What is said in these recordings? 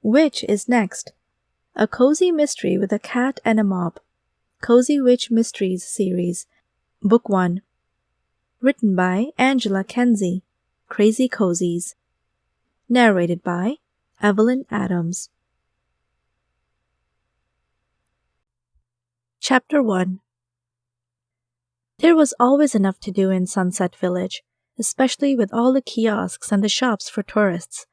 Which is next? A cozy mystery with a cat and a mop. Cozy Witch Mysteries series. Book 1. Written by Angela Kenzie. Crazy Cozies. Narrated by Evelyn Adams. Chapter 1. There was always enough to do in Sunset Village, especially with all the kiosks and the shops for tourists.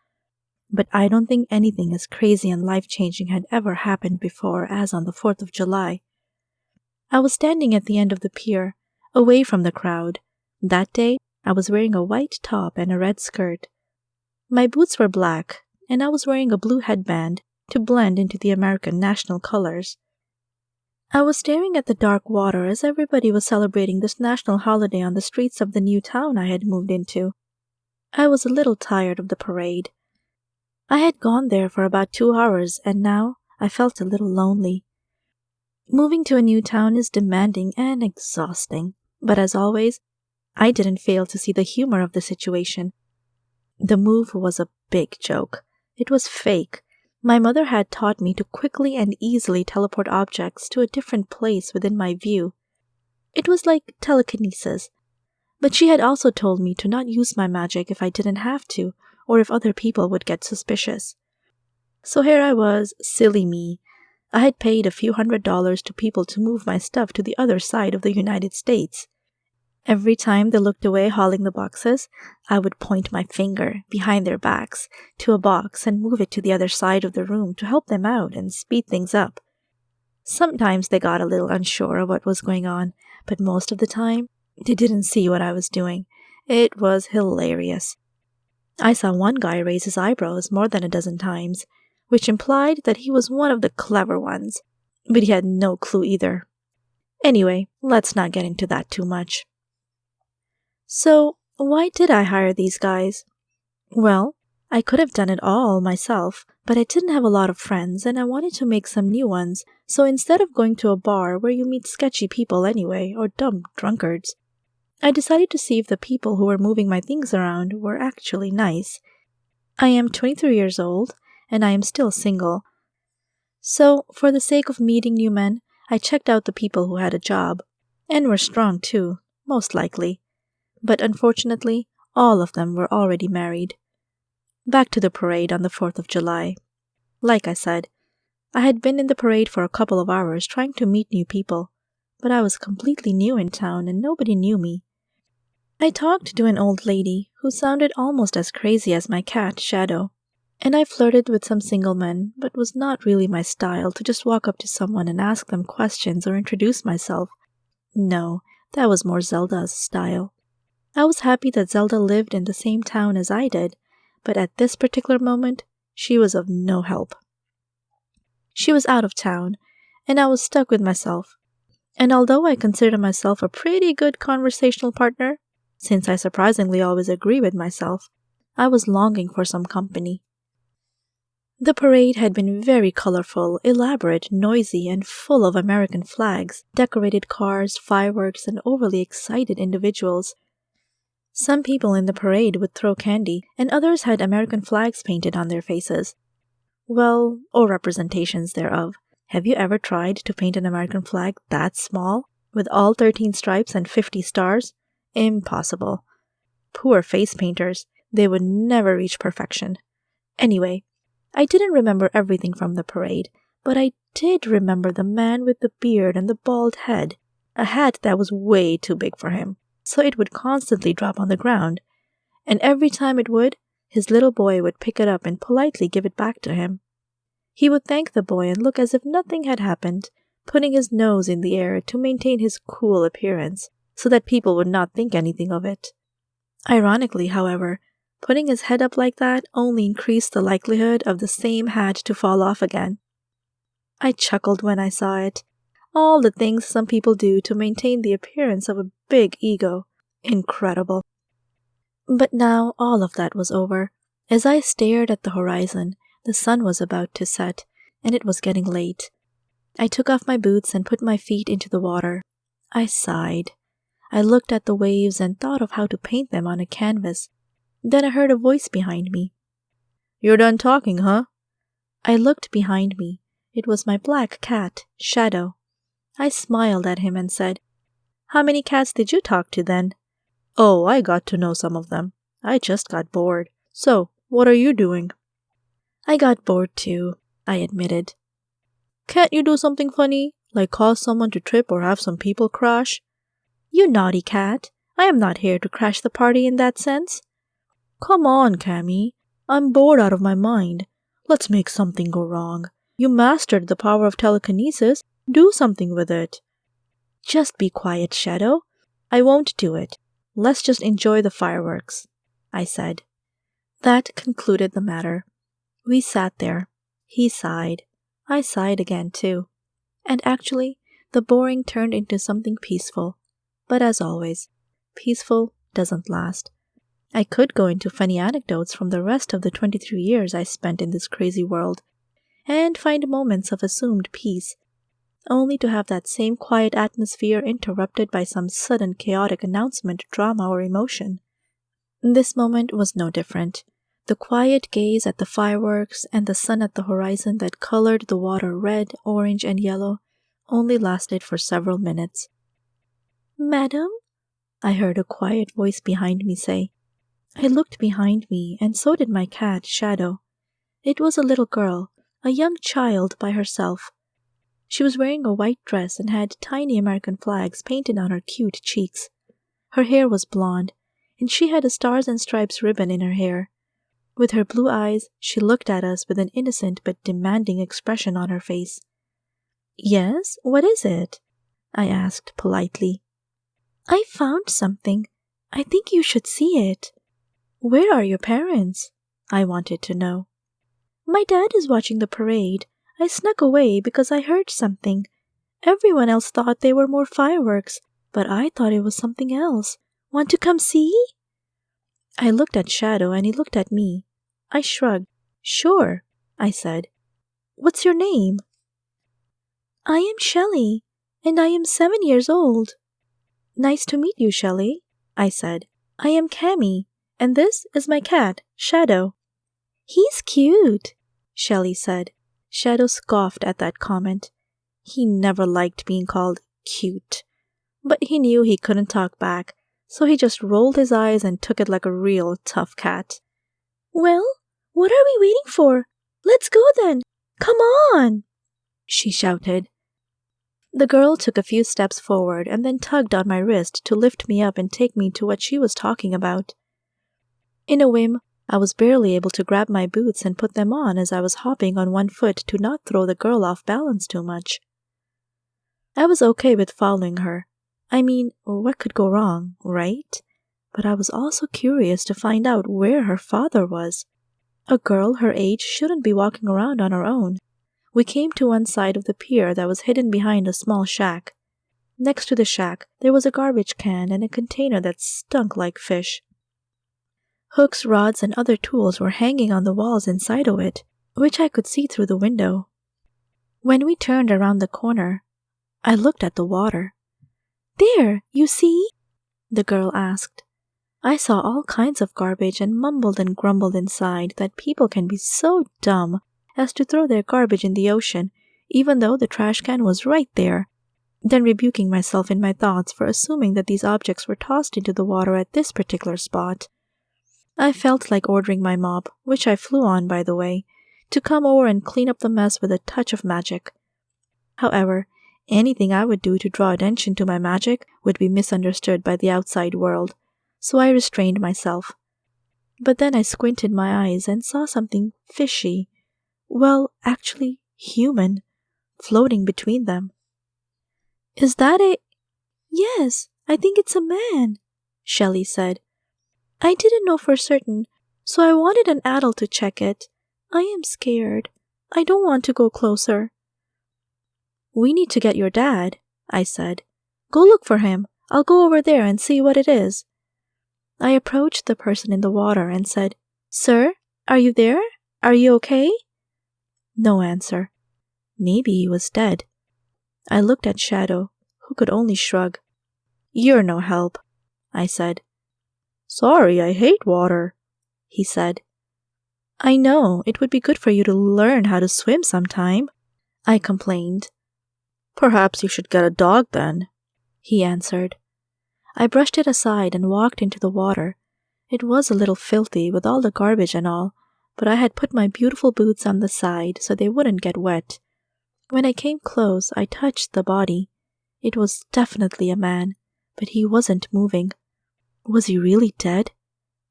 But I don't think anything as crazy and life-changing had ever happened before as on the 4th of July. I was standing at the end of the pier, away from the crowd. That day, I was wearing a white top and a red skirt. My boots were black, and I was wearing a blue headband to blend into the American national colors. I was staring at the dark water as everybody was celebrating this national holiday on the streets of the new town I had moved into. I was a little tired of the parade. I had gone there for about 2 hours, and now I felt a little lonely. Moving to a new town is demanding and exhausting, but as always, I didn't fail to see the humor of the situation. The move was a big joke. It was fake. My mother had taught me to quickly and easily teleport objects to a different place within my view. It was like telekinesis, but she had also told me to not use my magic if I didn't have to, or if other people would get suspicious. So here I was, silly me. I had paid a few $100s to people to move my stuff to the other side of the United States. Every time they looked away hauling the boxes, I would point my finger behind their backs to a box and move it to the other side of the room to help them out and speed things up. Sometimes they got a little unsure of what was going on, but most of the time, they didn't see what I was doing. It was hilarious. I saw one guy raise his eyebrows more than a dozen times, which implied that he was one of the clever ones, but he had no clue either. Anyway, let's not get into that too much. So, why did I hire these guys? Well, I could have done it all myself, but I didn't have a lot of friends and I wanted to make some new ones, so instead of going to a bar where you meet sketchy people anyway, or dumb drunkards, I decided to see if the people who were moving my things around were actually nice. I am 23 years old, and I am still single. So, for the sake of meeting new men, I checked out the people who had a job, and were strong too, most likely. But unfortunately, all of them were already married. Back to the parade on the 4th of July. Like I said, I had been in the parade for a couple of hours trying to meet new people, but I was completely new in town and nobody knew me. I talked to an old lady who sounded almost as crazy as my cat, Shadow, and I flirted with some single men, but was not really my style to just walk up to someone and ask them questions or introduce myself. No, that was more Zelda's style. I was happy that Zelda lived in the same town as I did, but at this particular moment, she was of no help. She was out of town, and I was stuck with myself. And although I consider myself a pretty good conversational partner, since I surprisingly always agree with myself, I was longing for some company. The parade had been very colorful, elaborate, noisy, and full of American flags, decorated cars, fireworks, and overly excited individuals. Some people in the parade would throw candy, and others had American flags painted on their faces. Well, or representations thereof. Have you ever tried to paint an American flag that small, with all 13 stripes and 50 stars? Impossible. Poor face painters, they would never reach perfection. Anyway, I didn't remember everything from the parade, but I did remember the man with the beard and the bald head, a hat that was way too big for him, so it would constantly drop on the ground, and every time it would, his little boy would pick it up and politely give it back to him. He would thank the boy and look as if nothing had happened, putting his nose in the air to maintain his cool appearance, so that people would not think anything of it. Ironically, however, putting his head up like that only increased the likelihood of the same hat to fall off again. I chuckled when I saw it. All the things some people do to maintain the appearance of a big ego. Incredible. But now all of that was over. As I stared at the horizon, the sun was about to set, and it was getting late. I took off my boots and put my feet into the water. I sighed. I looked at the waves and thought of how to paint them on a canvas. Then I heard a voice behind me. "You're done talking, huh?" I looked behind me. It was my black cat, Shadow. I smiled at him and said, "How many cats did you talk to then?" "Oh, I got to know some of them. I just got bored. So, what are you doing?" I got bored too, I admitted. "Can't you do something funny, like cause someone to trip or have some people crash?" "You naughty cat. I am not here to crash the party in that sense." "Come on, Cammy. I'm bored out of my mind. Let's make something go wrong. You mastered the power of telekinesis. Do something with it." "Just be quiet, Shadow. I won't do it. Let's just enjoy the fireworks," I said. That concluded the matter. We sat there. He sighed. I sighed again too. And actually, the boring turned into something peaceful. But as always, peaceful doesn't last. I could go into funny anecdotes from the rest of the 23 years I spent in this crazy world, and find moments of assumed peace, only to have that same quiet atmosphere interrupted by some sudden chaotic announcement, drama, or emotion. This moment was no different. The quiet gaze at the fireworks and the sun at the horizon that colored the water red, orange, and yellow only lasted for several minutes. "Madam?" I heard a quiet voice behind me say. I looked behind me, and so did my cat, Shadow. It was a little girl, a young child by herself. She was wearing a white dress and had tiny American flags painted on her cute cheeks. Her hair was blonde, and she had a stars and stripes ribbon in her hair. With her blue eyes, she looked at us with an innocent but demanding expression on her face. "Yes, what is it?" I asked politely. "I found something. I think you should see it." "Where are your parents?" I wanted to know. "My dad is watching the parade. I snuck away because I heard something. Everyone else thought they were more fireworks, but I thought it was something else. Want to come see?" I looked at Shadow and he looked at me. I shrugged. "Sure," I said. "What's your name?" "I am Shelley, and I am 7 years old." "Nice to meet you, Shelley," I said. "I am Cammy, and this is my cat, Shadow." "He's cute," Shelley said. Shadow scoffed at that comment. He never liked being called cute. But he knew he couldn't talk back, so he just rolled his eyes and took it like a real tough cat. "Well, what are we waiting for? Let's go then! Come on!" she shouted. The girl took a few steps forward and then tugged on my wrist to lift me up and take me to what she was talking about. In a whim, I was barely able to grab my boots and put them on as I was hopping on one foot to not throw the girl off balance too much. I was okay with following her. I mean, what could go wrong, right? But I was also curious to find out where her father was. A girl her age shouldn't be walking around on her own. We came to one side of the pier that was hidden behind a small shack. Next to the shack, there was a garbage can and a container that stunk like fish. Hooks, rods, and other tools were hanging on the walls inside of it, which I could see through the window. When we turned around the corner, I looked at the water. "There, you see?" the girl asked. I saw all kinds of garbage and mumbled and grumbled inside that people can be so dumb as to throw their garbage in the ocean, even though the trash can was right there, then rebuking myself in my thoughts for assuming that these objects were tossed into the water at this particular spot. I felt like ordering my mop, which I flew on, by the way, to come over and clean up the mess with a touch of magic. However, anything I would do to draw attention to my magic would be misunderstood by the outside world, so I restrained myself. But then I squinted my eyes and saw something fishy. Well, actually, human, floating between them. "Is that a—" "Yes, I think it's a man," Shelley said. "I didn't know for certain, so I wanted an adult to check it. I am scared. I don't want to go closer." "We need to get your dad," I said. "Go look for him. I'll go over there and see what it is." I approached the person in the water and said, "Sir, are you there? Are you okay?" No answer. Maybe he was dead. I looked at Shadow, who could only shrug. "You're no help," I said. "Sorry, I hate water," he said. I know, it would be good for you to learn how to swim sometime, I complained. Perhaps you should get a dog then, he answered. I brushed it aside and walked into the water. It was a little filthy with all the garbage and all, but I had put my beautiful boots on the side so they wouldn't get wet. When I came close, I touched the body. It was definitely a man, but he wasn't moving. Was he really dead?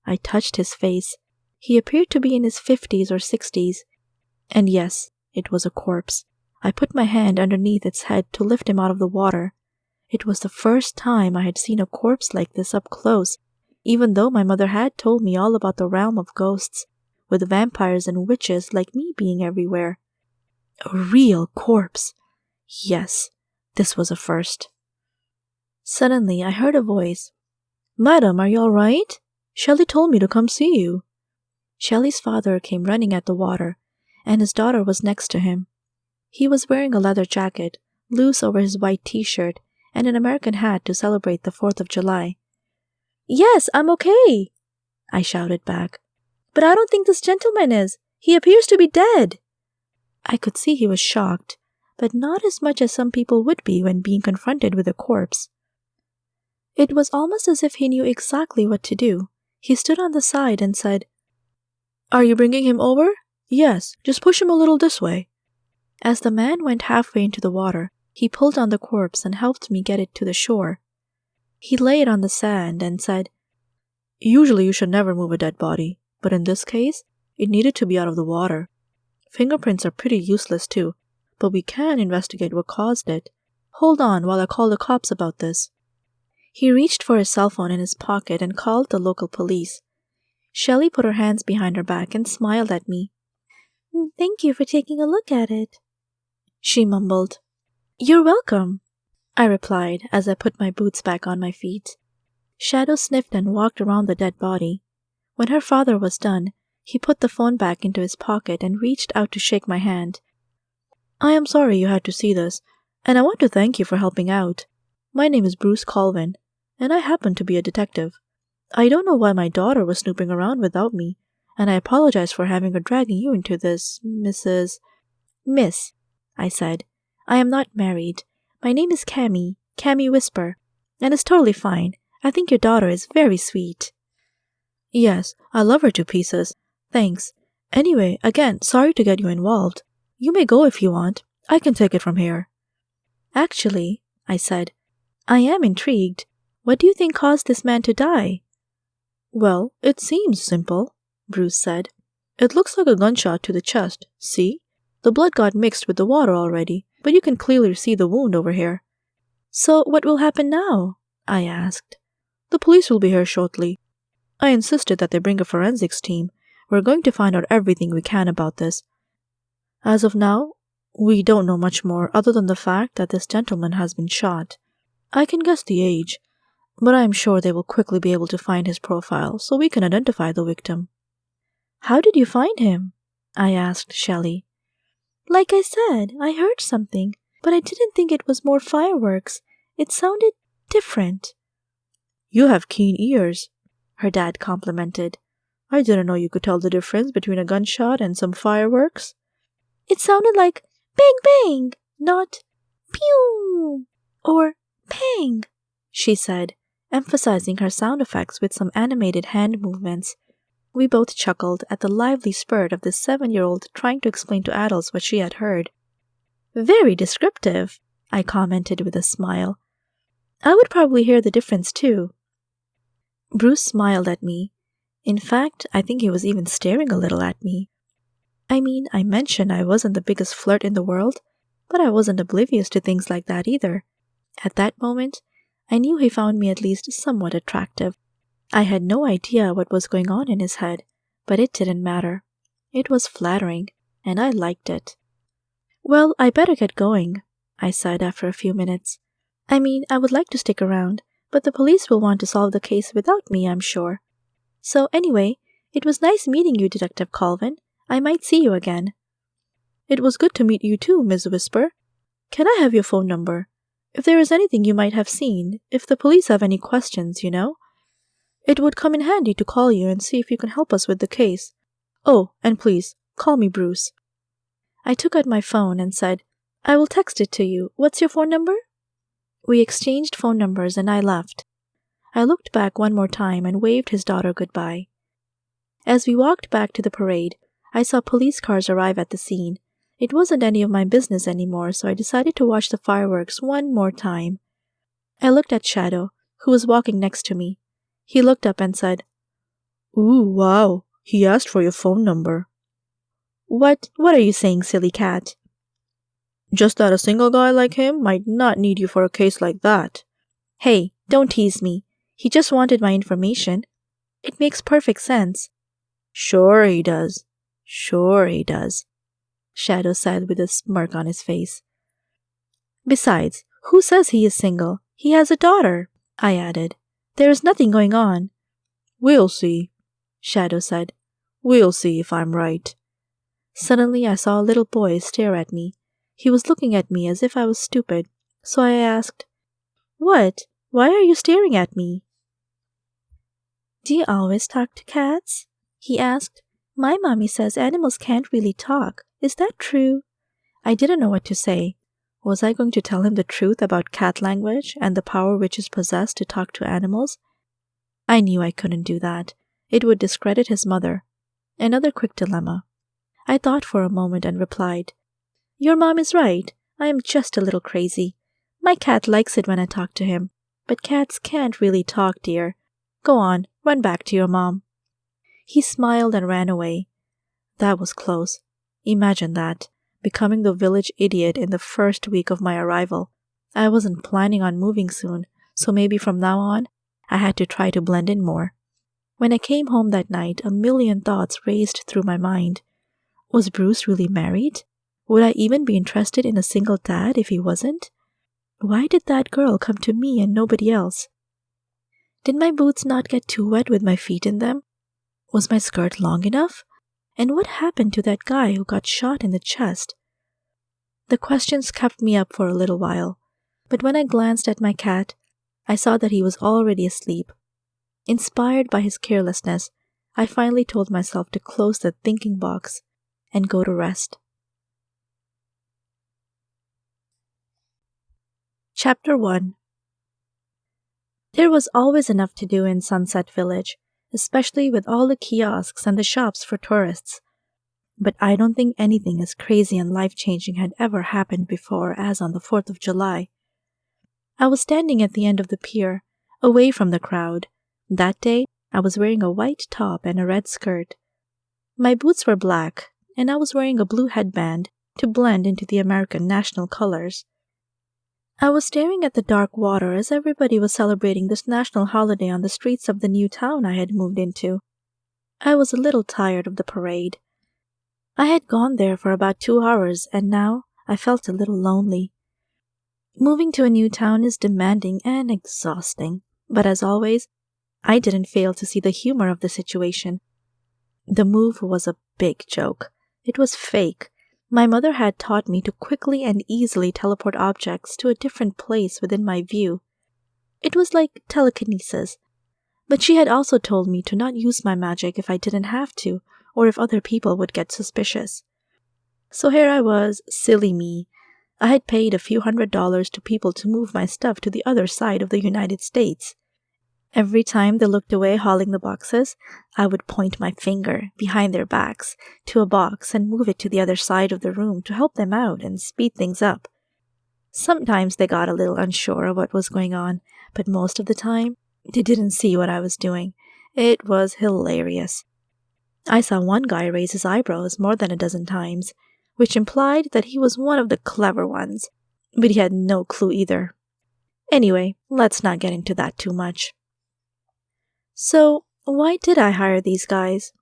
I touched his face. He appeared to be in his 50s or 60s. And yes, it was a corpse. I put my hand underneath its head to lift him out of the water. It was the first time I had seen a corpse like this up close, even though my mother had told me all about the realm of ghosts, with vampires and witches like me being everywhere. A real corpse. Yes, this was a first. Suddenly, I heard a voice. "Madam, are you all right? Shelley told me to come see you." Shelley's father came running at the water, and his daughter was next to him. He was wearing a leather jacket, loose over his white t-shirt, and an American hat to celebrate the 4th of July. "Yes, I'm okay," I shouted back. "But I don't think this gentleman is. He appears to be dead." I could see he was shocked, but not as much as some people would be when being confronted with a corpse. It was almost as if he knew exactly what to do. He stood on the side and said, "Are you bringing him over? Yes, just push him a little this way." As the man went halfway into the water, he pulled on the corpse and helped me get it to the shore. He lay it on the sand and said, "Usually you should never move a dead body, but in this case, it needed to be out of the water. Fingerprints are pretty useless too, but we can investigate what caused it. Hold on while I call the cops about this." He reached for his cell phone in his pocket and called the local police. Shelley put her hands behind her back and smiled at me. "Thank you for taking a look at it," she mumbled. "You're welcome," I replied as I put my boots back on my feet. Shadow sniffed and walked around the dead body. When her father was done, he put the phone back into his pocket and reached out to shake my hand. "I am sorry you had to see this, and I want to thank you for helping out. My name is Bruce Colvin, and I happen to be a detective. I don't know why my daughter was snooping around without me, and I apologize for having her dragging you into this, Miss, I said. "I am not married. My name is Cammy Whisper, and it's totally fine. I think your daughter is very sweet." "Yes, I love her to pieces. Thanks. Anyway, again, sorry to get you involved. You may go if you want. I can take it from here." "Actually," I said, "I am intrigued. What do you think caused this man to die?" "Well, it seems simple," Bruce said. "It looks like a gunshot to the chest. See? The blood got mixed with the water already, but you can clearly see the wound over here." "So what will happen now?" I asked. "The police will be here shortly. I insisted that they bring a forensics team. We're going to find out everything we can about this. As of now, we don't know much more other than the fact that this gentleman has been shot. I can guess the age, but I am sure they will quickly be able to find his profile so we can identify the victim." "How did you find him?" I asked Shelley. "Like I said, I heard something, but I didn't think it was more fireworks. It sounded different." "You have keen ears," her dad complimented. "I didn't know you could tell the difference between a gunshot and some fireworks." "It sounded like bang bang, not pew or pang," she said, emphasizing her sound effects with some animated hand movements. We both chuckled at the lively spurt of this 7-year-old trying to explain to adults what she had heard. "Very descriptive," I commented with a smile. "I would probably hear the difference too." Bruce smiled at me. In fact, I think he was even staring a little at me. I mean, I mentioned I wasn't the biggest flirt in the world, but I wasn't oblivious to things like that either. At that moment, I knew he found me at least somewhat attractive. I had no idea what was going on in his head, but it didn't matter. It was flattering, and I liked it. "Well, I better get going," I said after a few minutes. "I mean, I would like to stick around, but the police will want to solve the case without me, I'm sure. So anyway, it was nice meeting you, Detective Colvin. I might see you again." "It was good to meet you too, Ms. Whisper. Can I have your phone number? If there is anything you might have seen, if the police have any questions, you know. It would come in handy to call you and see if you can help us with the case. Oh, and please, call me Bruce. I took out my phone and said, I will text it to you. What's your phone number? We exchanged phone numbers and I left. I looked back one more time and waved his daughter goodbye. As we walked back to the parade, I saw police cars arrive at the scene. It wasn't any of my business anymore, so I decided to watch the fireworks one more time. I looked at Shadow, who was walking next to me. He looked up and said, Ooh, wow, he asked for your phone number. What are you saying, silly cat? Just that a single guy like him might not need you for a case like that. Hey, don't tease me. He just wanted my information. It makes perfect sense. Sure he does. Shadow said with a smirk on his face. Besides, who says he is single? He has a daughter, I added. There is nothing going on. We'll see, Shadow said. We'll see if I'm right. Suddenly I saw a little boy stare at me. He was looking at me as if I was stupid, so I asked, What? Why are you staring at me? Do you always talk to cats? He asked. My mommy says animals can't really talk. Is that true? I didn't know what to say. Was I going to tell him the truth about cat language and the power witches possess to talk to animals? I knew I couldn't do that. It would discredit his mother. Another quick dilemma. I thought for a moment and replied, Your mom is right. I am just a little crazy. My cat likes it when I talk to him, but cats can't really talk, dear. Go on, run back to your mom. He smiled and ran away. That was close. Imagine that, becoming the village idiot in the first week of my arrival. I wasn't planning on moving soon, so maybe from now on, I had to try to blend in more. When I came home that night, a million thoughts raced through my mind. Was Bruce really married? Would I even be interested in a single dad if he wasn't? Why did that girl come to me and nobody else? Did my boots not get too wet with my feet in them? Was my skirt long enough? And what happened to that guy who got shot in the chest? The questions kept me up for a little while, but when I glanced at my cat, I saw that he was already asleep. Inspired by his carelessness, I finally told myself to close the thinking box and go to rest. Chapter 1. There was always enough to do in Sunset Village, especially with all the kiosks and the shops for tourists. But I don't think anything as crazy and life-changing had ever happened before as on the 4th of July. I was standing at the end of the pier, away from the crowd. That day, I was wearing a white top and a red skirt. My boots were black, and I was wearing a blue headband to blend into the American national colors. I was staring at the dark water as everybody was celebrating this national holiday on the streets of the new town I had moved into. I was a little tired of the parade. I had gone there for about 2 hours, and now I felt a little lonely. Moving to a new town is demanding and exhausting, but as always, I didn't fail to see the humor of the situation. The move was a big joke. It was fake. My mother had taught me to quickly and easily teleport objects to a different place within my view. It was like telekinesis. But she had also told me to not use my magic if I didn't have to, or if other people would get suspicious. So here I was, silly me. I had paid a few $100s to people to move my stuff to the other side of the United States. Every time they looked away hauling the boxes, I would point my finger behind their backs to a box and move it to the other side of the room to help them out and speed things up. Sometimes they got a little unsure of what was going on, but most of the time, they didn't see what I was doing. It was hilarious. I saw one guy raise his eyebrows more than a dozen times, which implied that he was one of the clever ones, but he had no clue either. Anyway, let's not get into that too much. So, why did I hire these guys?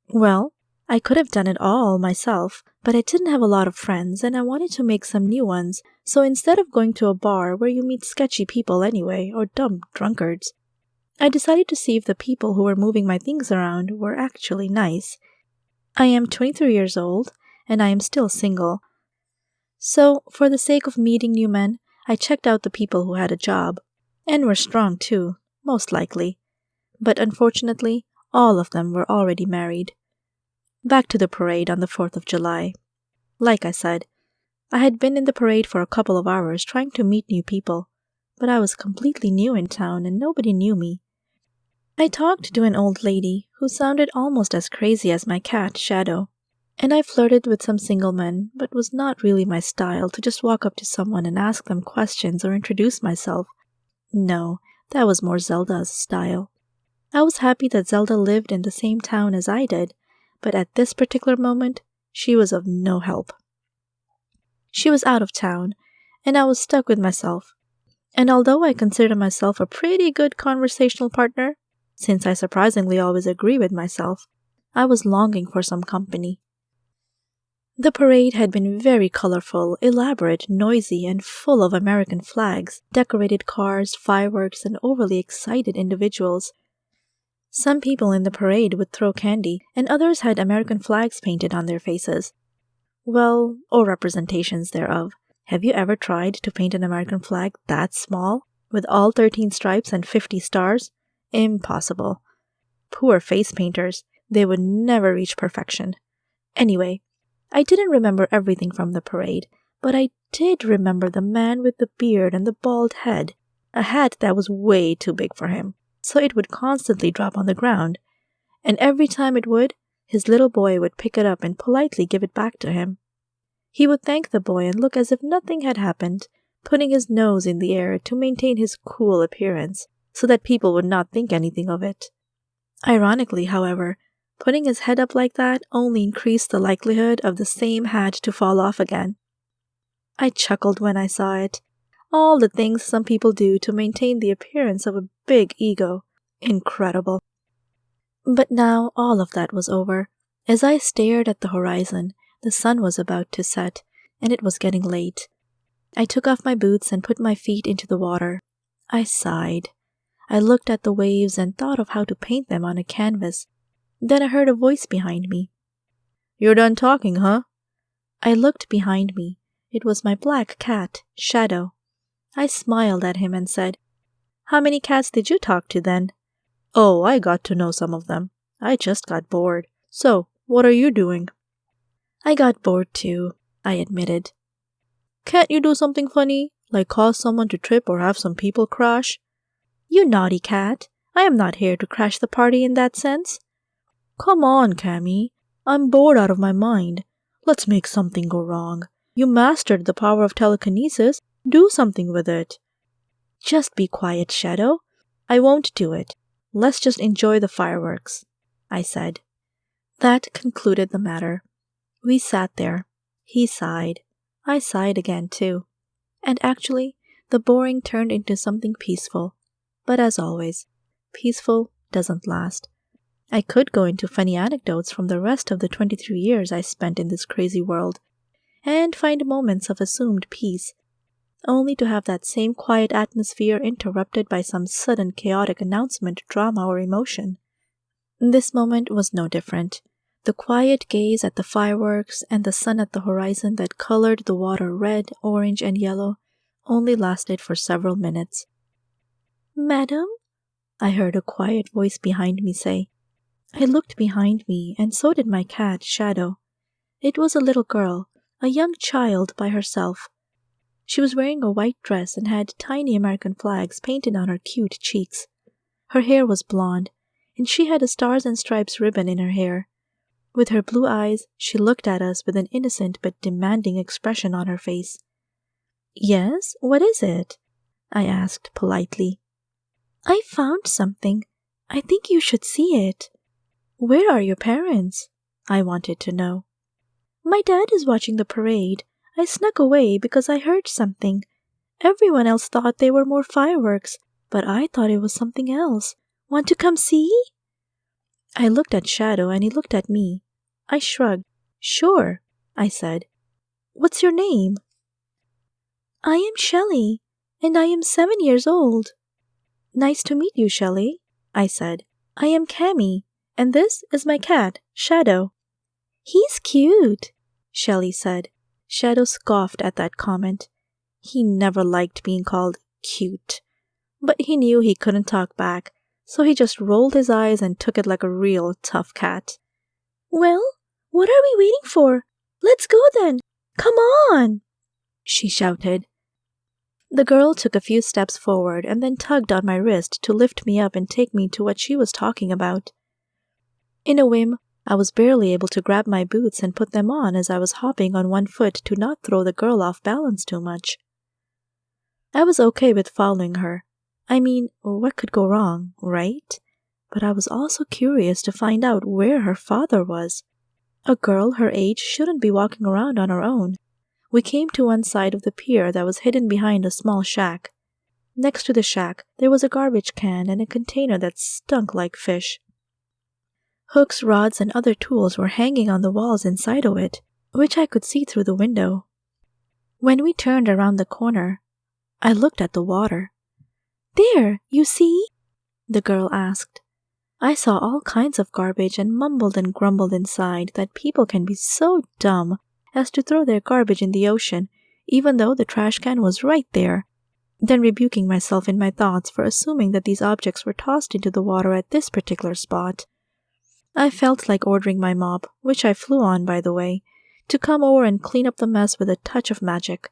Well, I could have done it all myself, but I didn't have a lot of friends and I wanted to make some new ones, so instead of going to a bar where you meet sketchy people anyway, or dumb drunkards, I decided to see if the people who were moving my things around were actually nice. I am 23 years old, and I am still single. So, for the sake of meeting new men, I checked out the people who had a job, and were strong too, most likely. But unfortunately, all of them were already married. Back to the parade on the 4th of July. Like I said, I had been in the parade for a couple of hours trying to meet new people, but I was completely new in town and nobody knew me. I talked to an old lady who sounded almost as crazy as my cat, Shadow, and I flirted with some single men, but it was not really my style to just walk up to someone and ask them questions or introduce myself. No, that was more Zelda's style. I was happy that Zelda lived in the same town as I did, but at this particular moment, she was of no help. She was out of town, and I was stuck with myself. And although I consider myself a pretty good conversational partner, since I surprisingly always agree with myself, I was longing for some company. The parade had been very colorful, elaborate, noisy, and full of American flags, decorated cars, fireworks, and overly excited individuals. Some people in the parade would throw candy, and others had American flags painted on their faces. Well, or representations thereof. Have you ever tried to paint an American flag that small, with all 13 stripes and 50 stars? Impossible. Poor face painters, they would never reach perfection. Anyway, I didn't remember everything from the parade, but I did remember the man with the beard and the bald head, a hat that was way too big for him, so it would constantly drop on the ground, and every time it would, his little boy would pick it up and politely give it back to him. He would thank the boy and look as if nothing had happened, putting his nose in the air to maintain his cool appearance, so that people would not think anything of it. Ironically, however, putting his head up like that only increased the likelihood of the same hat to fall off again. I chuckled when I saw it. All the things some people do to maintain the appearance of a big ego. Incredible. But now all of that was over. As I stared at the horizon, the sun was about to set, and it was getting late. I took off my boots and put my feet into the water. I sighed. I looked at the waves and thought of how to paint them on a canvas. Then I heard a voice behind me. "You're done talking, huh?" I looked behind me. It was my black cat, Shadow. I smiled at him and said, "How many cats did you talk to then?" "Oh, I got to know some of them. I just got bored. So, what are you doing?" I got bored too, I admitted. "Can't you do something funny, like cause someone to trip or have some people crash?" "You naughty cat. I am not here to crash the party in that sense." "Come on, Cammy. I'm bored out of my mind. Let's make something go wrong. You mastered the power of telekinesis. Do something with it." "Just be quiet, Shadow. I won't do it. Let's just enjoy the fireworks," I said. That concluded the matter. We sat there. He sighed. I sighed again too. And actually, the boring turned into something peaceful. But as always, peaceful doesn't last. I could go into funny anecdotes from the rest of the 23 years I spent in this crazy world, and find moments of assumed peace, only to have that same quiet atmosphere interrupted by some sudden chaotic announcement, drama, or emotion. This moment was no different. The quiet gaze at the fireworks and the sun at the horizon that colored the water red, orange, and yellow only lasted for several minutes. "Madam?" I heard a quiet voice behind me say. I looked behind me, and so did my cat, Shadow. It was a little girl, a young child by herself. She was wearing a white dress and had tiny American flags painted on her cute cheeks. Her hair was blonde, and she had a stars and stripes ribbon in her hair. With her blue eyes, she looked at us with an innocent but demanding expression on her face. "Yes, what is it?" I asked politely. "I found something. I think you should see it." "Where are your parents?" I wanted to know. "My dad is watching the parade. I snuck away because I heard something. Everyone else thought they were more fireworks, but I thought it was something else. Want to come see?" I looked at Shadow and he looked at me. I shrugged. "Sure," I said. "What's your name?" "I am Shelley, and I am 7 years old." "Nice to meet you, Shelley," I said. "I am Cammy, and this is my cat, Shadow." "He's cute," Shelley said. Shadow scoffed at that comment. He never liked being called cute. But he knew he couldn't talk back, so he just rolled his eyes and took it like a real tough cat. "Well, What are we waiting for? Let's go then! Come on! She shouted. The girl took a few steps forward and then tugged on my wrist to lift me up and take me to what she was talking about. In a whim, I was barely able to grab my boots and put them on as I was hopping on one foot to not throw the girl off balance too much. I was okay with following her. I mean, what could go wrong, right? But I was also curious to find out where her father was. A girl her age shouldn't be walking around on her own. We came to one side of the pier that was hidden behind a small shack. Next to the shack, there was a garbage can and a container that stunk like fish. Hooks, rods, and other tools were hanging on the walls inside of it, which I could see through the window. When we turned around the corner, I looked at the water. "There, you see?" the girl asked. I saw all kinds of garbage and mumbled and grumbled inside that people can be so dumb as to throw their garbage in the ocean, even though the trash can was right there, then rebuking myself in my thoughts for assuming that these objects were tossed into the water at this particular spot. I felt like ordering my mop, which I flew on, by the way, to come over and clean up the mess with a touch of magic.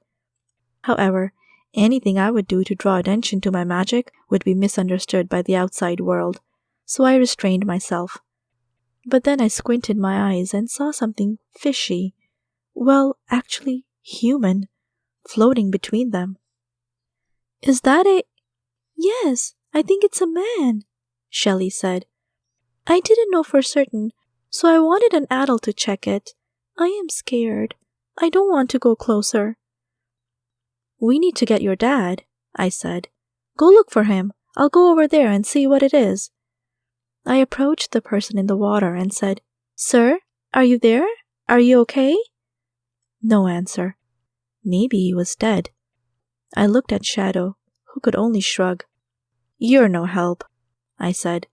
However, anything I would do to draw attention to my magic would be misunderstood by the outside world, so I restrained myself. But then I squinted my eyes and saw something fishy, well, actually human, floating between them. "Is that a—" "Yes, I think it's a man," Shelley said. "I didn't know for certain, so I wanted an adult to check it. I am scared. I don't want to go closer." "We need to get your dad," I said. "Go look for him. I'll go over there and see what it is." I approached the person in the water and said, "Sir, are you there? Are you okay?" No answer. Maybe he was dead. I looked at Shadow, who could only shrug. "You're no help," I said.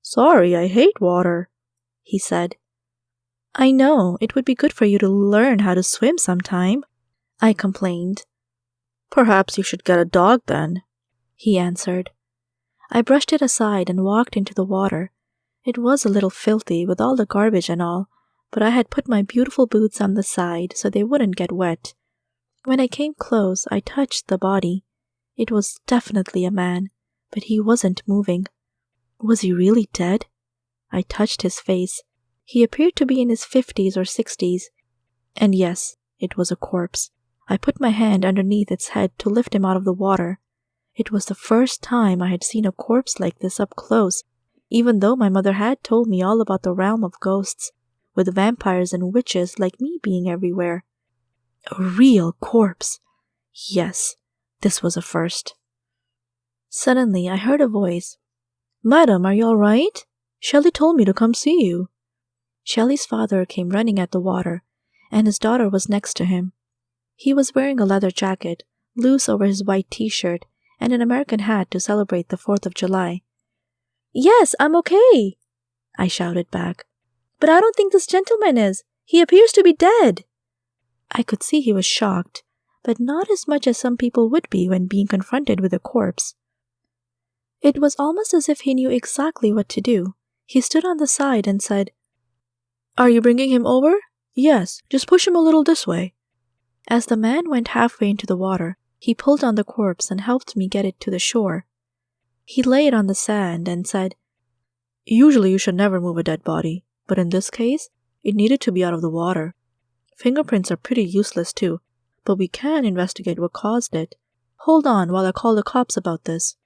"Sorry, I hate water," he said. "I know, it would be good for you to learn how to swim sometime," I complained. "Perhaps you should get a dog then," he answered. I brushed it aside and walked into the water. It was a little filthy with all the garbage and all, but I had put my beautiful boots on the side so they wouldn't get wet. When I came close, I touched the body. It was definitely a man, but he wasn't moving. Was he really dead? I touched his face. He appeared to be in his 50s or 60s. And yes, it was a corpse. I put my hand underneath its head to lift him out of the water. It was the first time I had seen a corpse like this up close, even though my mother had told me all about the realm of ghosts, with vampires and witches like me being everywhere. A real corpse. Yes, this was a first. Suddenly, I heard a voice. "Madam, are you all right? Shelley told me to come see you." Shelley's father came running at the water, and his daughter was next to him. He was wearing a leather jacket, loose over his white t-shirt, and an American hat to celebrate the 4th of July. "Yes, I'm okay," I shouted back. "But I don't think this gentleman is. He appears to be dead." I could see he was shocked, but not as much as some people would be when being confronted with a corpse. It was almost as if he knew exactly what to do. He stood on the side and said, "Are you bringing him over? Yes, just push him a little this way." As the man went halfway into the water, he pulled on the corpse and helped me get it to the shore. He lay it on the sand and said, "Usually you should never move a dead body, but in this case, it needed to be out of the water. Fingerprints are pretty useless too, but we can investigate what caused it. Hold on while I call the cops about this."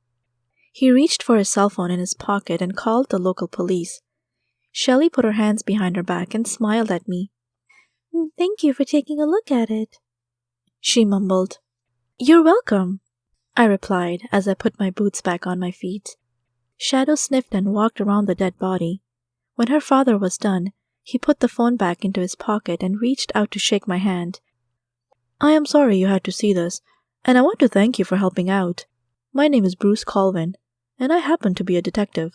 He reached for his cell phone in his pocket and called the local police. Shelley put her hands behind her back and smiled at me. "Thank you for taking a look at it," she mumbled. "You're welcome," I replied as I put my boots back on my feet. Shadow sniffed and walked around the dead body. When her father was done, he put the phone back into his pocket and reached out to shake my hand. "I am sorry you had to see this, and I want to thank you for helping out. My name is Bruce Colvin, and I happen to be a detective.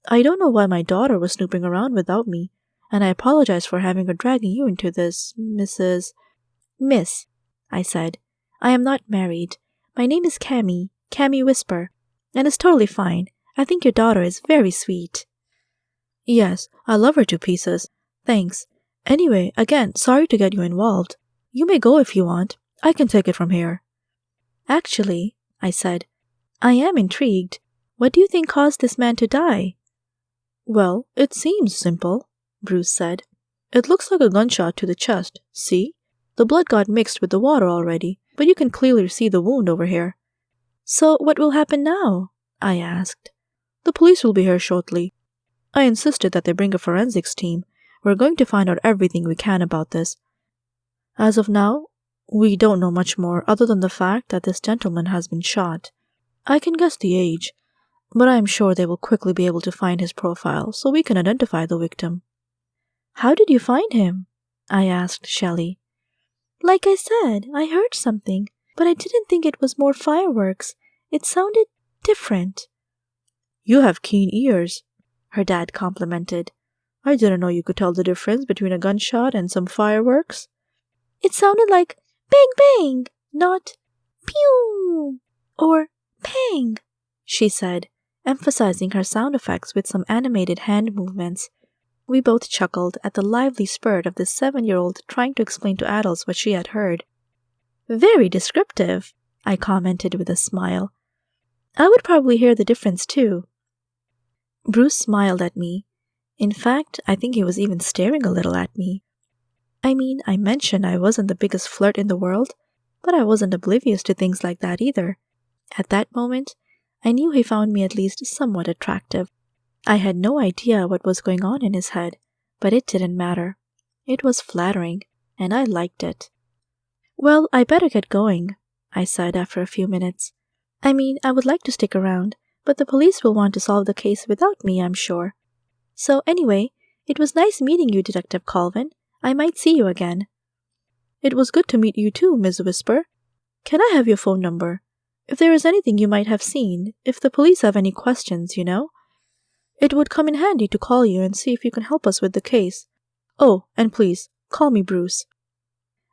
I don't know why my daughter was snooping around without me, and I apologize for having her dragging you into this, Miss, I said. "I am not married. My name is Cammy Whisper, and it's totally fine. I think your daughter is very sweet." "Yes, I love her to pieces. Thanks. Anyway, again, sorry to get you involved. You may go if you want. I can take it from here. Actually, I said, I am intrigued. What do you think caused this man to die? Well, it seems simple, Bruce said. It looks like a gunshot to the chest. See? The blood got mixed with the water already, but you can clearly see the wound over here. So what will happen now? I asked. The police will be here shortly. I insisted that they bring a forensics team. We're going to find out everything we can about this. As of now, we don't know much more other than the fact that this gentleman has been shot. I can guess the age, but I am sure they will quickly be able to find his profile so we can identify the victim. How did you find him? I asked Shelley. Like I said, I heard something, but I didn't think it was more fireworks. It sounded different. You have keen ears, her dad complimented. I didn't know you could tell the difference between a gunshot and some fireworks. It sounded like bang bang, not pew or pang, she said, emphasizing her sound effects with some animated hand movements. We both chuckled at the lively spurt of this 7-year-old trying to explain to adults what she had heard. Very descriptive, I commented with a smile. I would probably hear the difference too. Bruce smiled at me. In fact, I think he was even staring a little at me. I mean, I mentioned I wasn't the biggest flirt in the world, but I wasn't oblivious to things like that either. At that moment, I knew he found me at least somewhat attractive. I had no idea what was going on in his head, but it didn't matter. It was flattering, and I liked it. Well, I better get going, I said after a few minutes. I mean, I would like to stick around, but the police will want to solve the case without me, I'm sure. So anyway, it was nice meeting you, Detective Colvin. I might see you again. It was good to meet you too, Ms. Whisper. Can I have your phone number? If there is anything you might have seen, if the police have any questions, you know. It would come in handy to call you and see if you can help us with the case. Oh, and please, call me Bruce.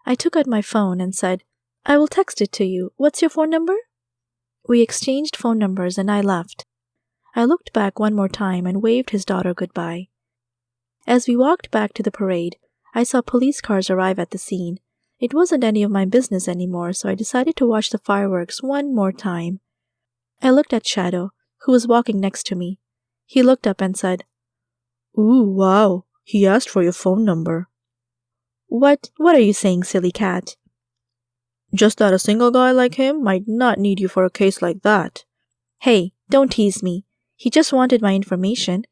I took out my phone and said, I will text it to you. What's your phone number? We exchanged phone numbers and I left. I looked back one more time and waved his daughter goodbye. As we walked back to the parade, I saw police cars arrive at the scene. It wasn't any of my business anymore, so I decided to watch the fireworks one more time. I looked at Shadow, who was walking next to me. He looked up and said, Ooh, wow, he asked for your phone number. What are you saying, silly cat? Just that a single guy like him might not need you for a case like that. Hey, don't tease me. He just wanted my information.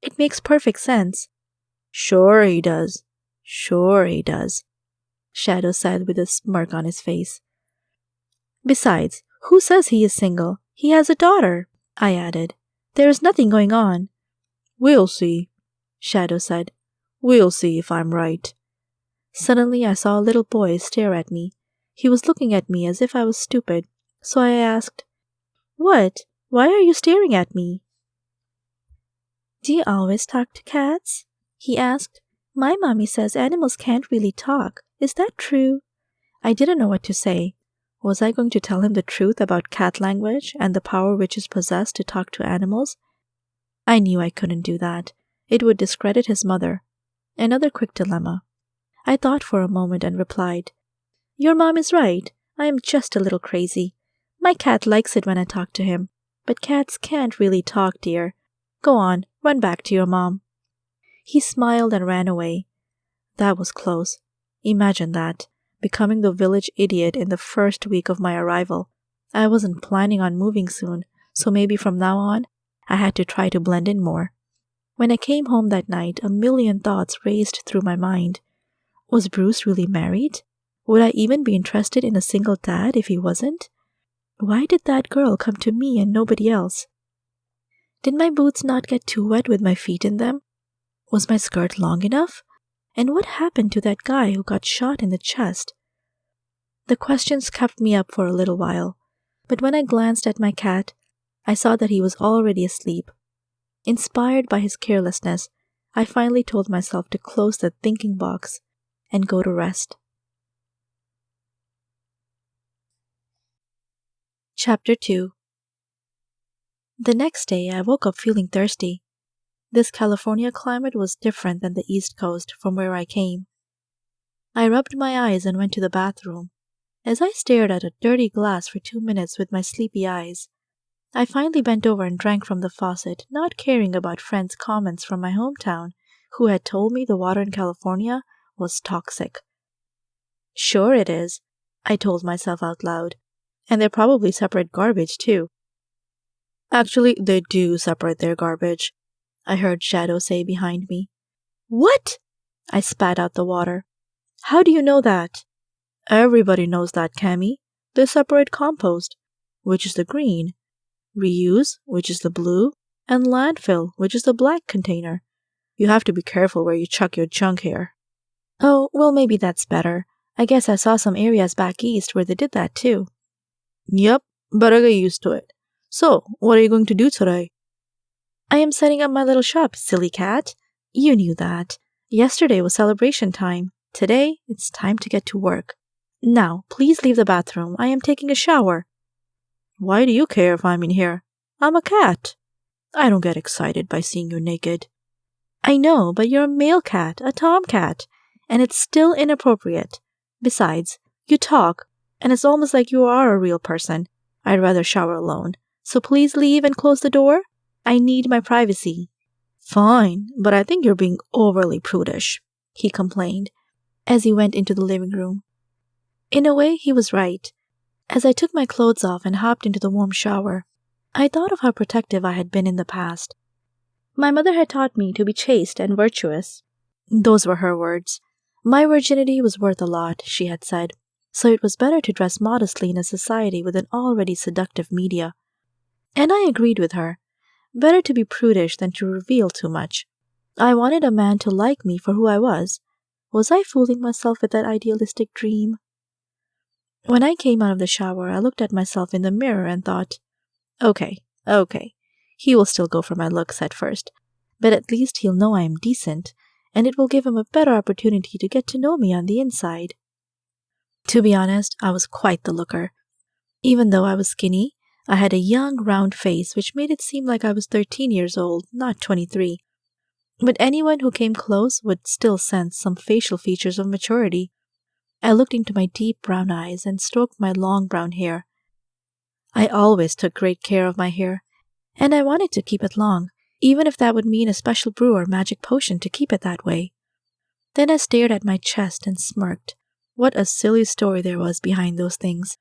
It makes perfect sense. Sure he does. Sure he does, Shadow said with a smirk on his face. Besides, who says he is single? He has a daughter, I added. There is nothing going on. We'll see, Shadow said. We'll see if I'm right. Suddenly I saw a little boy stare at me. He was looking at me as if I was stupid, so I asked, What? Why are you staring at me? Do you always talk to cats? He asked. My mommy says animals can't really talk. Is that true? I didn't know what to say. Was I going to tell him the truth about cat language and the power witches possess to talk to animals? I knew I couldn't do that. It would discredit his mother. Another quick dilemma. I thought for a moment and replied, Your mom is right. I am just a little crazy. My cat likes it when I talk to him. But cats can't really talk, dear. Go on, run back to your mom. He smiled and ran away. That was close. Imagine that, becoming the village idiot in the first week of my arrival. I wasn't planning on moving soon, so maybe from now on, I had to try to blend in more. When I came home that night, a million thoughts raced through my mind. Was Bruce really married? Would I even be interested in a single dad if he wasn't? Why did that girl come to me and nobody else? Did my boots not get too wet with my feet in them? Was my skirt long enough? And what happened to that guy who got shot in the chest? The questions kept me up for a little while, but when I glanced at my cat, I saw that he was already asleep. Inspired by his carelessness, I finally told myself to close the thinking box and go to rest. Chapter 2. The next day I woke up feeling thirsty. This California climate was different than the East Coast from where I came. I rubbed my eyes and went to the bathroom. As I stared at a dirty glass for 2 minutes with my sleepy eyes, I finally bent over and drank from the faucet, not caring about friends' comments from my hometown who had told me the water in California was toxic. Sure it is, I told myself out loud, and they probably separate garbage too. Actually, they do separate their garbage, I heard Shadow say behind me. What? I spat out the water. How do you know that? Everybody knows that, Cammy. They separate compost, which is the green, reuse, which is the blue, and landfill, which is the black container. You have to be careful where you chuck your junk here. Oh, well, maybe that's better. I guess I saw some areas back east where they did that too. Yep, but I get used to it. So, what are you going to do today? I am setting up my little shop, silly cat. You knew that. Yesterday was celebration time. Today, it's time to get to work. Now, please leave the bathroom. I am taking a shower. Why do you care if I'm in here? I'm a cat. I don't get excited by seeing you naked. I know, but you're a male cat, a tomcat, and it's still inappropriate. Besides, you talk, and it's almost like you are a real person. I'd rather shower alone. So please leave and close the door. I need my privacy. Fine, but I think you're being overly prudish, he complained, as he went into the living room. In a way, he was right. As I took my clothes off and hopped into the warm shower, I thought of how protective I had been in the past. My mother had taught me to be chaste and virtuous. Those were her words. My virginity was worth a lot, she had said, so it was better to dress modestly in a society with an already seductive media. And I agreed with her. Better to be prudish than to reveal too much. I wanted a man to like me for who I was. Was I fooling myself with that idealistic dream? When I came out of the shower, I looked at myself in the mirror and thought, Okay. He will still go for my looks at first, but at least he'll know I am decent, and it will give him a better opportunity to get to know me on the inside. To be honest, I was quite the looker. Even though I was skinny, I had a young, round face which made it seem like I was 13 years old, not 23. But anyone who came close would still sense some facial features of maturity. I looked into my deep brown eyes and stroked my long brown hair. I always took great care of my hair, and I wanted to keep it long, even if that would mean a special brew or magic potion to keep it that way. Then I stared at my chest and smirked. What a silly story there was behind those things.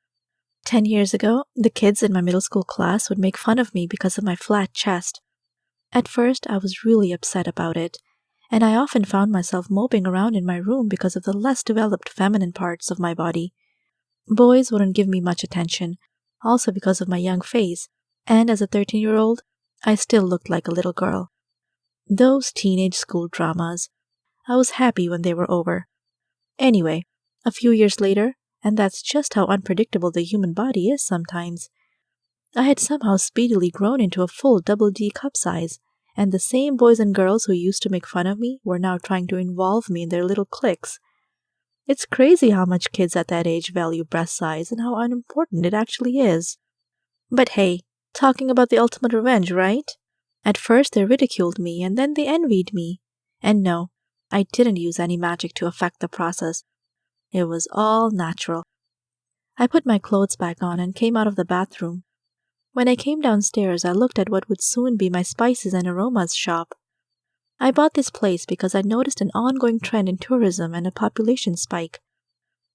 10 years ago, the kids in my middle school class would make fun of me because of my flat chest. At first, I was really upset about it, and I often found myself moping around in my room because of the less developed feminine parts of my body. Boys wouldn't give me much attention, also because of my young face, and as a 13-year-old, I still looked like a little girl. Those teenage school dramas. I was happy when they were over. Anyway, a few years later, and that's just how unpredictable the human body is sometimes, I had somehow speedily grown into a full double D cup size, and the same boys and girls who used to make fun of me were now trying to involve me in their little cliques. It's crazy how much kids at that age value breast size and how unimportant it actually is. But hey, talking about the ultimate revenge, right? At first they ridiculed me and then they envied me. And no, I didn't use any magic to affect the process. It was all natural. I put my clothes back on and came out of the bathroom. When I came downstairs, I looked at what would soon be my spices and aromas shop. I bought this place because I noticed an ongoing trend in tourism and a population spike,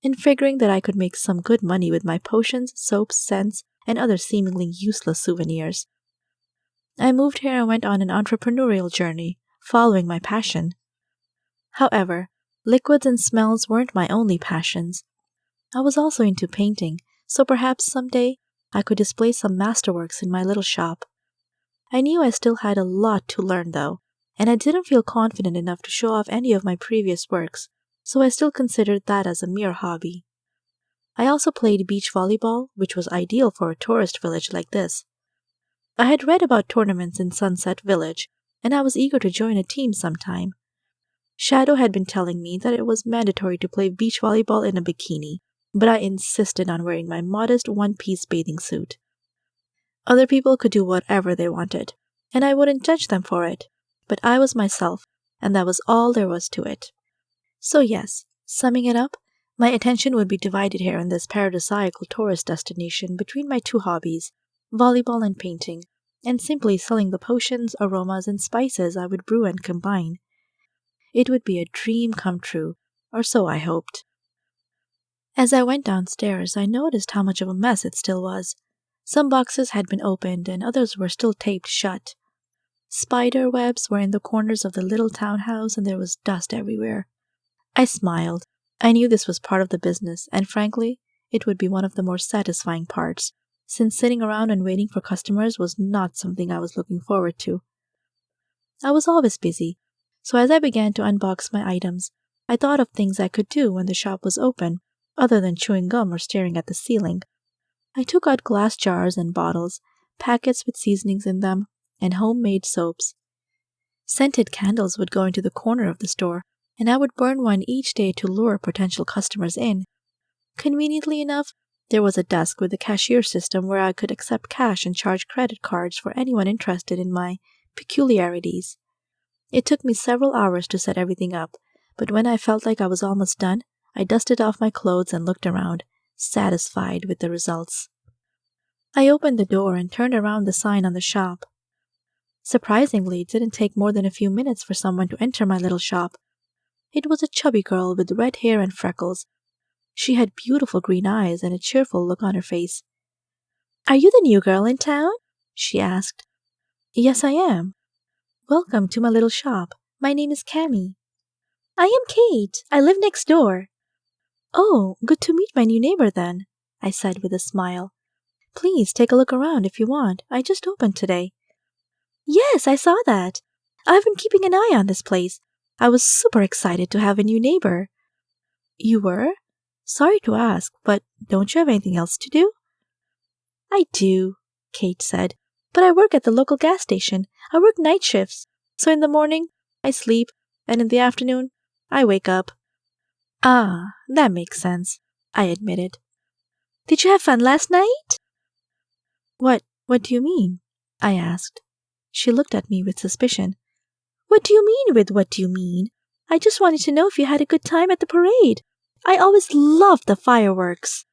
and figuring that I could make some good money with my potions, soaps, scents, and other seemingly useless souvenirs. I moved here and went on an entrepreneurial journey, following my passion. However, liquids and smells weren't my only passions. I was also into painting, so perhaps someday I could display some masterworks in my little shop. I knew I still had a lot to learn though, and I didn't feel confident enough to show off any of my previous works, so I still considered that as a mere hobby. I also played beach volleyball, which was ideal for a tourist village like this. I had read about tournaments in Sunset Village, and I was eager to join a team sometime. Shadow had been telling me that it was mandatory to play beach volleyball in a bikini, but I insisted on wearing my modest one-piece bathing suit. Other people could do whatever they wanted, and I wouldn't judge them for it. but I was myself, and that was all there was to it. So yes, summing it up, my attention would be divided here in this paradisiacal tourist destination between my two hobbies, volleyball and painting, and simply selling the potions, aromas, and spices I would brew and combine. It would be a dream come true, or so I hoped. As I went downstairs, I noticed how much of a mess it still was. Some boxes had been opened and others were still taped shut. Spider webs were in the corners of the little townhouse and there was dust everywhere. I smiled. I knew this was part of the business, and frankly, it would be one of the more satisfying parts, since sitting around and waiting for customers was not something I was looking forward to. I was always busy, so as I began to unbox my items, I thought of things I could do when the shop was open, other than chewing gum or staring at the ceiling. I took out glass jars and bottles, packets with seasonings in them, and homemade soaps. Scented candles would go into the corner of the store, and I would burn one each day to lure potential customers in. Conveniently enough, there was a desk with a cashier system where I could accept cash and charge credit cards for anyone interested in my peculiarities. It took me several hours to set everything up, but when I felt like I was almost done, I dusted off my clothes and looked around, satisfied with the results. I opened the door and turned around the sign on the shop. Surprisingly, it didn't take more than a few minutes for someone to enter my little shop. It was a chubby girl with red hair and freckles. She had beautiful green eyes and a cheerful look on her face. "Are you the new girl in town?" she asked. "Yes, I am." "Welcome to my little shop. My name is Cammy." "I am Kate. I live next door." "Oh, good to meet my new neighbor then," I said with a smile. "Please take a look around if you want. I just opened today." "Yes, I saw that. I've been keeping an eye on this place. I was super excited to have a new neighbor." "You were? Sorry to ask, but don't you have anything else to do?" "I do," Kate said, "but I work at the local gas station. I work night shifts, so in the morning, I sleep, and in the afternoon, I wake up." "Ah, that makes sense," I admitted. "Did you have fun last night?" What do you mean?" I asked. She looked at me with suspicion. "What do you mean with what do you mean? I just wanted to know if you had a good time at the parade. I always loved the fireworks."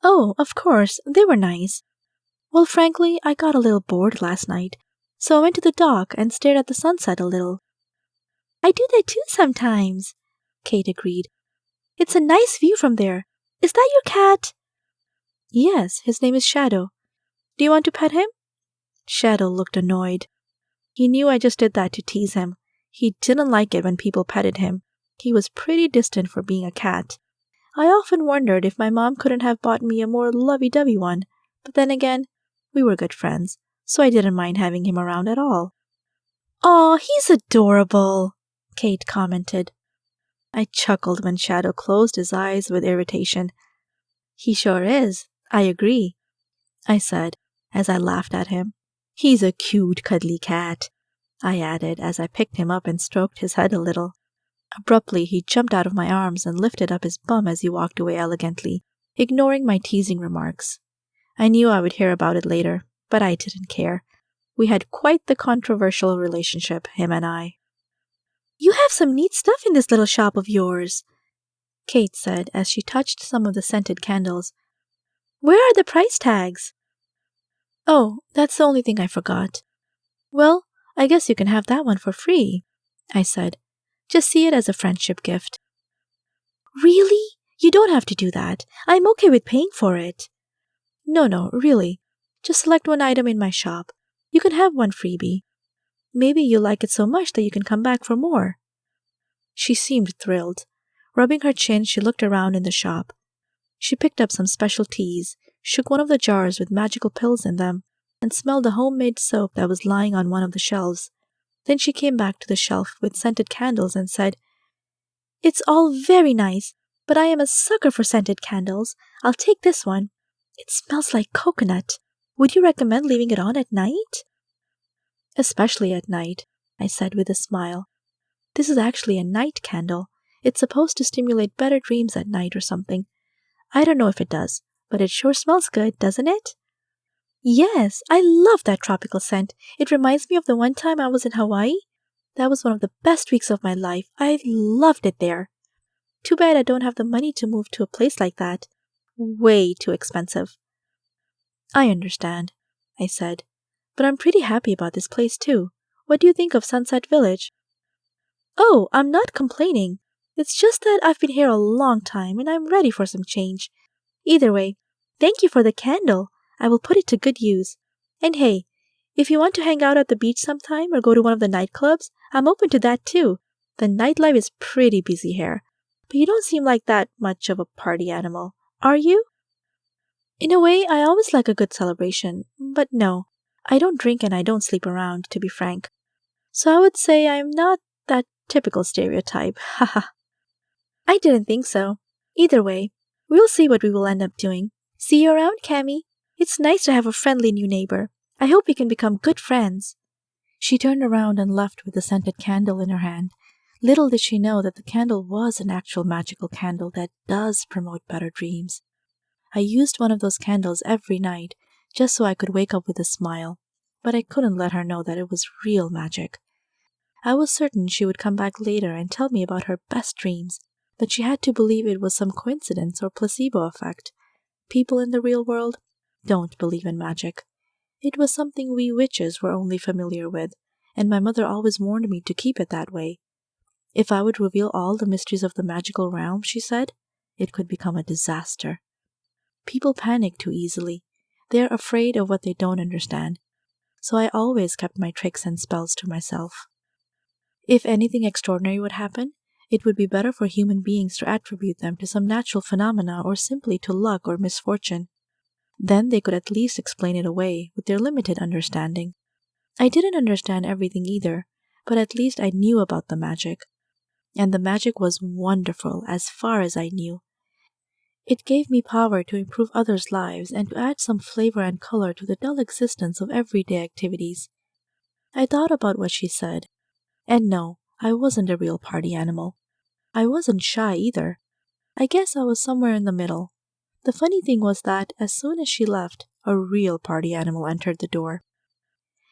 "Oh, of course, they were nice. Well, frankly, I got a little bored last night, so I went to the dock and stared at the sunset a little." "I do that too sometimes," Kate agreed. "It's a nice view from there. Is that your cat?" "Yes, his name is Shadow. Do you want to pet him?" Shadow looked annoyed. He knew I just did that to tease him. He didn't like it when people petted him. He was pretty distant for being a cat. I often wondered if my mom couldn't have bought me a more lovey-dovey one, but then again, we were good friends, so I didn't mind having him around at all. "Aw, he's adorable," Kate commented. I chuckled when Shadow closed his eyes with irritation. "He sure is. I agree," I said as I laughed at him. "He's a cute, cuddly cat," I added as I picked him up and stroked his head a little. Abruptly, he jumped out of my arms and lifted up his bum as he walked away elegantly, ignoring my teasing remarks. I knew I would hear about it later, but I didn't care. We had quite the controversial relationship, him and I. "You have some neat stuff in this little shop of yours," Kate said as she touched some of the scented candles. "Where are the price tags?" "Oh, that's the only thing I forgot." "Well, I guess you can have that one for free," I said. "Just see it as a friendship gift." "Really? You don't have to do that. I'm okay with paying for it." No, really. Just select one item in my shop. You can have one freebie. Maybe you like it so much that you can come back for more." She seemed thrilled. Rubbing her chin, she looked around in the shop. She picked up some special teas, shook one of the jars with magical pills in them, and smelled the homemade soap that was lying on one of the shelves. Then she came back to the shelf with scented candles and said, "It's all very nice, but I am a sucker for scented candles. I'll take this one. It smells like coconut. Would you recommend leaving it on at night?" "Especially at night," I said with a smile. "This is actually a night candle. It's supposed to stimulate better dreams at night or something. I don't know if it does, but it sure smells good, doesn't it?" "Yes, I love that tropical scent. It reminds me of the one time I was in Hawaii. That was one of the best weeks of my life. I loved it there. Too bad I don't have the money to move to a place like that. Way too expensive. I understand, I said, but I'm pretty happy about this place too. What do you think of Sunset Village? Oh, I'm not complaining. It's just that I've been here a long time and I'm ready for some change. Either way, thank you for the candle. I will put it to good use. And hey, if you want to hang out at the beach sometime or go to one of the nightclubs, I'm open to that too. The nightlife is pretty busy here. But you don't seem like that much of a party animal, are you? In a way, I always like a good celebration. But no, I don't drink and I don't sleep around, to be frank. So I would say I'm not that typical stereotype. Haha. I didn't think so. Either way, we'll see what we will end up doing. See you around, Cammy. It's nice to have a friendly new neighbor. I hope we can become good friends. She turned around and left with the scented candle in her hand. Little did she know that the candle was an actual magical candle that does promote better dreams. I used one of those candles every night, just so I could wake up with a smile, but I couldn't let her know that it was real magic. I was certain she would come back later and tell me about her best dreams, but she had to believe it was some coincidence or placebo effect. People in the real world don't believe in magic. It was something we witches were only familiar with, and my mother always warned me to keep it that way. If I would reveal all the mysteries of the magical realm, she said, it could become a disaster. People panic too easily. They are afraid of what they don't understand. So I always kept my tricks and spells to myself. If anything extraordinary would happen, it would be better for human beings to attribute them to some natural phenomena or simply to luck or misfortune. Then they could at least explain it away with their limited understanding. I didn't understand everything either, but at least I knew about the magic. And the magic was wonderful as far as I knew. It gave me power to improve others' lives and to add some flavor and color to the dull existence of everyday activities. I thought about what she said. And no, I wasn't a real party animal. I wasn't shy either. I guess I was somewhere in the middle. The funny thing was that as soon as she left, a real party animal entered the door.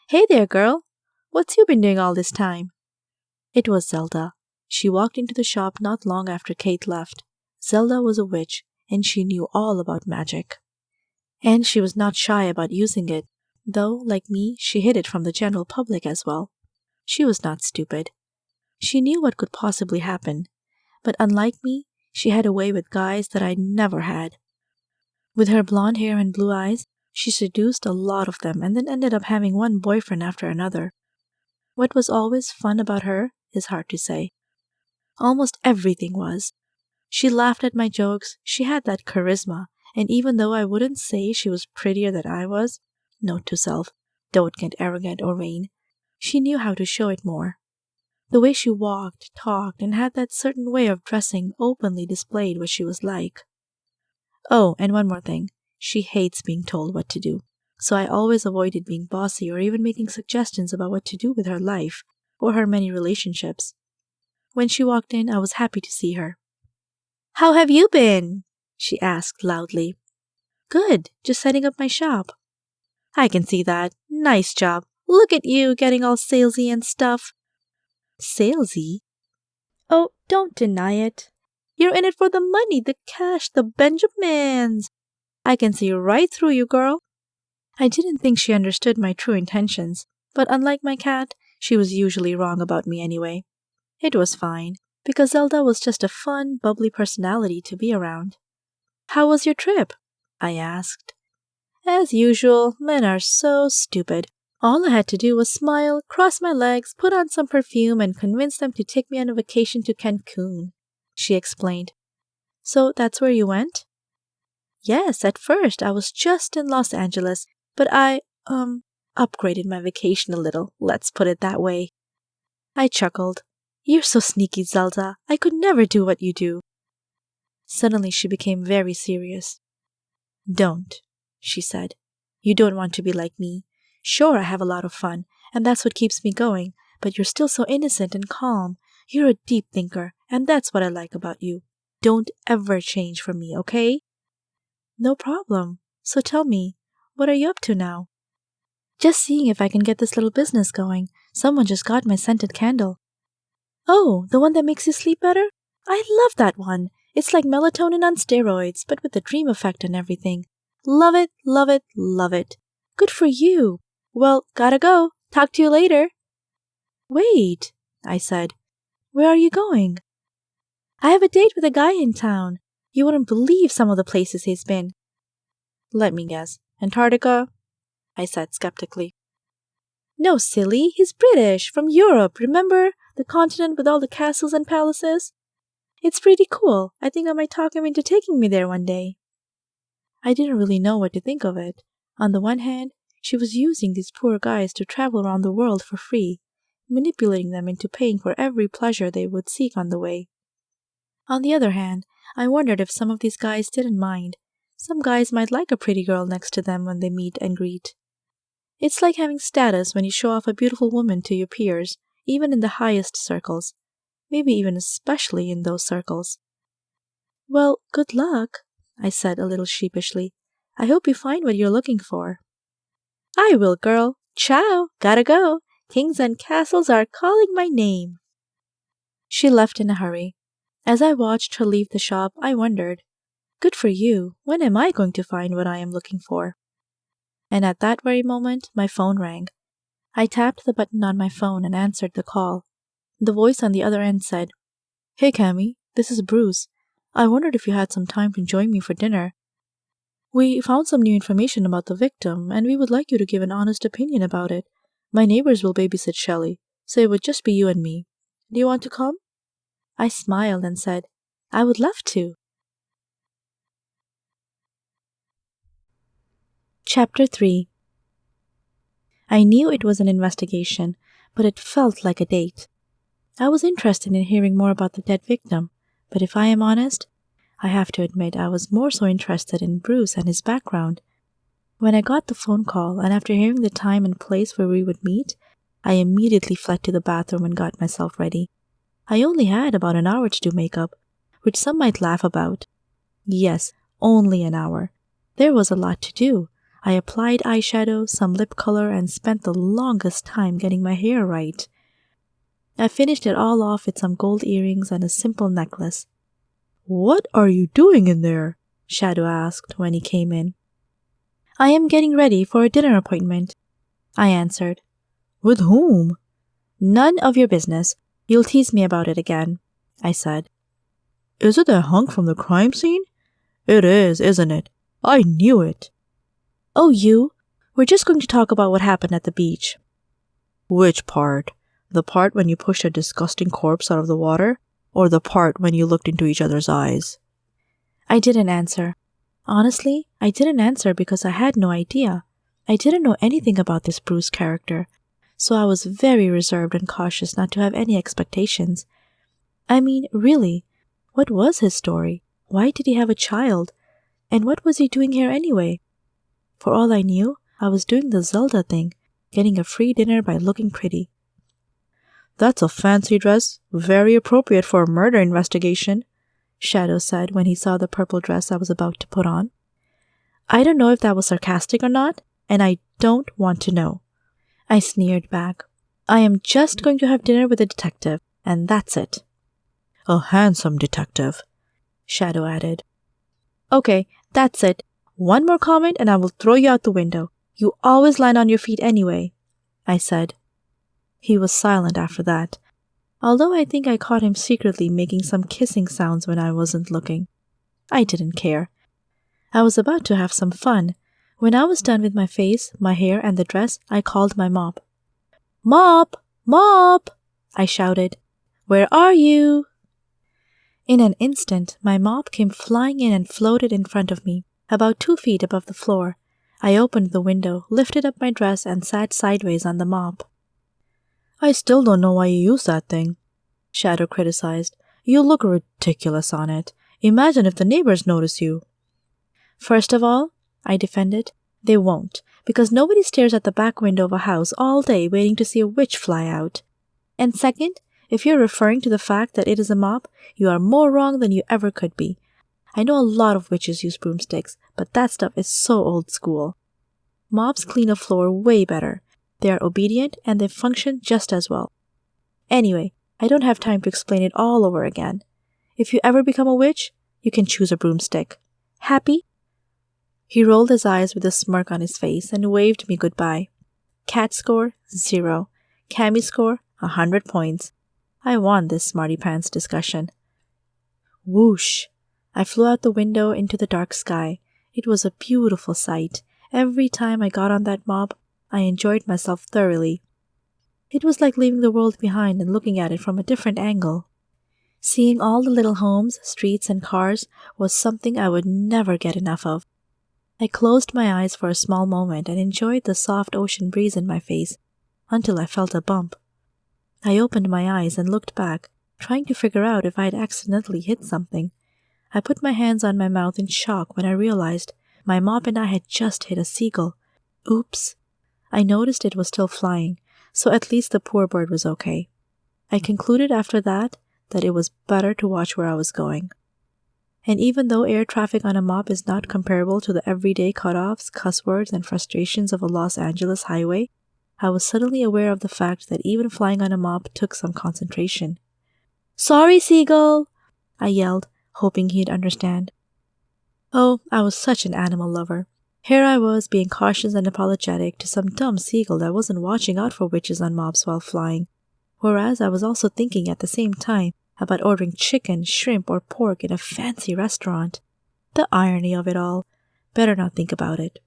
Hey there, girl. What's you been doing all this time? It was Zelda. She walked into the shop not long after Kate left. Zelda was a witch, and she knew all about magic. And she was not shy about using it, though, like me, she hid it from the general public as well. She was not stupid. She knew what could possibly happen, but unlike me, she had a way with guys that I never had. With her blonde hair and blue eyes, she seduced a lot of them and then ended up having one boyfriend after another. What was always fun about her is hard to say. Almost everything was. She laughed at my jokes, she had that charisma, and even though I wouldn't say she was prettier than I was, note to self, don't get arrogant or vain, she knew how to show it more. The way she walked, talked, and had that certain way of dressing openly displayed what she was like. Oh, and one more thing. She hates being told what to do, so I always avoided being bossy or even making suggestions about what to do with her life or her many relationships. When she walked in, I was happy to see her. How have you been? She asked loudly. Good, just setting up my shop. I can see that. Nice job. Look at you getting all salesy and stuff. Salesy? Oh, don't deny it. You're in it for the money, the cash, the Benjamins. I can see right through you, girl. I didn't think she understood my true intentions, but unlike my cat, she was usually wrong about me anyway. It was fine, because Zelda was just a fun, bubbly personality to be around. How was your trip? I asked. As usual, men are so stupid. All I had to do was smile, cross my legs, put on some perfume, and convince them to take me on a vacation to Cancun, she explained. So that's where you went? Yes, at first I was just in Los Angeles, but I, upgraded my vacation a little, let's put it that way. I chuckled. You're so sneaky, Zelda. I could never do what you do. Suddenly she became very serious. Don't, she said. You don't want to be like me. Sure, I have a lot of fun, and that's what keeps me going, but you're still so innocent and calm. You're a deep thinker, and that's what I like about you. Don't ever change for me, okay? No problem. So tell me, what are you up to now? Just seeing if I can get this little business going, Someone just got my scented candle. Oh, the one that makes you sleep better? I love that one. It's like melatonin on steroids, but with the dream effect and everything. Love it, love it, love it. Good for you. Well, gotta go. Talk to you later. Wait, I said. Where are you going? I have a date with a guy in town. You wouldn't believe some of the places he's been. Let me guess. Antarctica? I said skeptically. No, silly. He's British, from Europe, remember? The continent with all the castles and palaces? It's pretty cool. I think I might talk him into taking me there one day. I didn't really know what to think of it. On the one hand, she was using these poor guys to travel around the world for free, manipulating them into paying for every pleasure they would seek on the way. On the other hand, I wondered if some of these guys didn't mind. Some guys might like a pretty girl next to them when they meet and greet. It's like having status when you show off a beautiful woman to your peers, even in the highest circles. Maybe even especially in those circles. Well, good luck, I said a little sheepishly. I hope you find what you're looking for. I will, girl. Ciao, gotta go. Kings and castles are calling my name. She left in a hurry. As I watched her leave the shop, I wondered, good for you, when am I going to find what I am looking for? And at that very moment, my phone rang. I tapped the button on my phone and answered the call. The voice on the other end said, Hey Cammy, this is Bruce. I wondered if you had some time to join me for dinner. We found some new information about the victim, and we would like you to give an honest opinion about it. My neighbors will babysit Shelley, so it would just be you and me. Do you want to come? I smiled and said, I would love to. Chapter 3. I knew it was an investigation, but it felt like a date. I was interested in hearing more about the dead victim, but if I am honest, I have to admit I was more so interested in Bruce and his background. When I got the phone call, and after hearing the time and place where we would meet, I immediately fled to the bathroom and got myself ready. I only had about an hour to do makeup, which some might laugh about. Yes, only an hour. There was a lot to do. I applied eyeshadow, some lip color, and spent the longest time getting my hair right. I finished it all off with some gold earrings and a simple necklace. What are you doing in there? Shadow asked when he came in. I am getting ready for a dinner appointment, I answered. With whom? None of your business. You'll tease me about it again, I said. Is it that hunk from the crime scene? It is, isn't it? I knew it. Oh, you? We're just going to talk about what happened at the beach. Which part? The part when you pushed a disgusting corpse out of the water? Or the part when you looked into each other's eyes? I didn't answer. Honestly, I didn't answer because I had no idea. I didn't know anything about this Bruce character, so I was very reserved and cautious not to have any expectations. I mean, really, what was his story? Why did he have a child? And what was he doing here anyway? For all I knew, I was doing the Zelda thing, getting a free dinner by looking pretty. That's a fancy dress, very appropriate for a murder investigation, Shadow said when he saw the purple dress I was about to put on. I don't know if that was sarcastic or not, and I don't want to know. I sneered back. I am just going to have dinner with a detective, and that's it. A handsome detective, Shadow added. Okay, that's it. One more comment and I will throw you out the window. You always land on your feet anyway, I said. He was silent after that, although I think I caught him secretly making some kissing sounds when I wasn't looking. I didn't care. I was about to have some fun. When I was done with my face, my hair, and the dress, I called my mop. Mop! Mop! I shouted. Where are you? In an instant, my mop came flying in and floated in front of me, about 2 feet above the floor. I opened the window, lifted up my dress, and sat sideways on the mop. I still don't know why you use that thing, Shadow criticized. You look ridiculous on it. Imagine if the neighbors notice you. First of all, I defended, they won't, because nobody stares at the back window of a house all day waiting to see a witch fly out. And second, if you're referring to the fact that it is a mop, you are more wrong than you ever could be. I know a lot of witches use broomsticks, but that stuff is so old school. Mops clean a floor way better. They are obedient and they function just as well. Anyway, I don't have time to explain it all over again. If you ever become a witch, you can choose a broomstick. Happy?" He rolled his eyes with a smirk on his face and waved me goodbye. Cat score, 0. Cammy score, 100 points. I won this smarty pants discussion. Whoosh! I flew out the window into the dark sky. It was a beautiful sight. Every time I got on that mob, I enjoyed myself thoroughly. It was like leaving the world behind and looking at it from a different angle. Seeing all the little homes, streets, and cars was something I would never get enough of. I closed my eyes for a small moment and enjoyed the soft ocean breeze in my face until I felt a bump. I opened my eyes and looked back, trying to figure out if I had accidentally hit something. I put my hands on my mouth in shock when I realized my mop and I had just hit a seagull. Oops. I noticed it was still flying, so at least the poor bird was okay. I concluded after that it was better to watch where I was going. And even though air traffic on a mop is not comparable to the everyday cutoffs, cuss words, and frustrations of a Los Angeles highway, I was suddenly aware of the fact that even flying on a mop took some concentration. "Sorry, seagull!" I yelled, hoping he'd understand. Oh, I was such an animal lover. Here I was being cautious and apologetic to some dumb seagull that wasn't watching out for witches on mobs while flying, whereas I was also thinking at the same time about ordering chicken, shrimp, or pork in a fancy restaurant. The irony of it all. Better not think about it.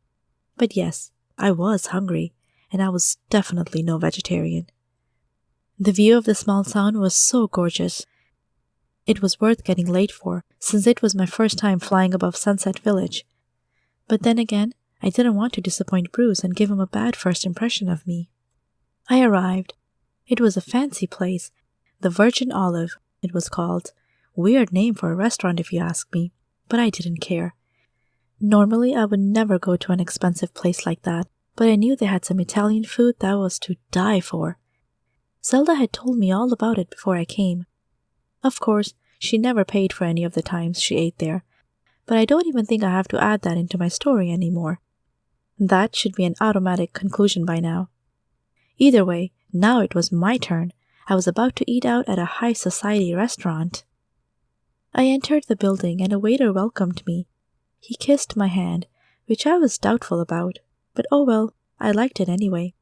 But yes, I was hungry, and I was definitely no vegetarian. The view of the small town was so gorgeous. It was worth getting late for, since it was my first time flying above Sunset Village. But then again, I didn't want to disappoint Bruce and give him a bad first impression of me. I arrived. It was a fancy place. The Virgin Olive, it was called. Weird name for a restaurant if you ask me, but I didn't care. Normally, I would never go to an expensive place like that, but I knew they had some Italian food that was to die for. Zelda had told me all about it before I came. Of course, she never paid for any of the times she ate there, but I don't even think I have to add that into my story anymore. That should be an automatic conclusion by now. Either way, now it was my turn. I was about to eat out at a high society restaurant. I entered the building and a waiter welcomed me. He kissed my hand, which I was doubtful about, but oh well, I liked it anyway.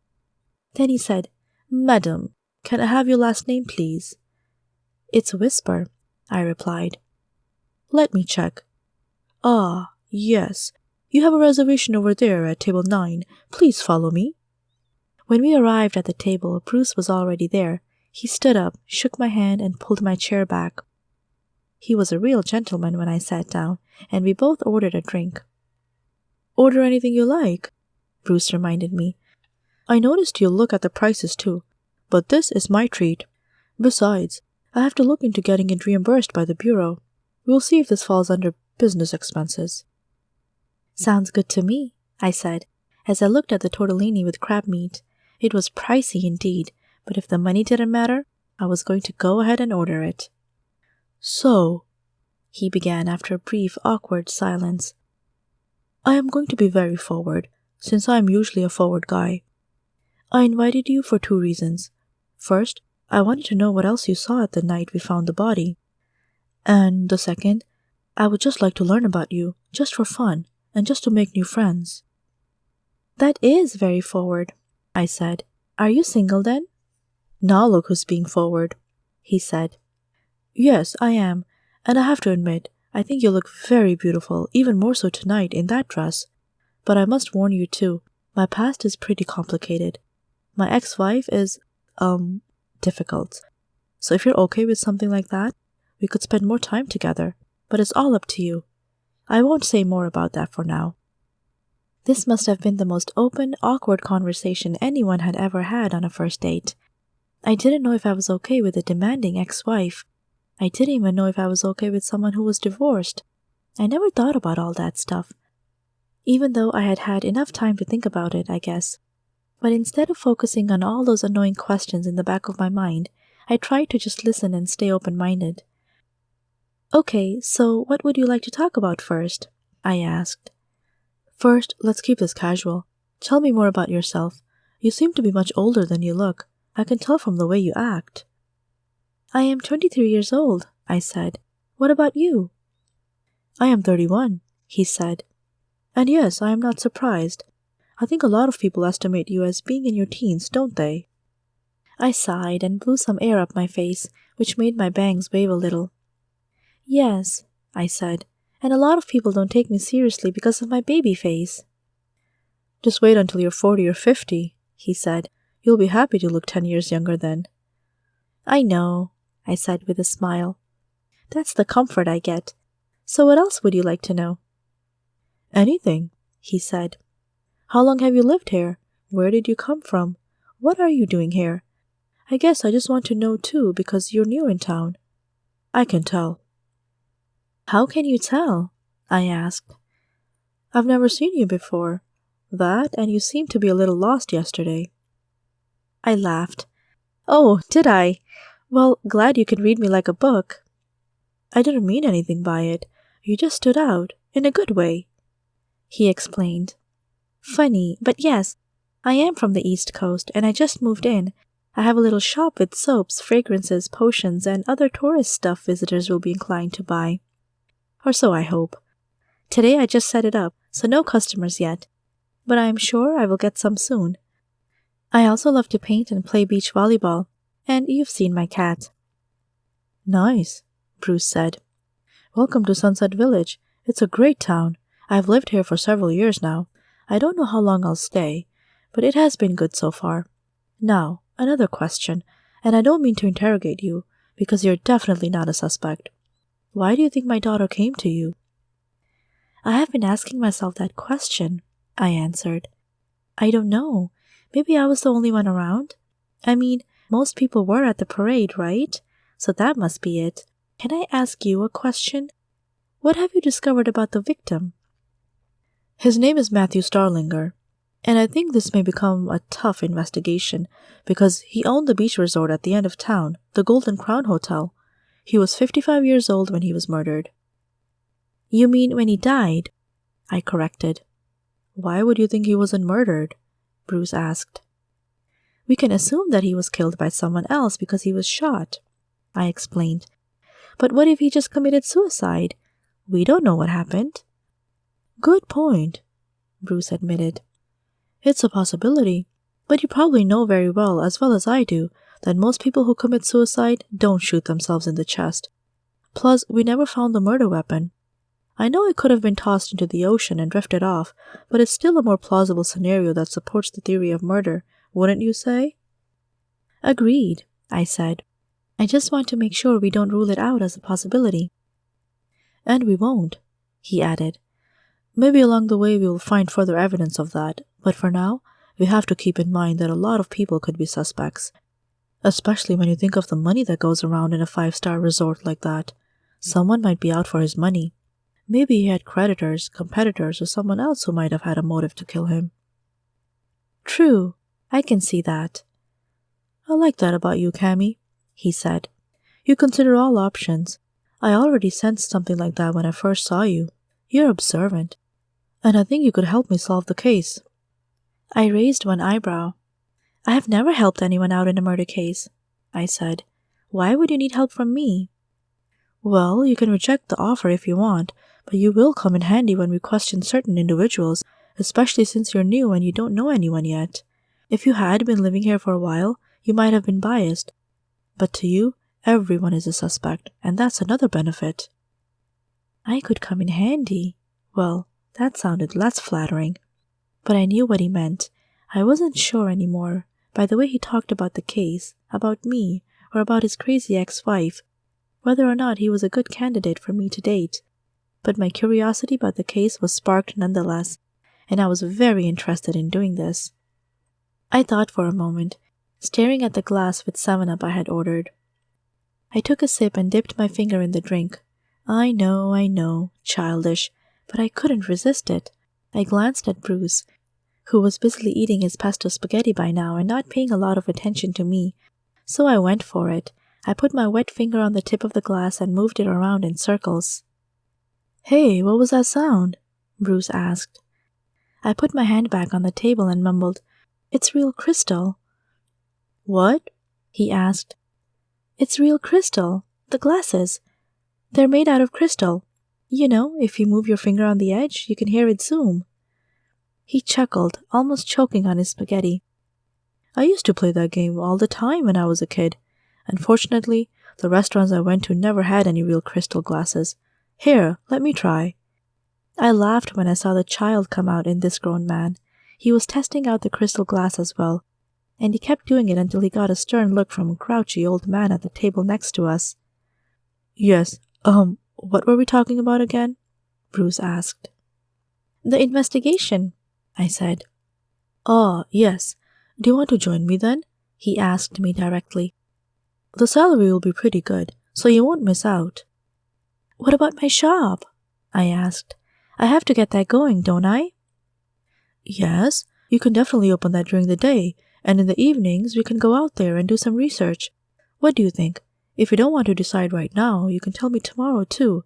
Then he said, "Madam, can I have your last name, please?" "It's Whisper," I replied. "Let me check. Ah, yes. You have a reservation over there at table 9. Please follow me." When we arrived at the table, Bruce was already there. He stood up, shook my hand, and pulled my chair back. He was a real gentleman when I sat down, and we both ordered a drink. "Order anything you like," Bruce reminded me. "I noticed you'll look at the prices too, but this is my treat. Besides, I have to look into getting it reimbursed by the Bureau. We'll see if this falls under business expenses." "Sounds good to me," I said, as I looked at the tortellini with crab meat. It was pricey indeed, but if the money didn't matter, I was going to go ahead and order it. "So," he began after a brief, awkward silence, "I am going to be very forward, since I am usually a forward guy. I invited you for 2 reasons. First, I wanted to know what else you saw at the night we found the body. And the second, I would just like to learn about you, just for fun, and just to make new friends." "That is very forward," I said. "Are you single then?" "Now look who's being forward," he said. "Yes, I am, and I have to admit, I think you look very beautiful, even more so tonight in that dress. But I must warn you too, my past is pretty complicated. My ex-wife is, difficult. So if you're okay with something like that, we could spend more time together, but it's all up to you. I won't say more about that for now." This must have been the most open, awkward conversation anyone had ever had on a first date. I didn't know if I was okay with a demanding ex-wife. I didn't even know if I was okay with someone who was divorced. I never thought about all that stuff, even though I had had enough time to think about it, I guess. But instead of focusing on all those annoying questions in the back of my mind, I tried to just listen and stay open-minded. "Okay, so what would you like to talk about first?" I asked. "First, let's keep this casual. Tell me more about yourself. You seem to be much older than you look. I can tell from the way you act." "I am 23 years old," I said. "What about you?" "I am 31, he said. "And yes, I am not surprised. I think a lot of people estimate you as being in your teens, don't they?" I sighed and blew some air up my face, which made my bangs wave a little. "Yes," I said, "and a lot of people don't take me seriously because of my baby face." "Just wait until you're 40 or 50, he said. "You'll be happy to look 10 years younger then." "I know," I said with a smile. "That's the comfort I get. So what else would you like to know?" "Anything," he said. "How long have you lived here? Where did you come from? What are you doing here? I guess I just want to know too because you're new in town. I can tell." "How can you tell?" I asked. "I've never seen you before. That, and you seemed to be a little lost yesterday." I laughed. "Oh, did I? Well, glad you can read me like a book." "I didn't mean anything by it. You just stood out, in a good way," he explained. "Funny, but yes, I am from the East Coast, and I just moved in. I have a little shop with soaps, fragrances, potions, and other tourist stuff visitors will be inclined to buy. Or so I hope. Today I just set it up, so no customers yet, but I am sure I will get some soon. I also love to paint and play beach volleyball, and you've seen my cat." "Nice," Bruce said. "Welcome to Sunset Village. It's a great town. I've lived here for several years now. I don't know how long I'll stay, but it has been good so far. Now, another question, and I don't mean to interrogate you, because you're definitely not a suspect. Why do you think my daughter came to you?" "I have been asking myself that question," I answered. "I don't know. Maybe I was the only one around. I mean, most people were at the parade, right? So that must be it. Can I ask you a question? What have you discovered about the victim?" "His name is Matthew Starlinger, and I think this may become a tough investigation because he owned the beach resort at the end of town, the Golden Crown Hotel. He was 55 years old when he was murdered." "You mean when he died?" I corrected. "Why would you think he wasn't murdered?" Bruce asked. "We can assume that he was killed by someone else because he was shot," I explained. "But what if he just committed suicide? We don't know what happened." "Good point," Bruce admitted. "It's a possibility, but you probably know very well, as I do, that most people who commit suicide don't shoot themselves in the chest. Plus, we never found the murder weapon. I know it could have been tossed into the ocean and drifted off, but it's still a more plausible scenario that supports the theory of murder, wouldn't you say?" "Agreed," I said. "I just want to make sure we don't rule it out as a possibility." "And we won't," he added. "Maybe along the way we will find further evidence of that, but for now, we have to keep in mind that a lot of people could be suspects. Especially when you think of the money that goes around in a 5-star resort like that. Someone might be out for his money. Maybe he had creditors, competitors, or someone else who might have had a motive to kill him." "True, I can see that." "I like that about you, Cammy," he said. "You consider all options. I already sensed something like that when I first saw you. You're observant. And I think you could help me solve the case." I raised one eyebrow. "I have never helped anyone out in a murder case," I said. "Why would you need help from me?" "Well, you can reject the offer if you want, but you will come in handy when we question certain individuals, especially since you're new and you don't know anyone yet. If you had been living here for a while, you might have been biased. But to you, everyone is a suspect, and that's another benefit." I could come in handy. Well, that sounded less flattering. But I knew what he meant. I wasn't sure anymore, by the way he talked about the case, about me, or about his crazy ex-wife, whether or not he was a good candidate for me to date. But my curiosity about the case was sparked nonetheless, and I was very interested in doing this. I thought for a moment, staring at the glass with 7-Up I had ordered. I took a sip and dipped my finger in the drink. I know, childish, but I couldn't resist it. I glanced at Bruce, who was busily eating his pesto spaghetti by now and not paying a lot of attention to me, so I went for it. I put my wet finger on the tip of the glass and moved it around in circles. "Hey, what was that sound?" Bruce asked. I put my hand back on the table and mumbled, It's real crystal." "What?" he asked. "It's real crystal. The glasses. They're made out of crystal. You know, if you move your finger on the edge, you can hear it zoom." He chuckled, almost choking on his spaghetti. "I used to play that game all the time when I was a kid. Unfortunately, the restaurants I went to never had any real crystal glasses. Here, let me try." I laughed when I saw the child come out in this grown man. He was testing out the crystal glass as well, and he kept doing it until he got a stern look from a grouchy old man at the table next to us. "Yes, what were we talking about again?" Bruce asked. "The investigation," I said. "Ah, yes. Do you want to join me then?" he asked me directly. "The salary will be pretty good, so you won't miss out." "What about my shop?" I asked. "I have to get that going, don't I?" "Yes, you can definitely open that during the day, and in the evenings we can go out there and do some research. What do you think? If you don't want to decide right now, you can tell me tomorrow too.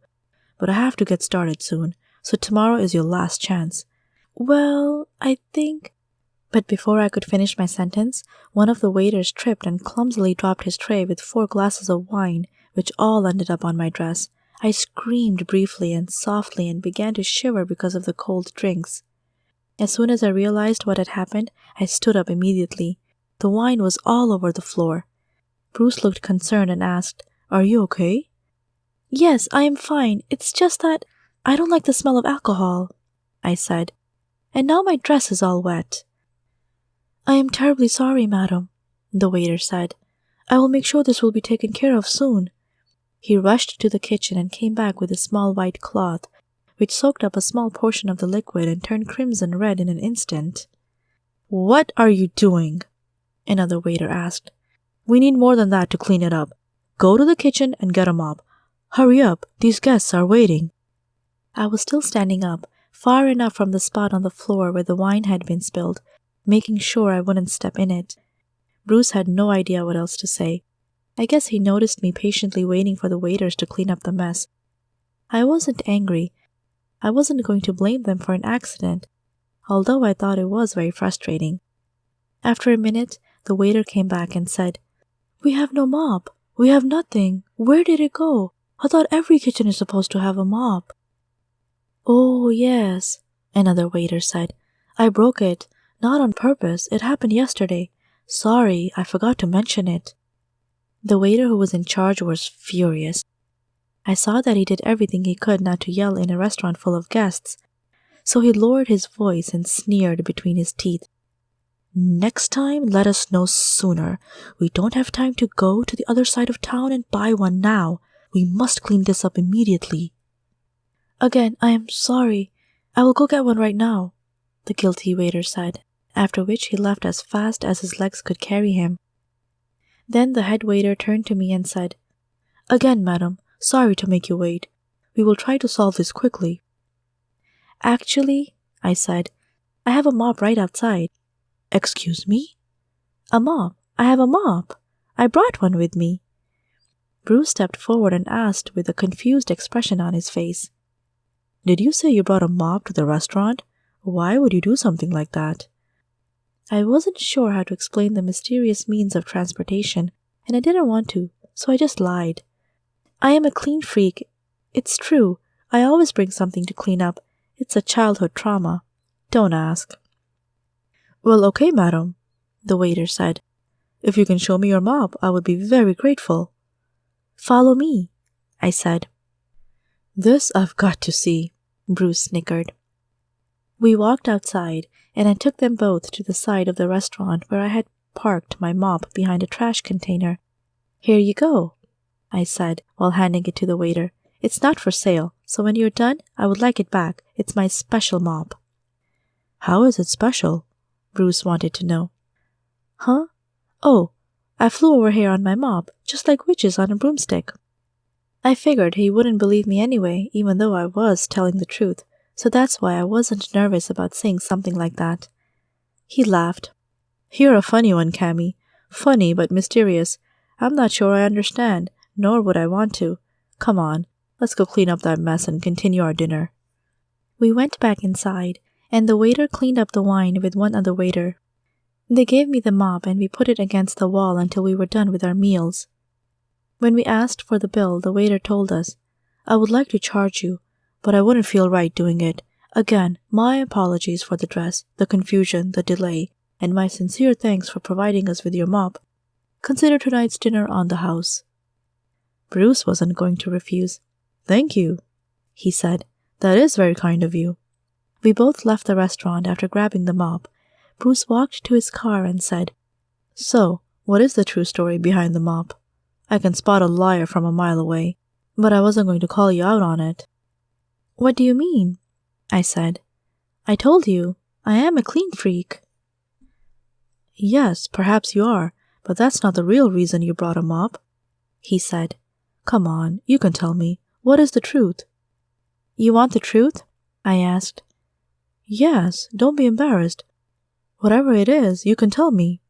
But I have to get started soon, so tomorrow is your last chance." "Well, I think—" But before I could finish my sentence, one of the waiters tripped and clumsily dropped his tray with 4 glasses of wine, which all ended up on my dress. I screamed briefly and softly and began to shiver because of the cold drinks. As soon as I realized what had happened, I stood up immediately. The wine was all over the floor. Bruce looked concerned and asked, "Are you okay?" "Yes, I am fine. It's just that I don't like the smell of alcohol," I said. "And now my dress is all wet." "I am terribly sorry, madam," the waiter said. "I will make sure this will be taken care of soon." He rushed to the kitchen and came back with a small white cloth, which soaked up a small portion of the liquid and turned crimson red in an instant. "What are you doing?" another waiter asked. "We need more than that to clean it up. Go to the kitchen and get a mop. Hurry up, these guests are waiting." I was still standing up, far enough from the spot on the floor where the wine had been spilled, making sure I wouldn't step in it. Bruce had no idea what else to say. I guess he noticed me patiently waiting for the waiters to clean up the mess. I wasn't angry. I wasn't going to blame them for an accident, although I thought it was very frustrating. After a minute, the waiter came back and said, "We have no mop. We have nothing. Where did it go? I thought every kitchen is supposed to have a mop." "Oh, yes," another waiter said. "I broke it. Not on purpose. It happened yesterday. Sorry, I forgot to mention it." The waiter who was in charge was furious. I saw that he did everything he could not to yell in a restaurant full of guests, so he lowered his voice and sneered between his teeth. "Next time, let us know sooner. We don't have time to go to the other side of town and buy one now. We must clean this up immediately." "Again, I am sorry. I will go get one right now," the guilty waiter said, after which he left as fast as his legs could carry him. Then the head waiter turned to me and said, "Again, madam, sorry to make you wait. We will try to solve this quickly." "Actually," I said, "I have a mop right outside." "Excuse me?" "A mop. I have a mop. I brought one with me." Bruce stepped forward and asked with a confused expression on his face, "Did you say you brought a mop to the restaurant? Why would you do something like that?" I wasn't sure how to explain the mysterious means of transportation, and I didn't want to, so I just lied. "I am a clean freak. It's true. I always bring something to clean up. It's a childhood trauma. Don't ask." "Well, okay, madam," the waiter said. "If you can show me your mop, I would be very grateful." "Follow me," I said. "This I've got to see," Bruce snickered. We walked outside, and I took them both to the side of the restaurant where I had parked my mop behind a trash container. "Here you go," I said, while handing it to the waiter. "It's not for sale, so when you're done, I would like it back. It's my special mop." "How is it special?" Bruce wanted to know. "Huh? Oh, I flew over here on my mop, just like witches on a broomstick." I figured he wouldn't believe me anyway, even though I was telling the truth, so that's why I wasn't nervous about saying something like that. He laughed. "You're a funny one, Cammy. Funny but mysterious. I'm not sure I understand, nor would I want to. Come on, let's go clean up that mess and continue our dinner." We went back inside, and the waiter cleaned up the wine with one other waiter. They gave me the mop and we put it against the wall until we were done with our meals. When we asked for the bill, the waiter told us, "I would like to charge you, but I wouldn't feel right doing it. Again, my apologies for the dress, the confusion, the delay, and my sincere thanks for providing us with your mop. Consider tonight's dinner on the house." Bruce wasn't going to refuse. "Thank you," he said. "That is very kind of you." We both left the restaurant after grabbing the mop. Bruce walked to his car and said, "So, what is the true story behind the mop? I can spot a liar from a mile away, but I wasn't going to call you out on it." "What do you mean?" I said. "I told you, I am a clean freak." "Yes, perhaps you are, but that's not the real reason you brought a mop," he said. "Come on, you can tell me. What is the truth?" "You want the truth?" I asked. "Yes, don't be embarrassed. Whatever it is, you can tell me."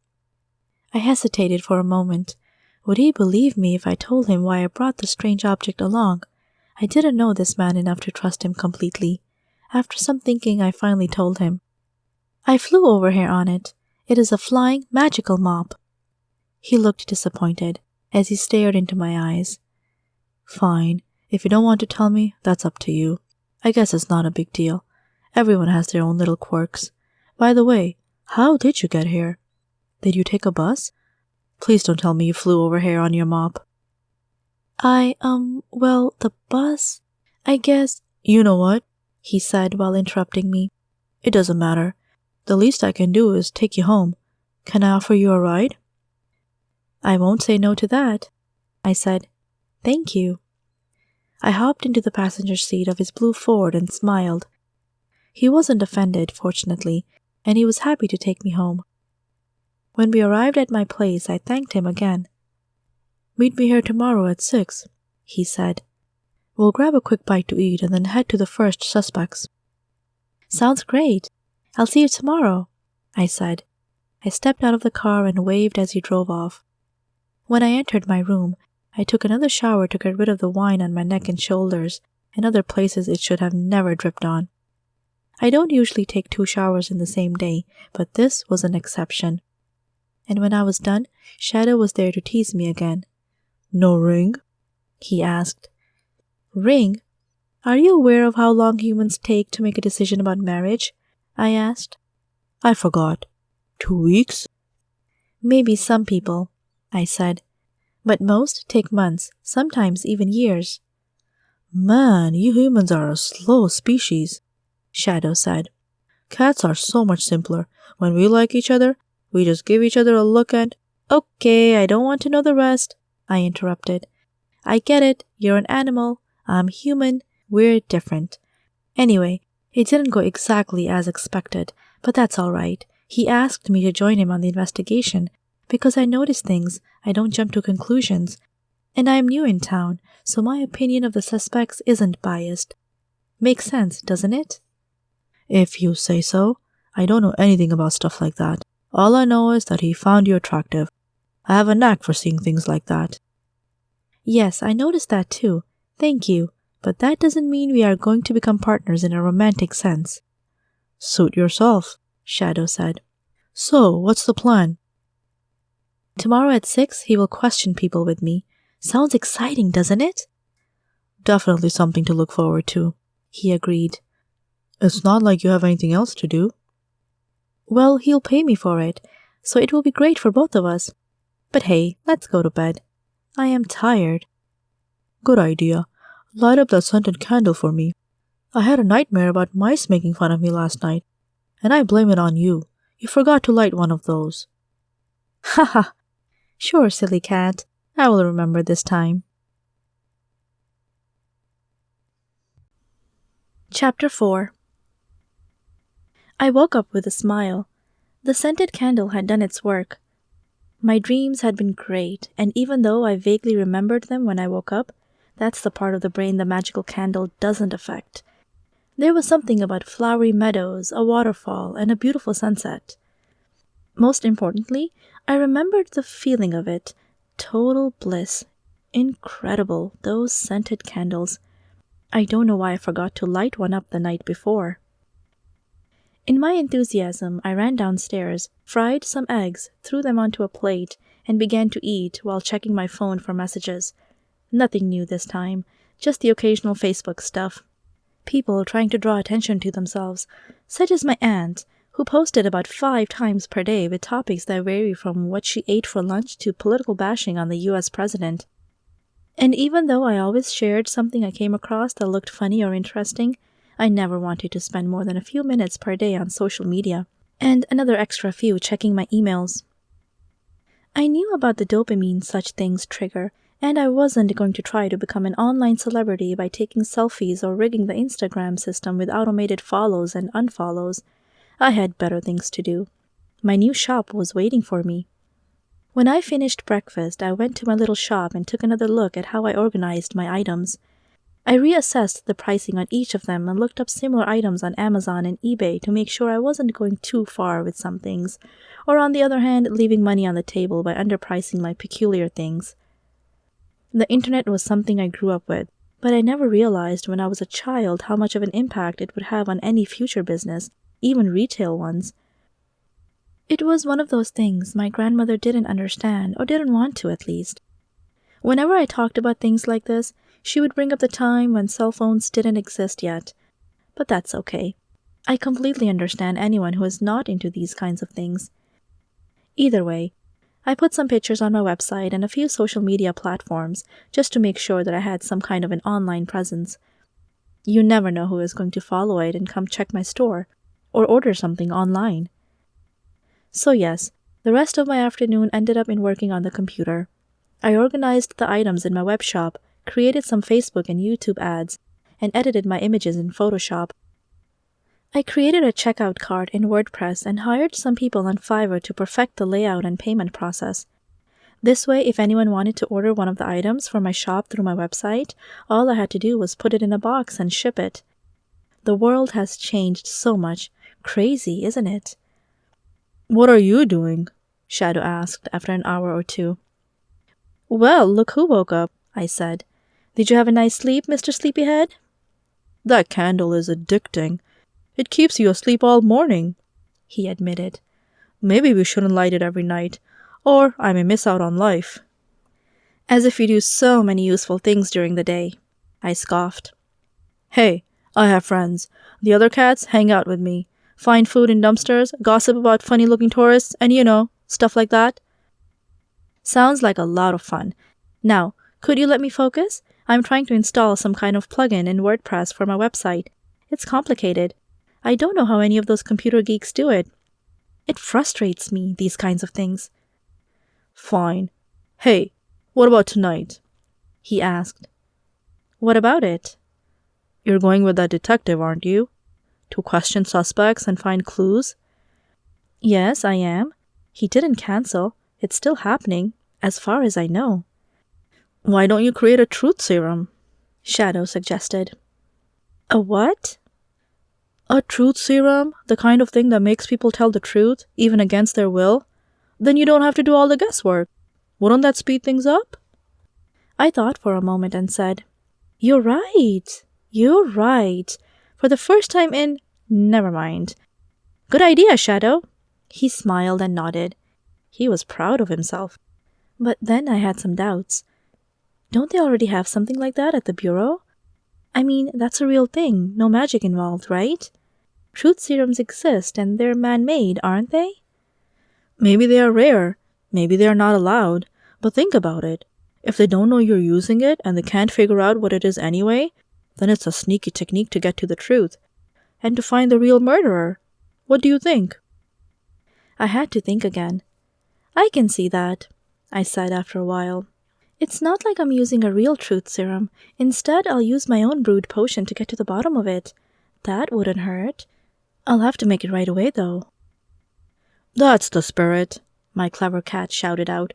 I hesitated for a moment. Would he believe me if I told him why I brought the strange object along? I didn't know this man enough to trust him completely. After some thinking, I finally told him. "I flew over here on it. It is a flying, magical mop." He looked disappointed as he stared into my eyes. "Fine. If you don't want to tell me, that's up to you. I guess it's not a big deal. Everyone has their own little quirks. By the way, how did you get here? Did you take a bus? Please don't tell me you flew over here on your mop." Well, the bus, I guess." "You know what?" he said while interrupting me. "It doesn't matter. The least I can do is take you home. Can I offer you a ride?" "I won't say no to that," I said. "Thank you." I hopped into the passenger seat of his blue Ford and smiled. He wasn't offended, fortunately, and he was happy to take me home. When we arrived at my place, I thanked him again. "Meet me here tomorrow at 6, he said. "We'll grab a quick bite to eat and then head to the first suspects." "Sounds great. I'll see you tomorrow," I said. I stepped out of the car and waved as he drove off. When I entered my room, I took another shower to get rid of the wine on my neck and shoulders and other places it should have never dripped on. I don't usually take 2 showers in the same day, but this was an exception. And when I was done, Shadow was there to tease me again. "No ring?" he asked. "Ring? Are you aware of how long humans take to make a decision about marriage?" I asked. "I forgot. 2 weeks?" "Maybe some people," I said. "But most take months, sometimes even years." "Man, you humans are a slow species," Shadow said. "Cats are so much simpler. When we like each other, we just give each other a look and—" "Okay, I don't want to know the rest," I interrupted. "I get it, you're an animal, I'm human, we're different. Anyway, it didn't go exactly as expected, but that's all right. He asked me to join him on the investigation because I notice things, I don't jump to conclusions, and I am new in town, so my opinion of the suspects isn't biased. Makes sense, doesn't it?" "If you say so. I don't know anything about stuff like that. All I know is that he found you attractive. I have a knack for seeing things like that." "Yes, I noticed that too. Thank you, but that doesn't mean we are going to become partners in a romantic sense." "Suit yourself," Shadow said. "So, what's the plan?" "Tomorrow at 6, he will question people with me. Sounds exciting, doesn't it?" "Definitely something to look forward to," he agreed. "It's not like you have anything else to do." "Well, he'll pay me for it, so it will be great for both of us. But hey, let's go to bed. I am tired." "Good idea. Light up that scented candle for me. I had a nightmare about mice making fun of me last night, and I blame it on you. You forgot to light one of those." "Haha. Sure, silly cat. I will remember this time." Chapter 4. I woke up with a smile. The scented candle had done its work. My dreams had been great, and even though I vaguely remembered them when I woke up, that's the part of the brain the magical candle doesn't affect. There was something about flowery meadows, a waterfall, and a beautiful sunset. Most importantly, I remembered the feeling of it. Total bliss. Incredible, those scented candles. I don't know why I forgot to light one up the night before. In my enthusiasm, I ran downstairs, fried some eggs, threw them onto a plate, and began to eat while checking my phone for messages. Nothing new this time, just the occasional Facebook stuff. People trying to draw attention to themselves, such as my aunt, who posted about 5 times per day with topics that vary from what she ate for lunch to political bashing on the US president. And even though I always shared something I came across that looked funny or interesting, I never wanted to spend more than a few minutes per day on social media, and another extra few checking my emails. I knew about the dopamine such things trigger, and I wasn't going to try to become an online celebrity by taking selfies or rigging the Instagram system with automated follows and unfollows. I had better things to do. My new shop was waiting for me. When I finished breakfast, I went to my little shop and took another look at how I organized my items. I reassessed the pricing on each of them and looked up similar items on Amazon and eBay to make sure I wasn't going too far with some things, or on the other hand, leaving money on the table by underpricing my peculiar things. The internet was something I grew up with, but I never realized when I was a child how much of an impact it would have on any future business, even retail ones. It was one of those things my grandmother didn't understand, or didn't want to at least. Whenever I talked about things like this, she would bring up the time when cell phones didn't exist yet. But that's okay. I completely understand anyone who is not into these kinds of things. Either way, I put some pictures on my website and a few social media platforms just to make sure that I had some kind of an online presence. You never know who is going to follow it and come check my store, or order something online. So yes, the rest of my afternoon ended up in working on the computer. I organized the items in my web shop, created some Facebook and YouTube ads, and edited my images in Photoshop. I created a checkout cart in WordPress and hired some people on Fiverr to perfect the layout and payment process. This way, if anyone wanted to order one of the items for my shop through my website, all I had to do was put it in a box and ship it. The world has changed so much. Crazy, isn't it? "What are you doing?" Shadow asked after an hour or two. "Well, look who woke up," I said. "Did you have a nice sleep, Mr. Sleepyhead?" "That candle is addicting. It keeps you asleep all morning," he admitted. "Maybe we shouldn't light it every night, or I may miss out on life." "As if you do so many useful things during the day," I scoffed. "Hey, I have friends. The other cats hang out with me, find food in dumpsters, gossip about funny-looking tourists, and stuff like that." Sounds like a lot of fun. Now, could you let me focus? I'm trying to install some kind of plugin in WordPress for my website. It's complicated. I don't know how any of those computer geeks do it. It frustrates me, these kinds of things. "Fine. Hey, what about tonight?" he asked. "What about it?" "You're going with that detective, aren't you? To question suspects and find clues?" "Yes, I am. He didn't cancel. It's still happening, as far as I know." "Why don't you create a truth serum?" Shadow suggested. "A what?" "A truth serum, the kind of thing that makes people tell the truth, even against their will. Then you don't have to do all the guesswork. Wouldn't that speed things up?" I thought for a moment and said, You're right. You're right. For the first time in... Never mind. Good idea, Shadow." He smiled and nodded. He was proud of himself. But then I had some doubts. Don't they already have something like that at the Bureau? I mean, that's a real thing, no magic involved, right? Truth serums exist and they're man-made, aren't they? Maybe they are rare. Maybe they are not allowed. But think about it. If they don't know you're using it and they can't figure out what it is anyway, then it's a sneaky technique to get to the truth. And to find the real murderer. What do you think? I had to think again. I can see that, I said after a while. It's not like I'm using a real truth serum. Instead, I'll use my own brewed potion to get to the bottom of it. That wouldn't hurt. I'll have to make it right away, though. That's the spirit, my clever cat shouted out.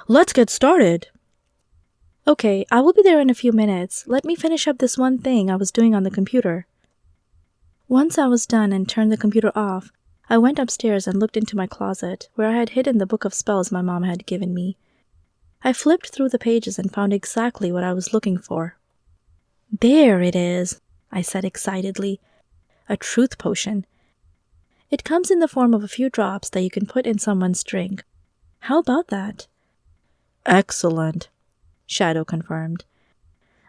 Let's get started. Okay, I will be there in a few minutes. Let me finish up this one thing I was doing on the computer. Once I was done and turned the computer off, I went upstairs and looked into my closet, where I had hidden the book of spells my mom had given me. I flipped through the pages and found exactly what I was looking for. There it is, I said excitedly. A truth potion. It comes in the form of a few drops that you can put in someone's drink. How about that?" "Excellent," Shadow confirmed.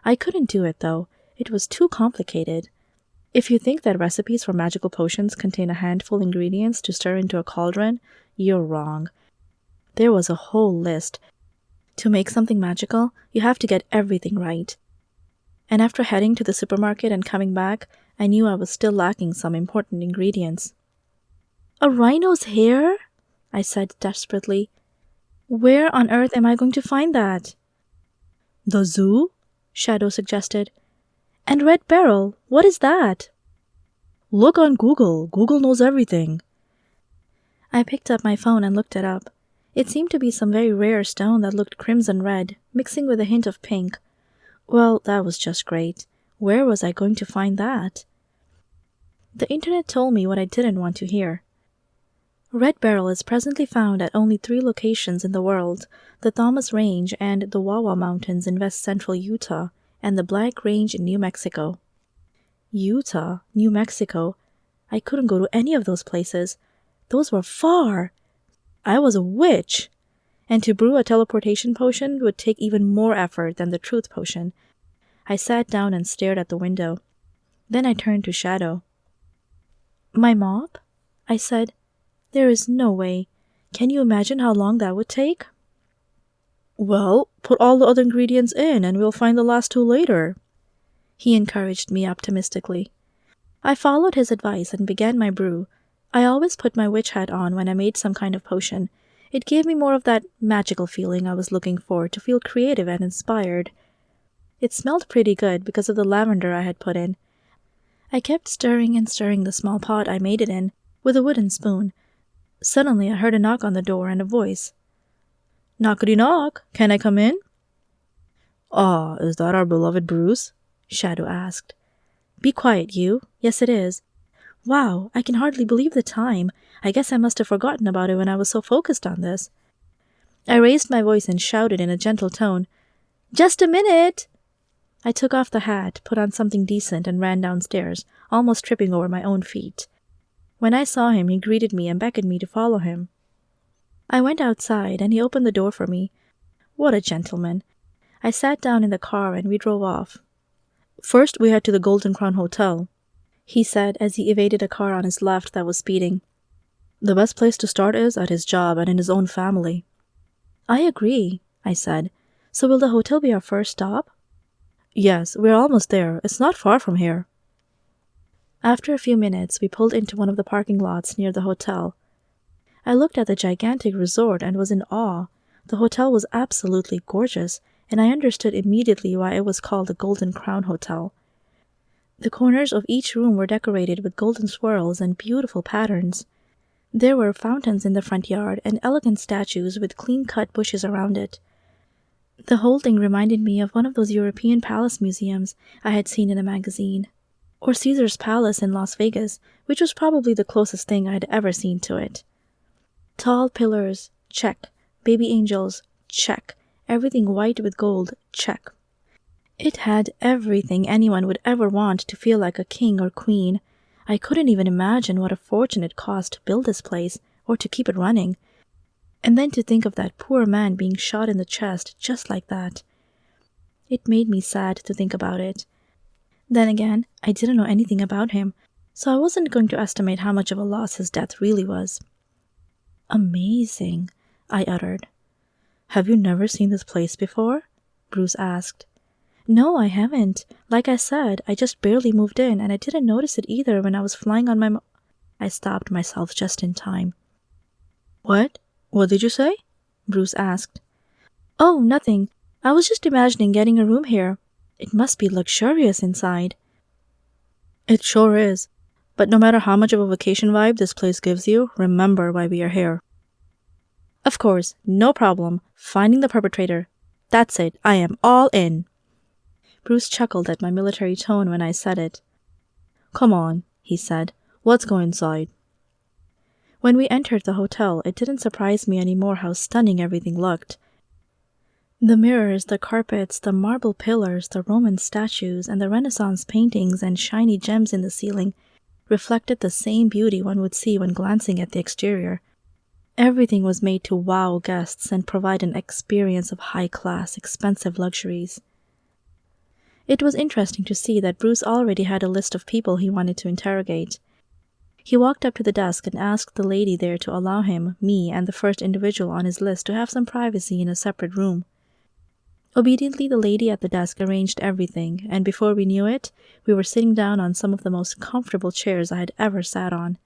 I couldn't do it, though. It was too complicated. If you think that recipes for magical potions contain a handful of ingredients to stir into a cauldron, you're wrong. There was a whole list. To make something magical, you have to get everything right. And after heading to the supermarket and coming back, I knew I was still lacking some important ingredients. "A rhino's hair?" I said desperately. "Where on earth am I going to find that?" "The zoo?" Shadow suggested. "And Red Barrel, what is that?" "Look on Google. Google knows everything." I picked up my phone and looked it up. It seemed to be some very rare stone that looked crimson red, mixing with a hint of pink. Well, that was just great. Where was I going to find that? The internet told me what I didn't want to hear. Red Barrel is presently found at only 3 locations in the world: the Thomas Range and the Wawa Mountains in west-central Utah, and the Black Range in New Mexico. Utah, New Mexico. I couldn't go to any of those places. Those were far. I was a witch, and to brew a teleportation potion would take even more effort than the truth potion. I sat down and stared at the window. Then I turned to Shadow. "My mop?" I said. "There is no way. Can you imagine how long that would take?" "Well, put all the other ingredients in and we'll find the last 2 later," he encouraged me optimistically. I followed his advice and began my brew. I always put my witch hat on when I made some kind of potion. It gave me more of that magical feeling I was looking for, to feel creative and inspired. It smelled pretty good because of the lavender I had put in. I kept stirring and stirring the small pot I made it in with a wooden spoon. Suddenly I heard a knock on the door and a voice. "Knockity knock, can I come in?" "Ah, is that our beloved Bruce?" Shadow asked. "Be quiet, you. Yes, it is. Wow, I can hardly believe the time. I guess I must have forgotten about it when I was so focused on this." I raised my voice and shouted in a gentle tone, "Just a minute!" I took off the hat, put on something decent, and ran downstairs, almost tripping over my own feet. When I saw him, he greeted me and beckoned me to follow him. I went outside, and he opened the door for me. What a gentleman. I sat down in the car and we drove off. "First, we head to the Golden Crown Hotel," he said as he evaded a car on his left that was speeding. "The best place to start is at his job and in his own family." "I agree," I said. "So will the hotel be our first stop?" "Yes, we're almost there. It's not far from here." After a few minutes, we pulled into one of the parking lots near the hotel. I looked at the gigantic resort and was in awe. The hotel was absolutely gorgeous, and I understood immediately why it was called the Golden Crown Hotel. The corners of each room were decorated with golden swirls and beautiful patterns. There were fountains in the front yard and elegant statues with clean-cut bushes around it. The whole thing reminded me of one of those European palace museums I had seen in a magazine, or Caesar's Palace in Las Vegas, which was probably the closest thing I had ever seen to it. Tall pillars, check. Baby angels, check. Everything white with gold, check. It had everything anyone would ever want to feel like a king or queen. I couldn't even imagine what a fortune it cost to build this place, or to keep it running. And then to think of that poor man being shot in the chest just like that. It made me sad to think about it. Then again, I didn't know anything about him, so I wasn't going to estimate how much of a loss his death really was. "Amazing," I uttered. "Have you never seen this place before?" Bruce asked. "No, I haven't. Like I said, I just barely moved in, and I didn't notice it either when I was flying on my I stopped myself just in time. "What? What did you say?" Bruce asked. "Oh, nothing. I was just imagining getting a room here. It must be luxurious inside." "It sure is. But no matter how much of a vacation vibe this place gives you, remember why we are here." "Of course, no problem. Finding the perpetrator. That's it. I am all in." Bruce chuckled at my military tone when I said it. "Come on," he said. "Let's go inside." When we entered the hotel, it didn't surprise me anymore how stunning everything looked. The mirrors, the carpets, the marble pillars, the Roman statues, and the Renaissance paintings and shiny gems in the ceiling. reflected the same beauty one would see when glancing at the exterior. Everything was made to wow guests and provide an experience of high-class, expensive luxuries. It was interesting to see that Bruce already had a list of people he wanted to interrogate. He walked up to the desk and asked the lady there to allow him, me, and the first individual on his list to have some privacy in a separate room. Obediently, the lady at the desk arranged everything, and before we knew it, we were sitting down on some of the most comfortable chairs I had ever sat on.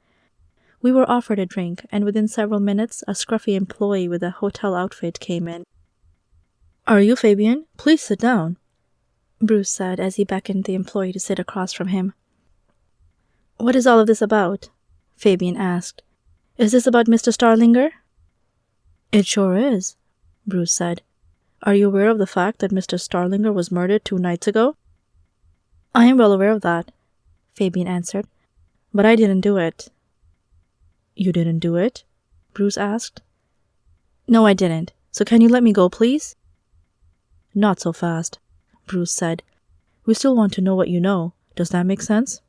We were offered a drink, and within several minutes, a scruffy employee with a hotel outfit came in. "Are you Fabian? Please sit down," Bruce said as he beckoned the employee to sit across from him. "What is all of this about?" Fabian asked. "Is this about Mr. Starlinger?" "It sure is," Bruce said. "Are you aware of the fact that Mr. Starlinger was murdered 2 nights ago?" "I am well aware of that," Fabian answered. "But I didn't do it." "You didn't do it?" Bruce asked. "No, I didn't. So can you let me go, please?" "Not so fast," Bruce said. "We still want to know what you know. Does that make sense?"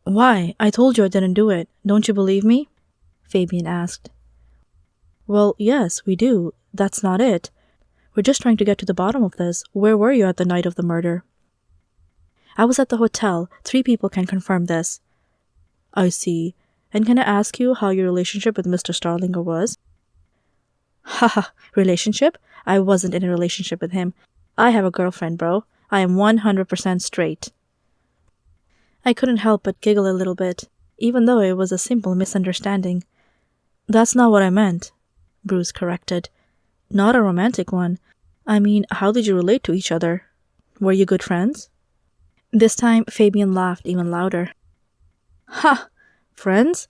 "Why? I told you I didn't do it. Don't you believe me?" Fabian asked. "Well, yes, we do. That's not it. We're just trying to get to the bottom of this. Where were you at the night of the murder?" "I was at the hotel. 3 people can confirm this." "I see. And can I ask you how your relationship with Mr. Starlinger was?" "Haha, relationship? I wasn't in a relationship with him. I have a girlfriend, bro. I am 100% straight." I couldn't help but giggle a little bit, even though it was a simple misunderstanding. "That's not what I meant," Bruce corrected. "Not a romantic one. I mean, how did you relate to each other? Were you good friends?" This time, Fabian laughed even louder. "Ha! Friends?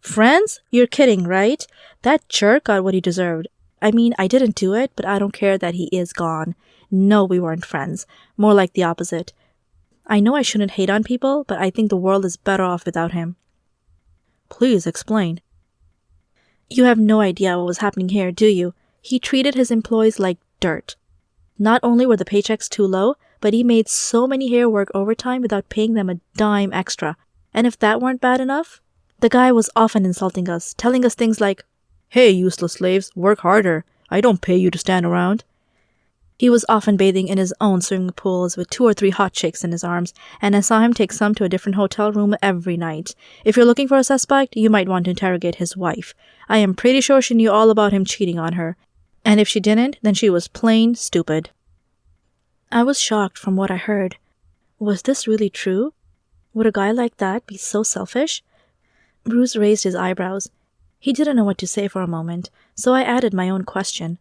Friends? You're kidding, right? That jerk got what he deserved. I mean, I didn't do it, but I don't care that he is gone. No, we weren't friends. More like the opposite. I know I shouldn't hate on people, but I think the world is better off without him." "Please explain." "You have no idea what was happening here, do you? He treated his employees like dirt. Not only were the paychecks too low, but he made so many here work overtime without paying them a dime extra. And if that weren't bad enough, the guy was often insulting us, telling us things like, 'Hey, useless slaves, work harder. I don't pay you to stand around.' He was often bathing in his own swimming pools with 2 or 3 hot chicks in his arms, and I saw him take some to a different hotel room every night. If you're looking for a suspect, you might want to interrogate his wife. I am pretty sure she knew all about him cheating on her. And if she didn't, then she was plain stupid." I was shocked from what I heard. Was this really true? Would a guy like that be so selfish? Bruce raised his eyebrows. He didn't know what to say for a moment, so I added my own question.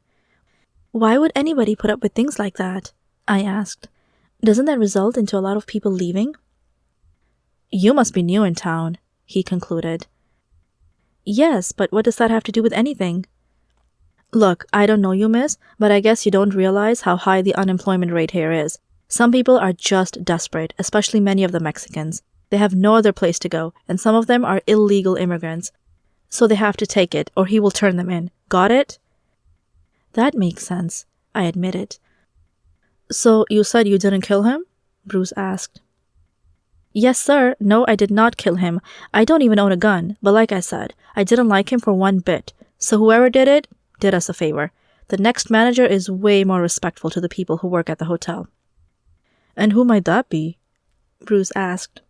"Why would anybody put up with things like that?" I asked. "Doesn't that result into a lot of people leaving?" "You must be new in town," he concluded. "Yes, but what does that have to do with anything?" "Look, I don't know you, miss, but I guess you don't realize how high the unemployment rate here is. Some people are just desperate, especially many of the Mexicans. They have no other place to go, and some of them are illegal immigrants. So they have to take it, or he will turn them in. Got it?" "That makes sense," I admitted. "So you said you didn't kill him?" Bruce asked. "Yes, sir. No, I did not kill him. I don't even own a gun, but like I said, I didn't like him for one bit. So whoever did it, did us a favor. The next manager is way more respectful to the people who work at the hotel." "And who might that be?" Bruce asked.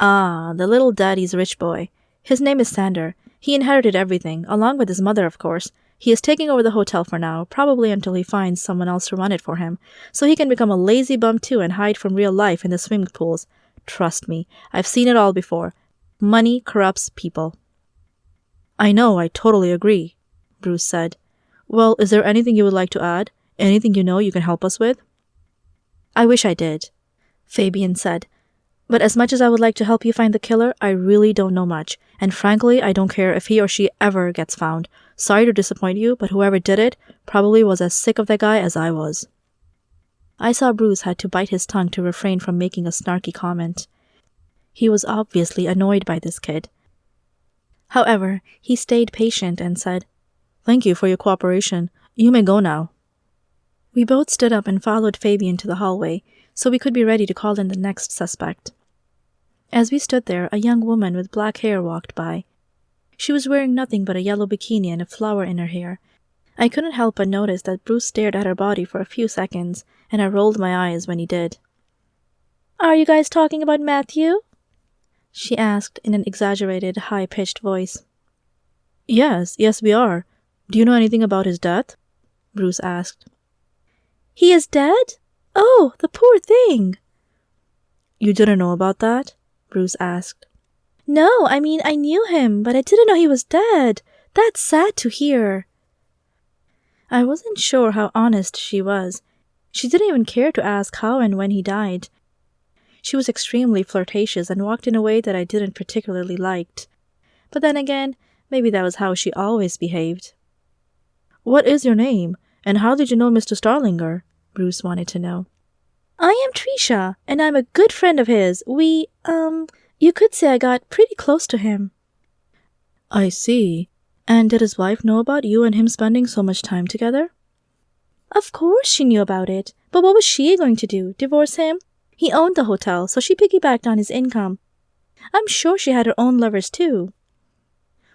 "Ah, the little daddy's rich boy. His name is Sander. He inherited everything, along with his mother, of course. He is taking over the hotel for now, probably until he finds someone else to run it for him, so he can become a lazy bum too and hide from real life in the swimming pools. Trust me, I've seen it all before. Money corrupts people." "I know, I totally agree," Bruce said. "Well, is there anything you would like to add? Anything you know you can help us with?" "I wish I did," Fabian said. "But as much as I would like to help you find the killer, I really don't know much, and frankly, I don't care if he or she ever gets found. Sorry to disappoint you, but whoever did it probably was as sick of the guy as I was." I saw Bruce had to bite his tongue to refrain from making a snarky comment. He was obviously annoyed by this kid. However, he stayed patient and said, "Thank you for your cooperation. You may go now." We both stood up and followed Fabian to the hallway, so we could be ready to call in the next suspect. As we stood there, a young woman with black hair walked by. She was wearing nothing but a yellow bikini and a flower in her hair. I couldn't help but notice that Bruce stared at her body for a few seconds, and I rolled my eyes when he did. "Are you guys talking about Matthew?" she asked in an exaggerated, high-pitched voice. Yes, we are. Do you know anything about his death?" Bruce asked. "He is dead? Oh, the poor thing!" "You didn't know about that?" Bruce asked. "No, I mean, I knew him, but I didn't know he was dead. That's sad to hear." I wasn't sure how honest she was. She didn't even care to ask how and when he died. She was extremely flirtatious and walked in a way that I didn't particularly like. But then again, maybe that was how she always behaved. "What is your name, and how did you know Mr. Starlinger?" Bruce wanted to know. "I am Trisha, and I'm a good friend of his. You could say I got pretty close to him." "I see. And did his wife know about you and him spending so much time together?" "Of course she knew about it, but what was she going to do, divorce him? He owned the hotel, so she piggybacked on his income. I'm sure she had her own lovers too."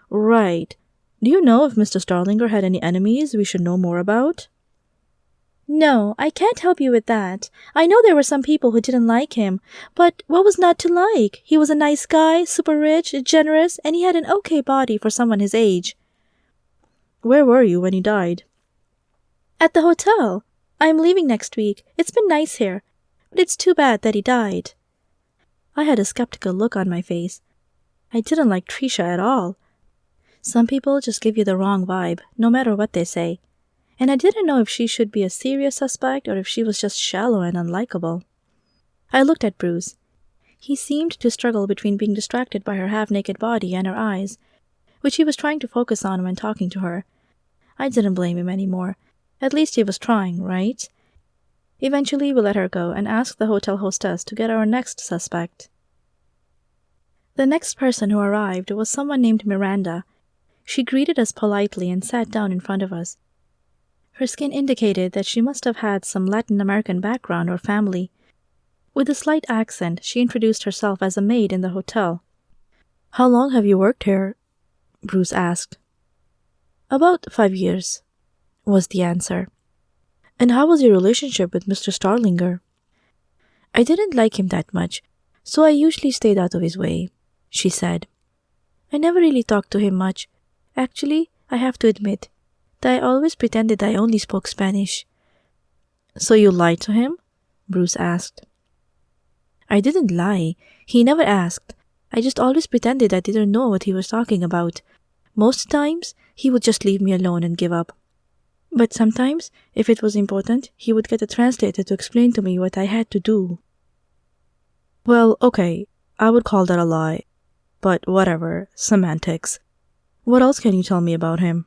"Right. Do you know if Mr. Starlinger had any enemies we should know more about?" "No, I can't help you with that. I know there were some people who didn't like him, but what was not to like? He was a nice guy, super rich, generous, and he had an okay body for someone his age." "Where were you when he died?" "At the hotel. I'm leaving next week. It's been nice here, but it's too bad that he died." I had a skeptical look on my face. I didn't like Trisha at all. Some people just give you the wrong vibe, no matter what they say. And I didn't know if she should be a serious suspect or if she was just shallow and unlikable. I looked at Bruce. He seemed to struggle between being distracted by her half-naked body and her eyes, which he was trying to focus on when talking to her. I didn't blame him anymore. At least he was trying, right? Eventually, we let her go and asked the hotel hostess to get our next suspect. The next person who arrived was someone named Miranda. She greeted us politely and sat down in front of us. Her skin indicated that she must have had some Latin American background or family. With a slight accent, she introduced herself as a maid in the hotel. "How long have you worked here?" Bruce asked. "About 5 years," was the answer. "And how was your relationship with Mr. Starlinger?" "I didn't like him that much, so I usually stayed out of his way," she said. "I never really talked to him much. Actually, I have to admit that I always pretended I only spoke Spanish." "So you lied to him?" Bruce asked. "I didn't lie. He never asked. I just always pretended I didn't know what he was talking about. Most times, he would just leave me alone and give up. But sometimes, if it was important, he would get a translator to explain to me what I had to do." "Well, okay, I would call that a lie. But whatever, semantics. What else can you tell me about him?"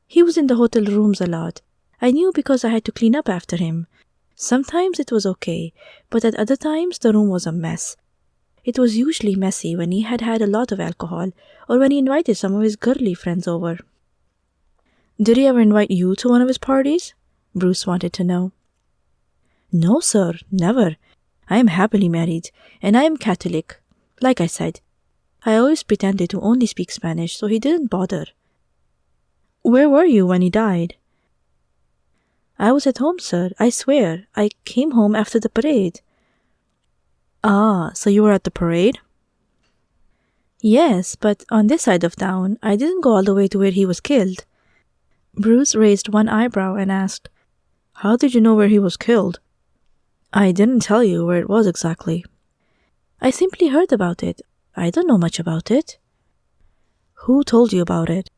"He was in the hotel rooms a lot. I knew because I had to clean up after him. Sometimes it was okay, but at other times the room was a mess. It was usually messy when he had had a lot of alcohol or when he invited some of his girly friends over." "Did he ever invite you to one of his parties?" Bruce wanted to know. "No, sir, never. I am happily married, and I am Catholic. Like I said, I always pretended to only speak Spanish, so he didn't bother." "Where were you when he died?" "I was at home, sir, I swear. I came home after the parade." "Ah, so you were at the parade?" "Yes, but on this side of town. I didn't go all the way to where he was killed." Bruce raised one eyebrow and asked, "How did you know where he was killed?" "I didn't tell you where it was exactly." "I simply heard about it. I don't know much about it." "Who told you about it?"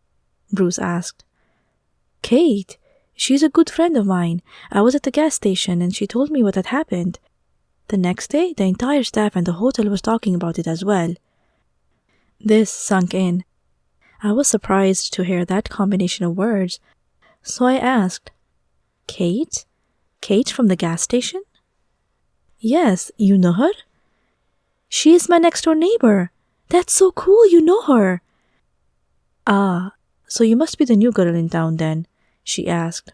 Bruce asked. "Kate. She's a good friend of mine. I was at the gas station and she told me what had happened. The next day, the entire staff and the hotel was talking about it as well." This sunk in. I was surprised to hear that combination of words, so I asked, "Kate? Kate from the gas station?" "Yes, you know her?" "She is my next-door neighbor. That's so cool, you know her." "Ah, so you must be the new girl in town then," she asked.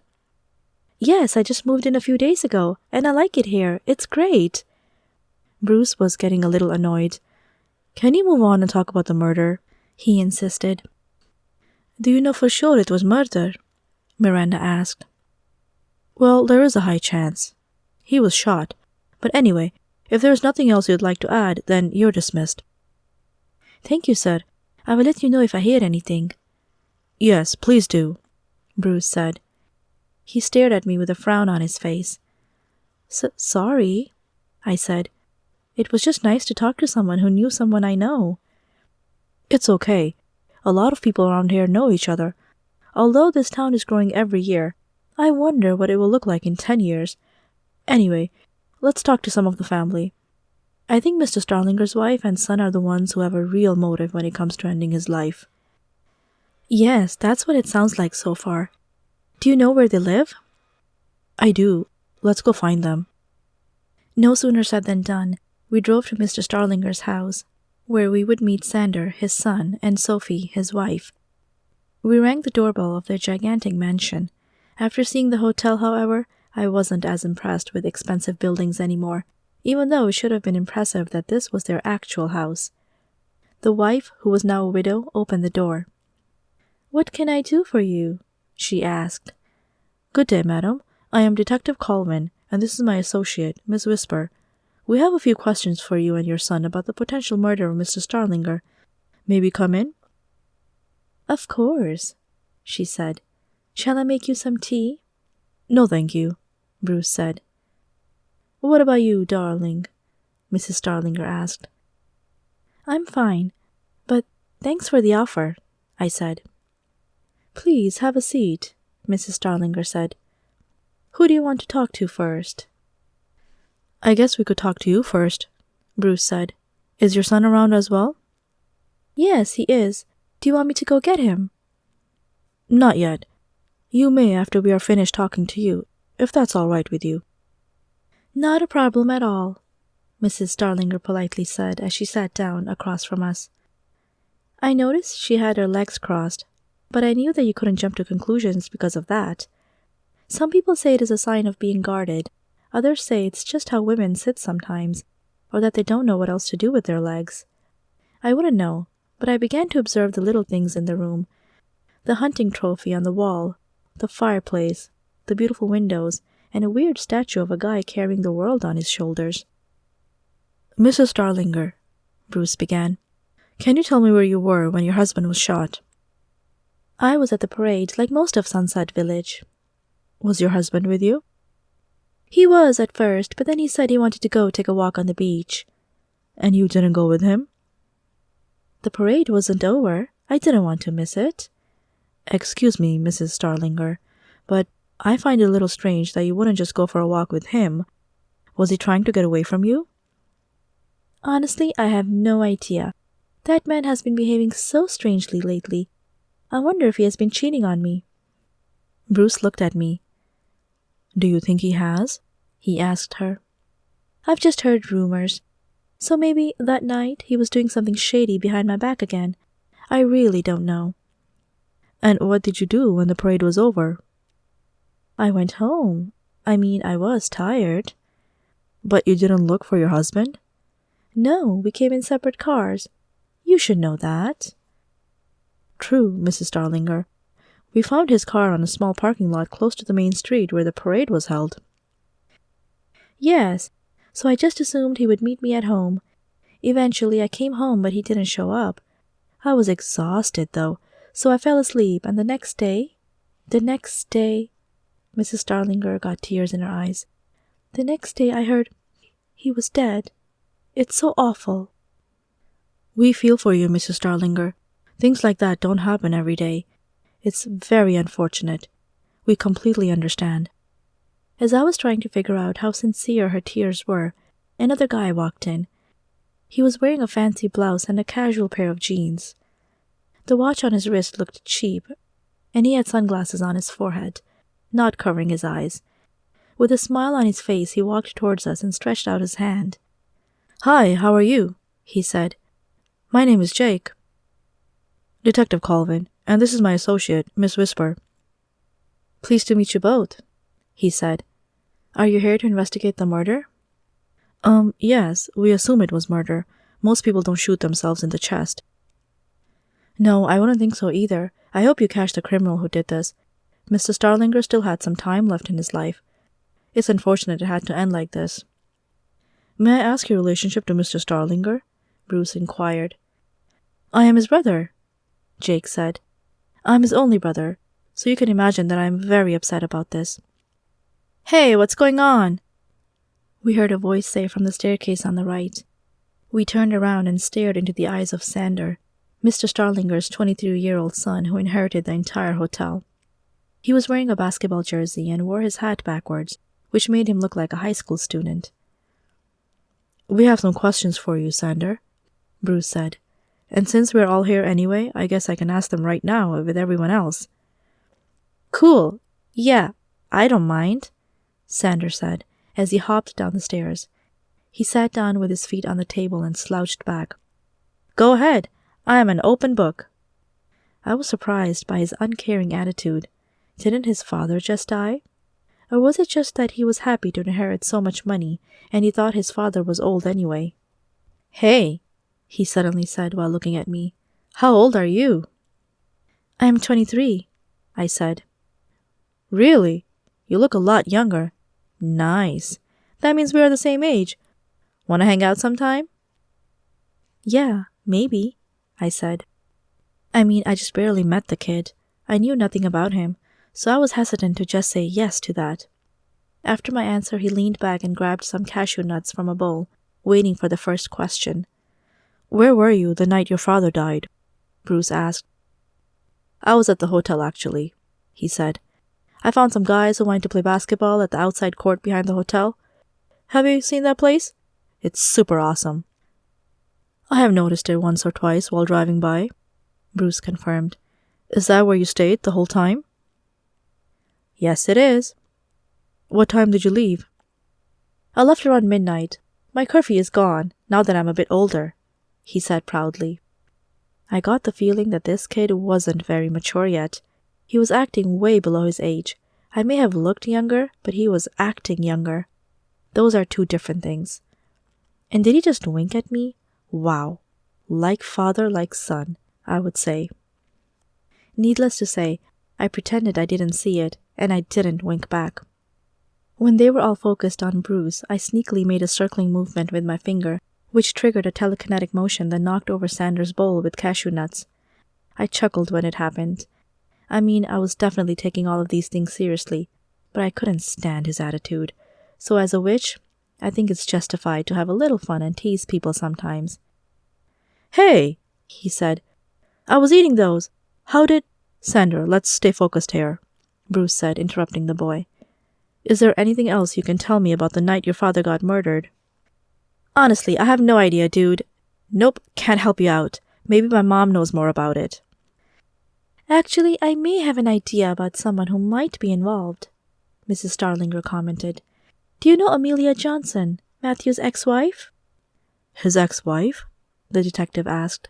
"Yes, I just moved in a few days ago, and I like it here. It's great." Bruce was getting a little annoyed. "Can you move on and talk about the murder?" he insisted. "Do you know for sure it was murder?" Miranda asked. "Well, there is a high chance. He was shot. But anyway, if there is nothing else you'd like to add, then you're dismissed." "Thank you, sir. I will let you know if I hear anything." "Yes, please do," Bruce said. He stared at me with a frown on his face. Sorry, I said. It was just nice to talk to someone who knew someone I know. "It's okay. A lot of people around here know each other. Although this town is growing every year, I wonder what it will look like in 10 years. Anyway, let's talk to some of the family. I think Mr. Starlinger's wife and son are the ones who have a real motive when it comes to ending his life." "Yes, that's what it sounds like so far. Do you know where they live?" "I do. Let's go find them." No sooner said than done. We drove to Mr. Starlinger's house, where we would meet Sander, his son, and Sophie, his wife. We rang the doorbell of their gigantic mansion. After seeing the hotel, however, I wasn't as impressed with expensive buildings anymore, even though it should have been impressive that this was their actual house. The wife, who was now a widow, opened the door. "What can I do for you?" she asked. "Good day, madam. I am Detective Colvin, and this is my associate, Miss Whisper. We have a few questions for you and your son about the potential murder of Mr. Starlinger. May we come in?" "Of course," she said. "Shall I make you some tea?" "No, thank you," Bruce said. "What about you, darling?" Mrs. Starlinger asked. "I'm fine, but thanks for the offer," I said. "Please have a seat," Mrs. Starlinger said. "Who do you want to talk to first?" "I guess we could talk to you first," Bruce said. "Is your son around as well?" "Yes, he is. Do you want me to go get him?" "Not yet. You may after we are finished talking to you, if that's all right with you." "Not a problem at all," Mrs. Starlinger politely said as she sat down across from us. I noticed she had her legs crossed, but I knew that you couldn't jump to conclusions because of that. Some people say it is a sign of being guarded. Others say it's just how women sit sometimes, or that they don't know what else to do with their legs. I wouldn't know, but I began to observe the little things in the room. The hunting trophy on the wall, the fireplace, the beautiful windows, and a weird statue of a guy carrying the world on his shoulders. "Mrs. Starlinger," Bruce began, "can you tell me where you were when your husband was shot?" "I was at the parade, like most of Sunset Village." "Was your husband with you?" "He was at first, but then he said he wanted to go take a walk on the beach." "And you didn't go with him?" "The parade wasn't over. I didn't want to miss it." "Excuse me, Mrs. Starlinger, but I find it a little strange that you wouldn't just go for a walk with him. Was he trying to get away from you?" "Honestly, I have no idea. That man has been behaving so strangely lately. I wonder if he has been cheating on me." Bruce looked at me. "Do you think he has?" he asked her. "I've just heard rumors. So maybe that night he was doing something shady behind my back again. I really don't know." "And what did you do when the parade was over?" "I went home. I mean, I was tired." "But you didn't look for your husband?" "No, we came in separate cars. You should know that." "True, Mrs. Starlinger. We found his car on a small parking lot close to the main street where the parade was held." "Yes, so I just assumed he would meet me at home. Eventually I came home, but he didn't show up. I was exhausted, though, so I fell asleep, and the next day, Mrs. Starlinger got tears in her eyes. "The next day I heard he was dead. It's so awful." "We feel for you, Mrs. Starlinger. Things like that don't happen every day. It's very unfortunate. We completely understand." As I was trying to figure out how sincere her tears were, another guy walked in. He was wearing a fancy blouse and a casual pair of jeans. The watch on his wrist looked cheap, and he had sunglasses on his forehead, not covering his eyes. With a smile on his face, he walked towards us and stretched out his hand. "Hi, how are you?" he said. "My name is Jake." "Detective Colvin, and this is my associate, Miss Whisper." "Pleased to meet you both," he said. "Are you here to investigate the murder?" Yes, we assume it was murder. Most people don't shoot themselves in the chest. No, I wouldn't think so either. I hope you catch the criminal who did this. Mr. Starlinger still had some time left in his life. It's unfortunate it had to end like this. May I ask your relationship to Mr. Starlinger? Bruce inquired. I am his brother, Jake said. I'm his only brother, so you can imagine that I am very upset about this. Hey, what's going on? We heard a voice say from the staircase on the right. We turned around and stared into the eyes of Sander, Mr. Starlinger's 23-year-old son who inherited the entire hotel. He was wearing a basketball jersey and wore his hat backwards, which made him look like a high school student. We have some questions for you, Sander, Bruce said. And since we're all here anyway, I guess I can ask them right now with everyone else. Cool. Yeah, I don't mind, Sander said as he hopped down the stairs. He sat down with his feet on the table and slouched back. Go ahead. I am an open book. I was surprised by his uncaring attitude. Didn't his father just die? Or was it just that he was happy to inherit so much money and he thought his father was old anyway? Hey, he suddenly said while looking at me. How old are you? I am 23, I said. Really? You look a lot younger. Nice. That means we are the same age. Want to hang out sometime? Yeah, maybe, I said. I mean, I just barely met the kid. I knew nothing about him, so I was hesitant to just say yes to that. After my answer, he leaned back and grabbed some cashew nuts from a bowl, waiting for the first question. Where were you the night your father died? Bruce asked. I was at the hotel, actually, he said. I found some guys who wanted to play basketball at the outside court behind the hotel. Have you seen that place? It's super awesome. I have noticed it once or twice while driving by, Bruce confirmed. Is that where you stayed the whole time? Yes, it is. What time did you leave? I left around midnight. My curfew is gone, now that I'm a bit older, he said proudly. I got the feeling that this kid wasn't very mature yet. He was acting way below his age. I may have looked younger, but he was acting younger. Those are two different things. And did he just wink at me? Wow. Like father, like son, I would say. Needless to say, I pretended I didn't see it, and I didn't wink back. When they were all focused on Bruce, I sneakily made a circling movement with my finger, which triggered a telekinetic motion that knocked over Sander's bowl with cashew nuts. I chuckled when it happened. I mean, I was definitely taking all of these things seriously, but I couldn't stand his attitude. So as a witch, I think it's justified to have a little fun and tease people sometimes. Hey, he said. I was eating those. How did... Sander, let's stay focused here, Bruce said, interrupting the boy. Is there anything else you can tell me about the night your father got murdered? Honestly, I have no idea, dude. Nope, can't help you out. Maybe my mom knows more about it. Actually, I may have an idea about someone who might be involved, Mrs. Starlinger commented. Do you know Amelia Johnson, Matthew's ex-wife? His ex-wife? The detective asked.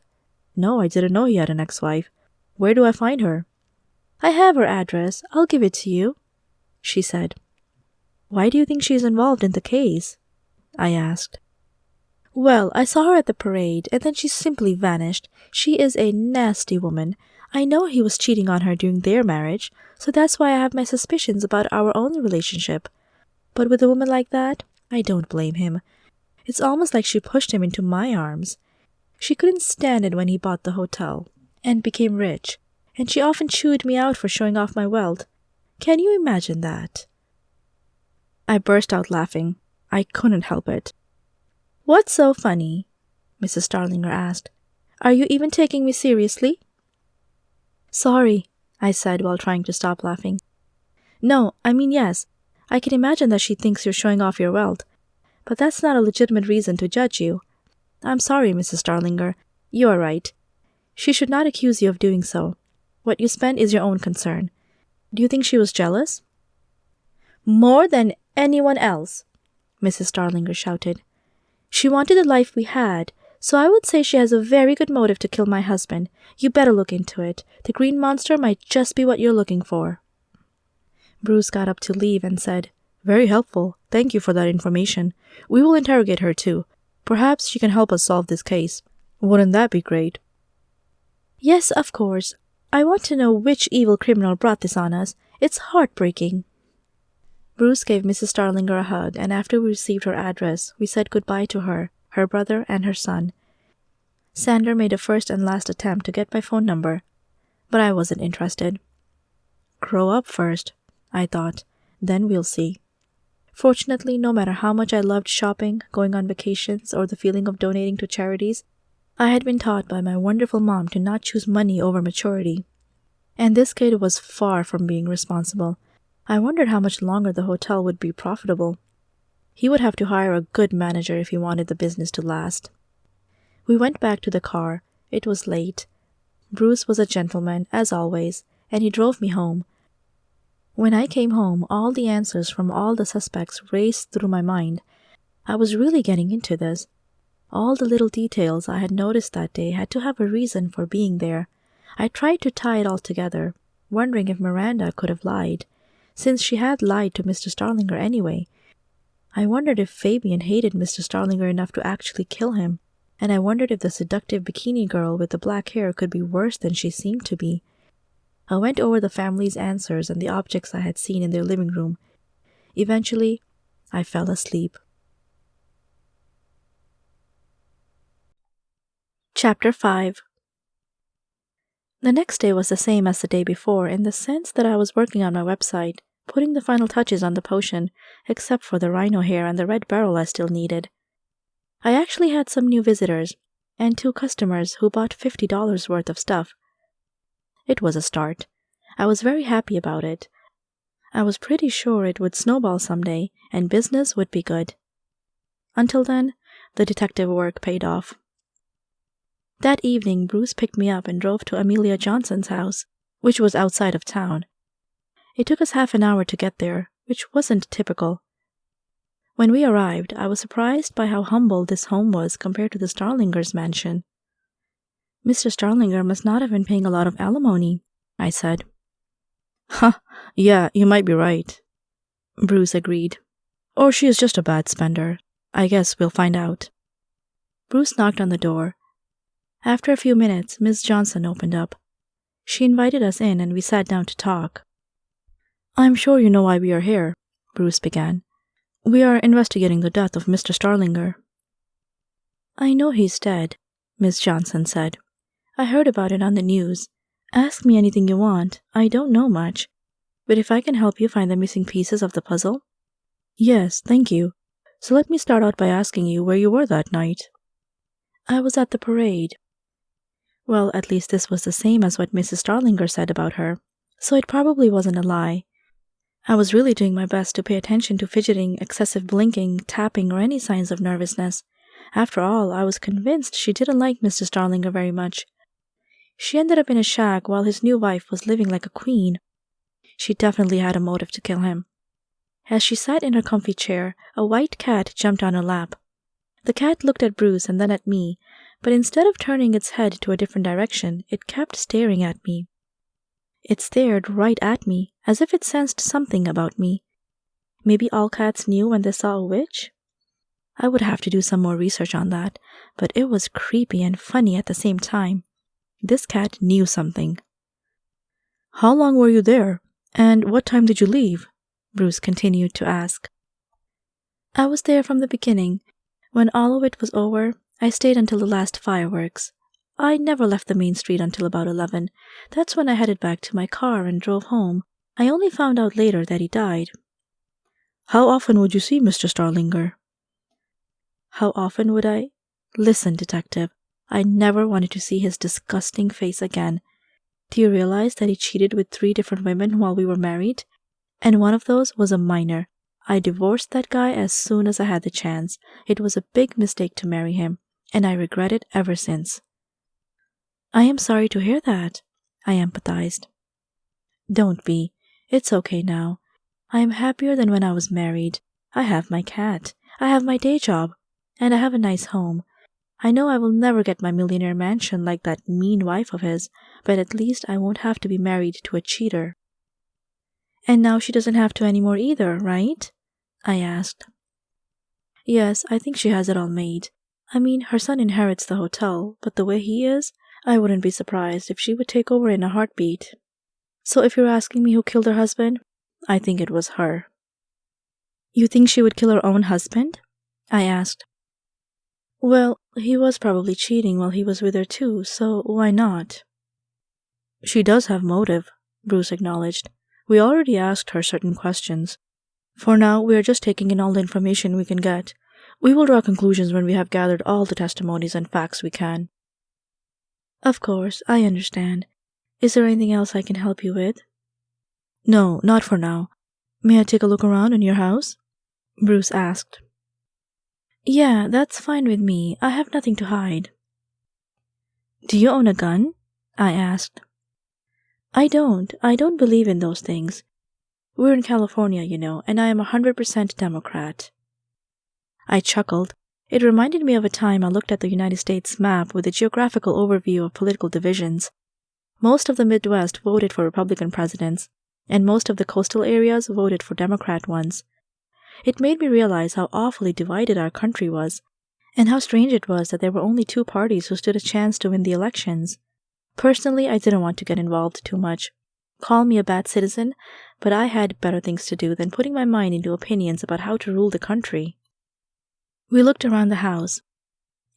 No, I didn't know he had an ex-wife. Where do I find her? I have her address. I'll give it to you, she said. Why do you think she's involved in the case? I asked. Well, I saw her at the parade, and then she simply vanished. She is a nasty woman. I know he was cheating on her during their marriage, so that's why I have my suspicions about our own relationship. But with a woman like that, I don't blame him. It's almost like she pushed him into my arms. She couldn't stand it when he bought the hotel and became rich, and she often chewed me out for showing off my wealth. Can you imagine that? I burst out laughing. I couldn't help it. What's so funny? Mrs. Starlinger asked. Are you even taking me seriously? Sorry, I said while trying to stop laughing. No, I mean yes. I can imagine that she thinks you're showing off your wealth, but that's not a legitimate reason to judge you. I'm sorry, Mrs. Starlinger. You are right. She should not accuse you of doing so. What you spend is your own concern. Do you think she was jealous? More than anyone else, Mrs. Starlinger shouted. She wanted the life we had, so I would say she has a very good motive to kill my husband. You better look into it. The green monster might just be what you're looking for. Bruce got up to leave and said, Very helpful. Thank you for that information. We will interrogate her too. Perhaps she can help us solve this case. Wouldn't that be great? Yes, of course. I want to know which evil criminal brought this on us. It's heartbreaking. Bruce gave Mrs. Starlinger a hug, and after we received her address, we said goodbye to her, her brother, and her son. Sander made a first and last attempt to get my phone number, but I wasn't interested. Grow up first, I thought. Then we'll see. Fortunately, no matter how much I loved shopping, going on vacations, or the feeling of donating to charities, I had been taught by my wonderful mom to not choose money over maturity. And this kid was far from being responsible. I wondered how much longer the hotel would be profitable. He would have to hire a good manager if he wanted the business to last. We went back to the car. It was late. Bruce was a gentleman, as always, and he drove me home. When I came home, all the answers from all the suspects raced through my mind. I was really getting into this. All the little details I had noticed that day had to have a reason for being there. I tried to tie it all together, wondering if Miranda could have lied, since she had lied to Mr. Starlinger anyway. I wondered if Fabian hated Mr. Starlinger enough to actually kill him, and I wondered if the seductive bikini girl with the black hair could be worse than she seemed to be. I went over the family's answers and the objects I had seen in their living room. Eventually, I fell asleep. Chapter 5. The next day was the same as the day before in the sense that I was working on my website, putting the final touches on the potion, except for the rhino hair and the red barrel I still needed. I actually had some new visitors, and 2 customers who bought $50 worth of stuff. It was a start. I was very happy about it. I was pretty sure it would snowball someday, and business would be good. Until then, the detective work paid off. That evening, Bruce picked me up and drove to Amelia Johnson's house, which was outside of town. It took us half an hour to get there, which wasn't typical. When we arrived, I was surprised by how humble this home was compared to the Starlingers' mansion. Mr. Starlinger must not have been paying a lot of alimony, I said. Huh, yeah, you might be right, Bruce agreed. Or she is just a bad spender. I guess we'll find out. Bruce knocked on the door. After a few minutes, Miss Johnson opened up. She invited us in and we sat down to talk. I'm sure you know why we are here, Bruce began. We are investigating the death of Mr. Starlinger. I know he's dead, Miss Johnson said. I heard about it on the news. Ask me anything you want. I don't know much. But if I can help you find the missing pieces of the puzzle? Yes, thank you. So let me start out by asking you where you were that night. I was at the parade. Well, at least this was the same as what Mrs. Starlinger said about her, so it probably wasn't a lie. I was really doing my best to pay attention to fidgeting, excessive blinking, tapping, or any signs of nervousness. After all, I was convinced she didn't like Mr. Starlinger very much. She ended up in a shack while his new wife was living like a queen. She definitely had a motive to kill him. As she sat in her comfy chair, a white cat jumped on her lap. The cat looked at Bruce and then at me, but instead of turning its head to a different direction, it kept staring at me. It stared right at me, as if it sensed something about me. Maybe all cats knew when they saw a witch? I would have to do some more research on that, but it was creepy and funny at the same time. This cat knew something. How long were you there? And what time did you leave? Bruce continued to ask. I was there from the beginning. When all of it was over, I stayed until the last fireworks. I never left the main street until about 11. That's when I headed back to my car and drove home. I only found out later that he died. How often would you see Mr. Starlinger? How often would I? Listen, detective, I never wanted to see his disgusting face again. Do you realize that he cheated with 3 different women while we were married? And one of those was a minor. I divorced that guy as soon as I had the chance. It was a big mistake to marry him, and I regret it ever since. I am sorry to hear that, I empathized. Don't be. It's okay now. I am happier than when I was married. I have my cat. I have my day job. And I have a nice home. I know I will never get my millionaire mansion like that mean wife of his, but at least I won't have to be married to a cheater. And now she doesn't have to anymore either, right? I asked. Yes, I think she has it all made. I mean, her son inherits the hotel, but the way he is, I wouldn't be surprised if she would take over in a heartbeat. So if you're asking me who killed her husband, I think it was her. You think she would kill her own husband? I asked. Well, he was probably cheating while he was with her too, so why not? She does have motive, Bruce acknowledged. We already asked her certain questions. For now, we are just taking in all the information we can get. We will draw conclusions when we have gathered all the testimonies and facts we can. Of course, I understand. Is there anything else I can help you with? No, not for now. May I take a look around in your house? Bruce asked. Yeah, that's fine with me. I have nothing to hide. Do you own a gun? I asked. I don't. I don't believe in those things. We're in California, you know, and I am 100% Democrat. I chuckled. It reminded me of a time I looked at the United States map with a geographical overview of political divisions. Most of the Midwest voted for Republican presidents, and most of the coastal areas voted for Democrat ones. It made me realize how awfully divided our country was, and how strange it was that there were only two parties who stood a chance to win the elections. Personally, I didn't want to get involved too much. Call me a bad citizen, but I had better things to do than putting my mind into opinions about how to rule the country. We looked around the house.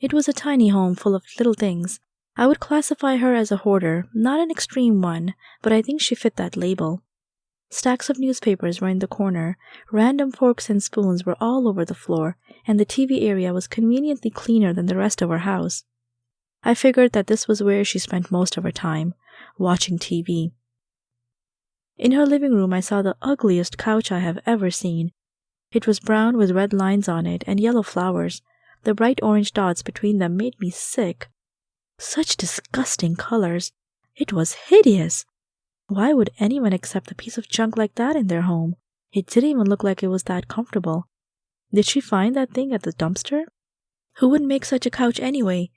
It was a tiny home full of little things. I would classify her as a hoarder, not an extreme one, but I think she fit that label. Stacks of newspapers were in the corner, random forks and spoons were all over the floor, and the TV area was conveniently cleaner than the rest of her house. I figured that this was where she spent most of her time, watching TV. In her living room I saw the ugliest couch I have ever seen. It was brown with red lines on it and yellow flowers. The bright orange dots between them made me sick. Such disgusting colors. It was hideous. Why would anyone accept a piece of junk like that in their home? It didn't even look like it was that comfortable. Did she find that thing at the dumpster? Who would make such a couch anyway?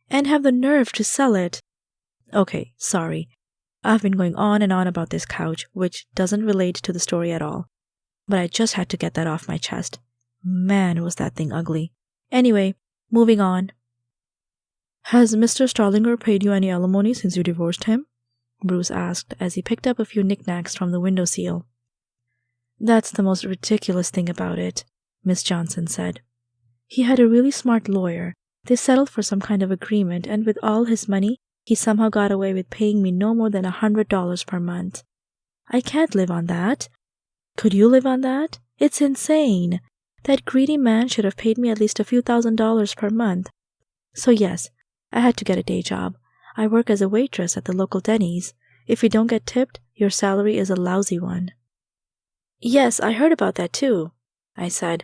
And have the nerve to sell it? Okay, sorry. I've been going on and on about this couch, which doesn't relate to the story at all. But I just had to get that off my chest. Man, was that thing ugly. Anyway, moving on. Has Mr. Starlinger paid you any alimony since you divorced him? Bruce asked as he picked up a few knickknacks from the windowsill. That's the most ridiculous thing about it, Miss Johnson said. He had a really smart lawyer. They settled for some kind of agreement, and with all his money, he somehow got away with paying me no more than $100 per month. I can't live on that. Could you live on that? It's insane. That greedy man should have paid me at least a few $1,000s per month. So yes, I had to get a day job. I work as a waitress at the local Denny's. If you don't get tipped, your salary is a lousy one. Yes, I heard about that too, I said.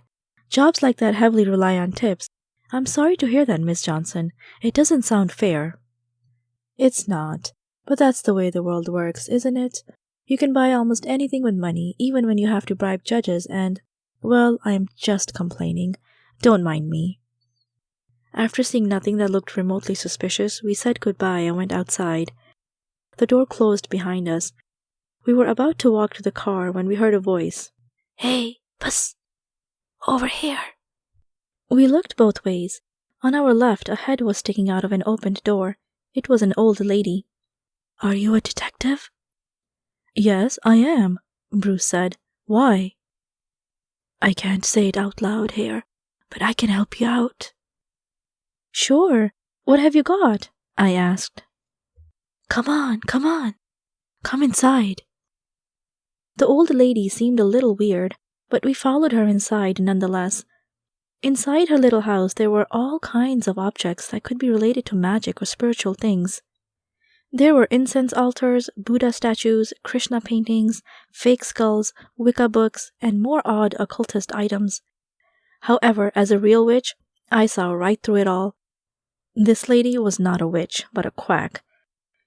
Jobs like that heavily rely on tips. I'm sorry to hear that, Miss Johnson. It doesn't sound fair. It's not. But that's the way the world works, isn't it? You can buy almost anything with money, even when you have to bribe judges and, well, I am just complaining. Don't mind me. After seeing nothing that looked remotely suspicious, we said goodbye and went outside. The door closed behind us. We were about to walk to the car when we heard a voice. Hey, puss! Over here! We looked both ways. On our left, a head was sticking out of an opened door. It was an old lady. Are you a detective? Yes, I am, Bruce said. Why? I can't say it out loud here, but I can help you out. Sure. What have you got? I asked. Come on, come on. Come inside. The old lady seemed a little weird, but we followed her inside nonetheless. Inside her little house there were all kinds of objects that could be related to magic or spiritual things. There were incense altars, Buddha statues, Krishna paintings, fake skulls, Wicca books, and more odd occultist items. However, as a real witch, I saw right through it all. This lady was not a witch, but a quack.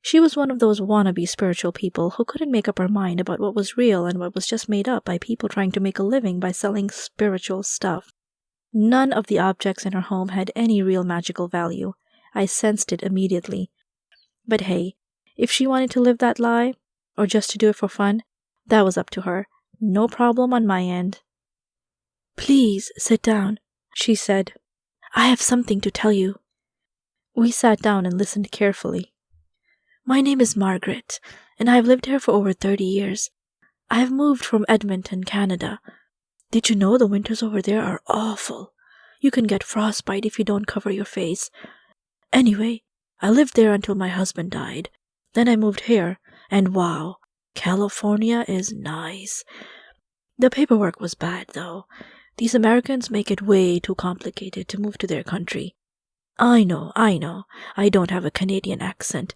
She was one of those wannabe spiritual people who couldn't make up her mind about what was real and what was just made up by people trying to make a living by selling spiritual stuff. None of the objects in her home had any real magical value. I sensed it immediately. But hey, if she wanted to live that lie, or just to do it for fun, that was up to her. No problem on my end. "Please sit down," she said. "I have something to tell you." We sat down and listened carefully. "My name is Margaret, and I have lived here for over 30 years. I have moved from Edmonton, Canada. Did you know the winters over there are awful? You can get frostbite if you don't cover your face. Anyway, I lived there until my husband died. Then I moved here, and wow, California is nice. The paperwork was bad, though. These Americans make it way too complicated to move to their country. I know. I don't have a Canadian accent.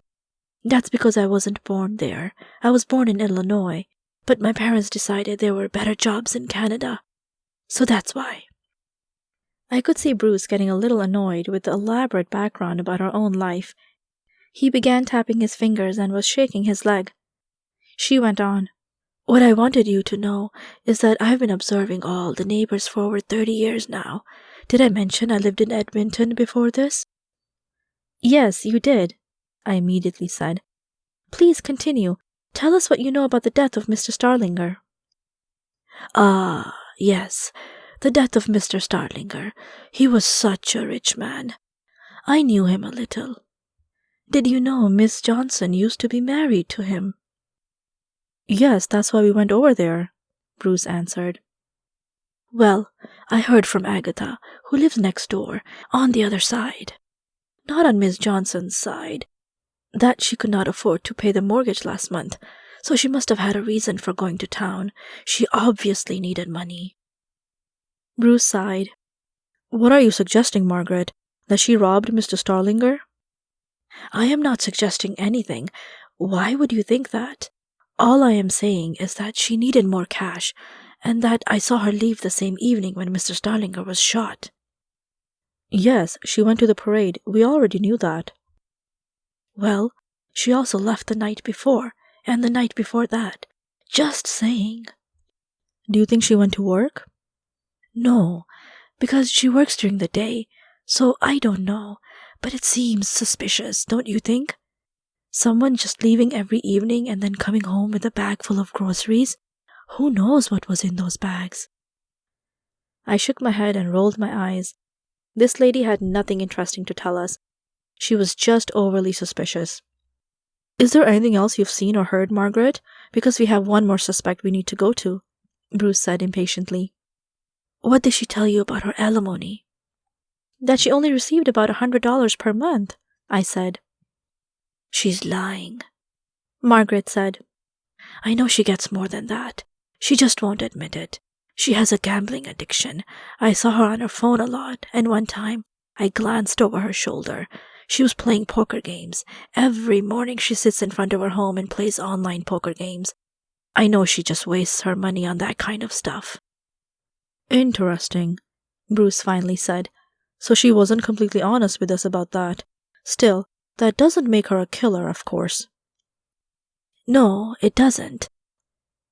That's because I wasn't born there. I was born in Illinois, but my parents decided there were better jobs in Canada. So that's why." I could see Bruce getting a little annoyed with the elaborate background about our own life. He began tapping his fingers and was shaking his leg. She went on. "What I wanted you to know is that I've been observing all the neighbors for over 30 years now. Did I mention I lived in Edmonton before this?" "Yes, you did," I immediately said. "Please continue. Tell us what you know about the death of Mr. Starlinger." "Ah, yes, the death of Mr. Starlinger. He was such a rich man. I knew him a little. Did you know Miss Johnson used to be married to him?" "Yes, that's why we went over there," Bruce answered. "Well, I heard from Agatha, who lives next door, on the other side. Not on Miss Johnson's side. That she could not afford to pay the mortgage last month, so she must have had a reason for going to town. She obviously needed money." Bruce sighed. "What are you suggesting, Margaret? That she robbed Mr. Starlinger?" "I am not suggesting anything. Why would you think that? All I am saying is that she needed more cash, and that I saw her leave the same evening when Mr. Starlinger was shot." "Yes, she went to the parade. We already knew that." "Well, she also left the night before, and the night before that. Just saying." "Do you think she went to work?" "No, because she works during the day, so I don't know, but it seems suspicious, don't you think? Someone just leaving every evening and then coming home with a bag full of groceries? Who knows what was in those bags?" I shook my head and rolled my eyes. This lady had nothing interesting to tell us. She was just overly suspicious. "Is there anything else you've seen or heard, Margaret? Because we have one more suspect we need to go to," Bruce said impatiently. "What did she tell you about her alimony?" "That she only received about $100 per month," I said. "She's lying," Margaret said. "I know she gets more than that. She just won't admit it. She has a gambling addiction. I saw her on her phone a lot, and one time I glanced over her shoulder. She was playing poker games. Every morning she sits in front of her home and plays online poker games. I know she just wastes her money on that kind of stuff." "Interesting," Bruce finally said. "So she wasn't completely honest with us about that. Still, that doesn't make her a killer, of course." "No, it doesn't,"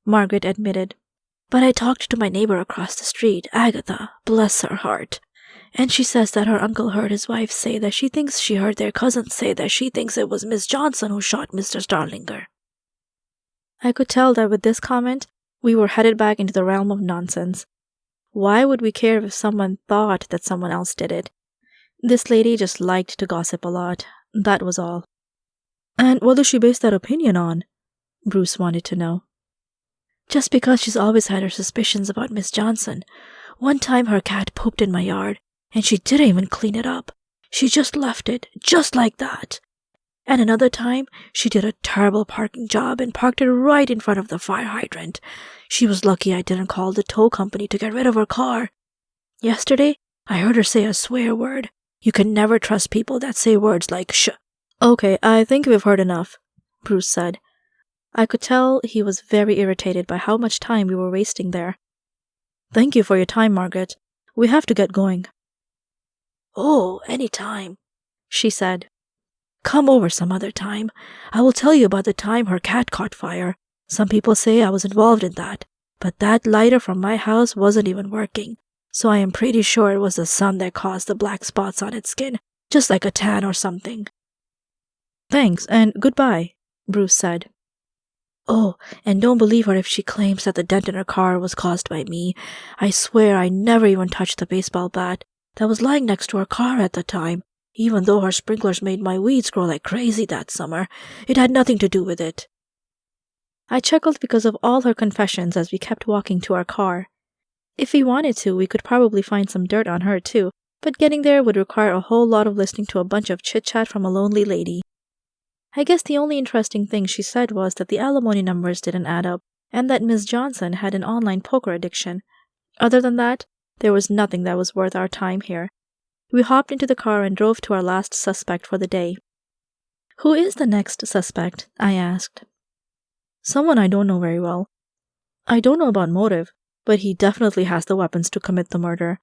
Margaret admitted. "But I talked to my neighbor across the street, Agatha, bless her heart. And she says that her uncle heard his wife say that she thinks she heard their cousin say that she thinks it was Miss Johnson who shot Mr. Starlinger." I could tell that with this comment, we were headed back into the realm of nonsense. Why would we care if someone thought that someone else did it? This lady just liked to gossip a lot. That was all. "And what does she base that opinion on?" Bruce wanted to know. "Just because she's always had her suspicions about Miss Johnson. One time her cat pooped in my yard, and she didn't even clean it up. She just left it, just like that. And another time, she did a terrible parking job and parked it right in front of the fire hydrant. She was lucky I didn't call the tow company to get rid of her car. Yesterday, I heard her say a swear word. You can never trust people that say words like sh." "Okay, I think we've heard enough," Bruce said. I could tell he was very irritated by how much time we were wasting there. "Thank you for your time, Margaret. We have to get going." "Oh, any time," she said. "Come over some other time. I will tell you about the time her cat caught fire. Some people say I was involved in that, but that lighter from my house wasn't even working, so I am pretty sure it was the sun that caused the black spots on its skin, just like a tan or something." "Thanks, and goodbye," Bruce said. Oh, and don't believe her if she claims that the dent in her car was caused by me. I swear I never even touched the baseball bat that was lying next to her car at the time. Even though her sprinklers made my weeds grow like crazy that summer, it had nothing to do with it. I chuckled because of all her confessions as we kept walking to our car. If we wanted to, we could probably find some dirt on her too, but getting there would require a whole lot of listening to a bunch of chit-chat from a lonely lady. I guess the only interesting thing she said was that the alimony numbers didn't add up, and that Miss Johnson had an online poker addiction. Other than that, there was nothing that was worth our time here. We hopped into the car and drove to our last suspect for the day. "Who is the next suspect?" I asked. "Someone I don't know very well. I don't know about motive, but he definitely has the weapons to commit the murder.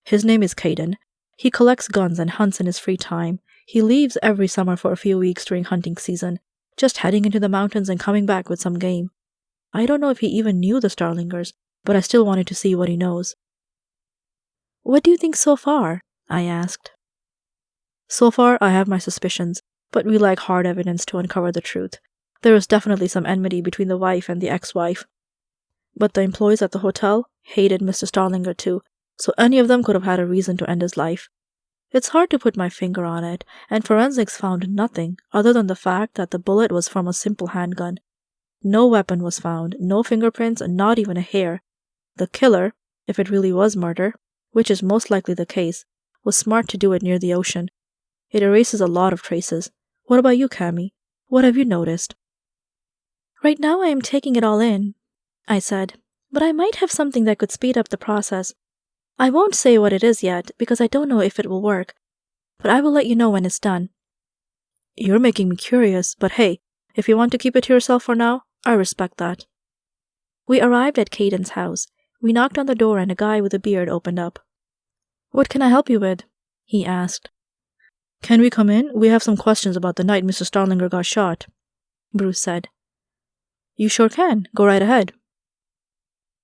His name is Caden. He collects guns and hunts in his free time. He leaves every summer for a few weeks during hunting season, just heading into the mountains and coming back with some game. I don't know if he even knew the Starlingers, but I still wanted to see what he knows." "What do you think so far?" I asked. "So far, I have my suspicions, but we lack hard evidence to uncover the truth. There is definitely some enmity between the wife and the ex-wife. But the employees at the hotel hated Mr. Starlinger too, so any of them could have had a reason to end his life. It's hard to put my finger on it, and forensics found nothing other than the fact that the bullet was from a simple handgun. No weapon was found, no fingerprints, and not even a hair. The killer, if it really was murder, which is most likely the case, was smart to do it near the ocean. It erases a lot of traces. What about you, Cammy? What have you noticed?" "Right now I am taking it all in," I said, "but I might have something that could speed up the process. I won't say what it is yet, because I don't know if it will work, but I will let you know when it's done." "You're making me curious, but hey, if you want to keep it to yourself for now, I respect that." We arrived at Caden's house. We knocked on the door and a guy with a beard opened up. "What can I help you with?" he asked. "Can we come in? We have some questions about the night Mr. Starlinger got shot," Bruce said. "You sure can. Go right ahead."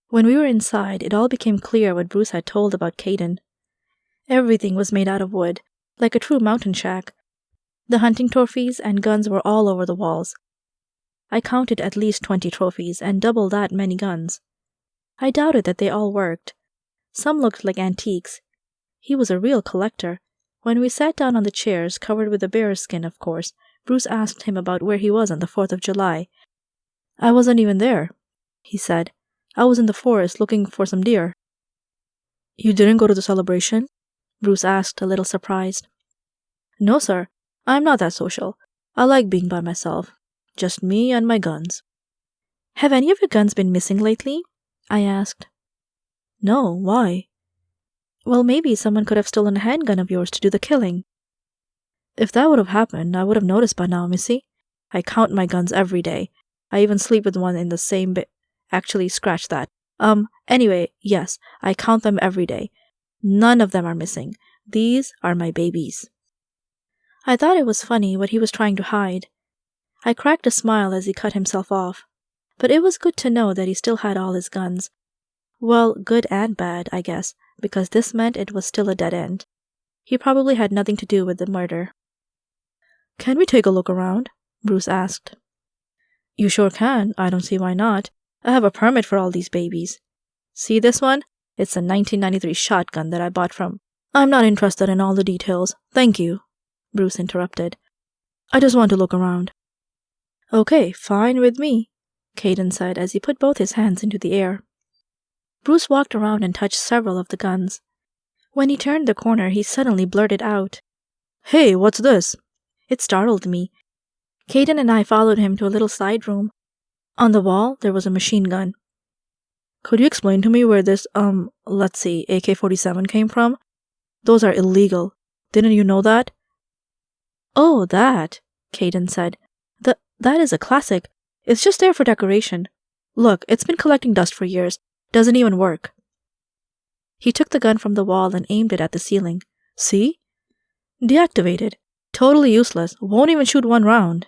When we were inside, it all became clear what Bruce had told about Caden. Everything was made out of wood, like a true mountain shack. The hunting trophies and guns were all over the walls. I counted at least 20 trophies and double that many guns. I doubted that they all worked. Some looked like antiques. He was a real collector. When we sat down on the chairs, covered with a bear's skin, of course, Bruce asked him about where he was on the 4th of July. "I wasn't even there," he said. "I was in the forest looking for some deer." "You didn't go to the celebration?" Bruce asked, a little surprised. "No, sir. I'm not that social. I like being by myself. Just me and my guns." "Have any of your guns been missing lately?" I asked. "No, why?" "Well, maybe someone could have stolen a handgun of yours to do the killing." "If that would have happened, I would have noticed by now, missy. I count my guns every day. I even sleep with one in the same bit. Actually, scratch that. Anyway, yes, I count them every day. None of them are missing. These are my babies." I thought it was funny what he was trying to hide. I cracked a smile as he cut himself off. But it was good to know that he still had all his guns. Well, good and bad, I guess, because this meant it was still a dead end. He probably had nothing to do with the murder. "Can we take a look around?" Bruce asked. "You sure can. I don't see why not. I have a permit for all these babies. See this one? It's a 1993 shotgun that I bought from—" "I'm not interested in all the details. Thank you," Bruce interrupted. "I just want to look around." "Okay, fine with me," Caden said as he put both his hands into the air. Bruce walked around and touched several of the guns. When he turned the corner, he suddenly blurted out, "Hey, what's this?" It startled me. Caden and I followed him to a little side room. On the wall, there was a machine gun. "Could you explain to me where this, let's see, AK-47 came from? Those are illegal. Didn't you know that?" "Oh, that," Caden said. That is a classic. It's just there for decoration. Look, it's been collecting dust for years. Doesn't even work." He took the gun from the wall and aimed it at the ceiling. "See? Deactivated. Totally useless. Won't even shoot one round."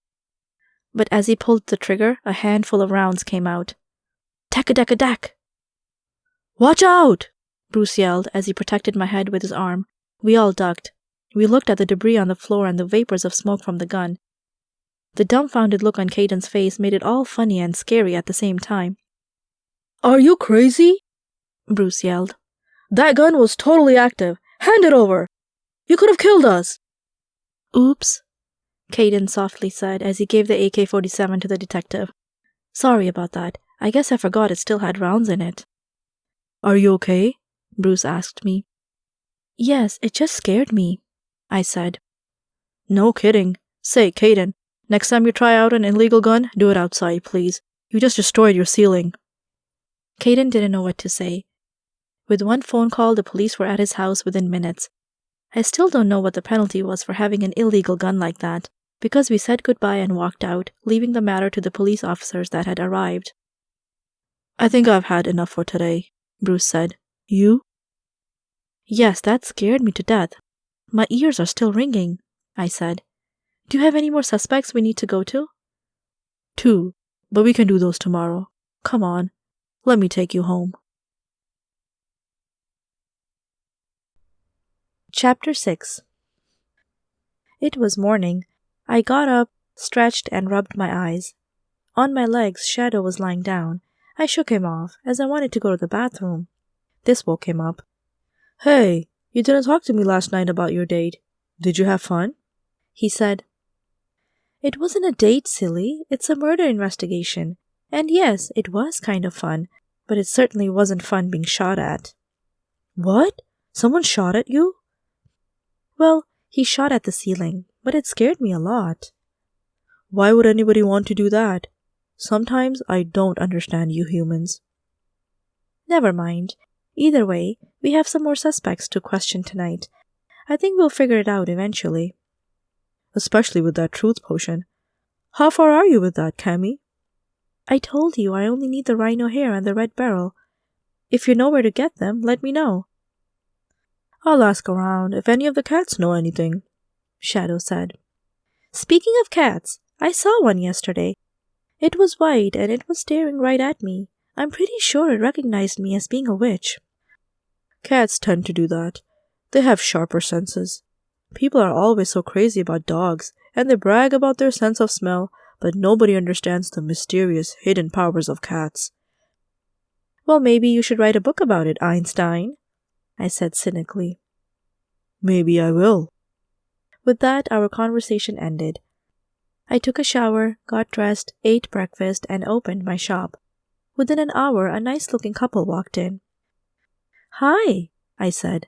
But as he pulled the trigger, a handful of rounds came out. "Tack-a-dack-a-dack!" "Watch out!" Bruce yelled as he protected my head with his arm. We all ducked. We looked at the debris on the floor and the vapors of smoke from the gun. The dumbfounded look on Caden's face made it all funny and scary at the same time. "Are you crazy?" Bruce yelled. "That gun was totally active. Hand it over. You could have killed us." "Oops," Caden softly said as he gave the AK-47 to the detective. "Sorry about that. I guess I forgot it still had rounds in it." "Are you okay?" Bruce asked me. "Yes, it just scared me," I said. "No kidding. Say, Caden, next time you try out an illegal gun, do it outside, please. You just destroyed your ceiling." Caden didn't know what to say. With one phone call, the police were at his house within minutes. I still don't know what the penalty was for having an illegal gun like that, because we said goodbye and walked out, leaving the matter to the police officers that had arrived. "I think I've had enough for today," Bruce said. "You?" "Yes, that scared me to death. My ears are still ringing," I said. "Do you have any more suspects we need to go to?" "2, but we can do those tomorrow. Come on, let me take you home." Chapter 6. It was morning. I got up, stretched, and rubbed my eyes. On my legs, Shadow was lying down. I shook him off, as I wanted to go to the bathroom. This woke him up. "Hey, you didn't talk to me last night about your date. Did you have fun?" He said. "It wasn't a date, silly. It's a murder investigation. And yes, it was kind of fun, but it certainly wasn't fun being shot at." "What? Someone shot at you?" "Well, he shot at the ceiling, but it scared me a lot." "Why would anybody want to do that? Sometimes I don't understand you humans." "Never mind. Either way, we have some more suspects to question tonight. I think we'll figure it out eventually." "Especially with that truth potion. How far are you with that, Cammy?" "I told you I only need the rhino hair and the red barrel. If you know where to get them, let me know." "I'll ask around if any of the cats know anything," Shadow said. "Speaking of cats, I saw one yesterday. It was white and it was staring right at me. I'm pretty sure it recognized me as being a witch." "Cats tend to do that. They have sharper senses. People are always so crazy about dogs, and they brag about their sense of smell, but nobody understands the mysterious, hidden powers of cats." "Well, maybe you should write a book about it, Einstein," I said cynically. "Maybe I will." With that, our conversation ended. I took a shower, got dressed, ate breakfast, and opened my shop. Within an hour, a nice-looking couple walked in. "Hi," I said.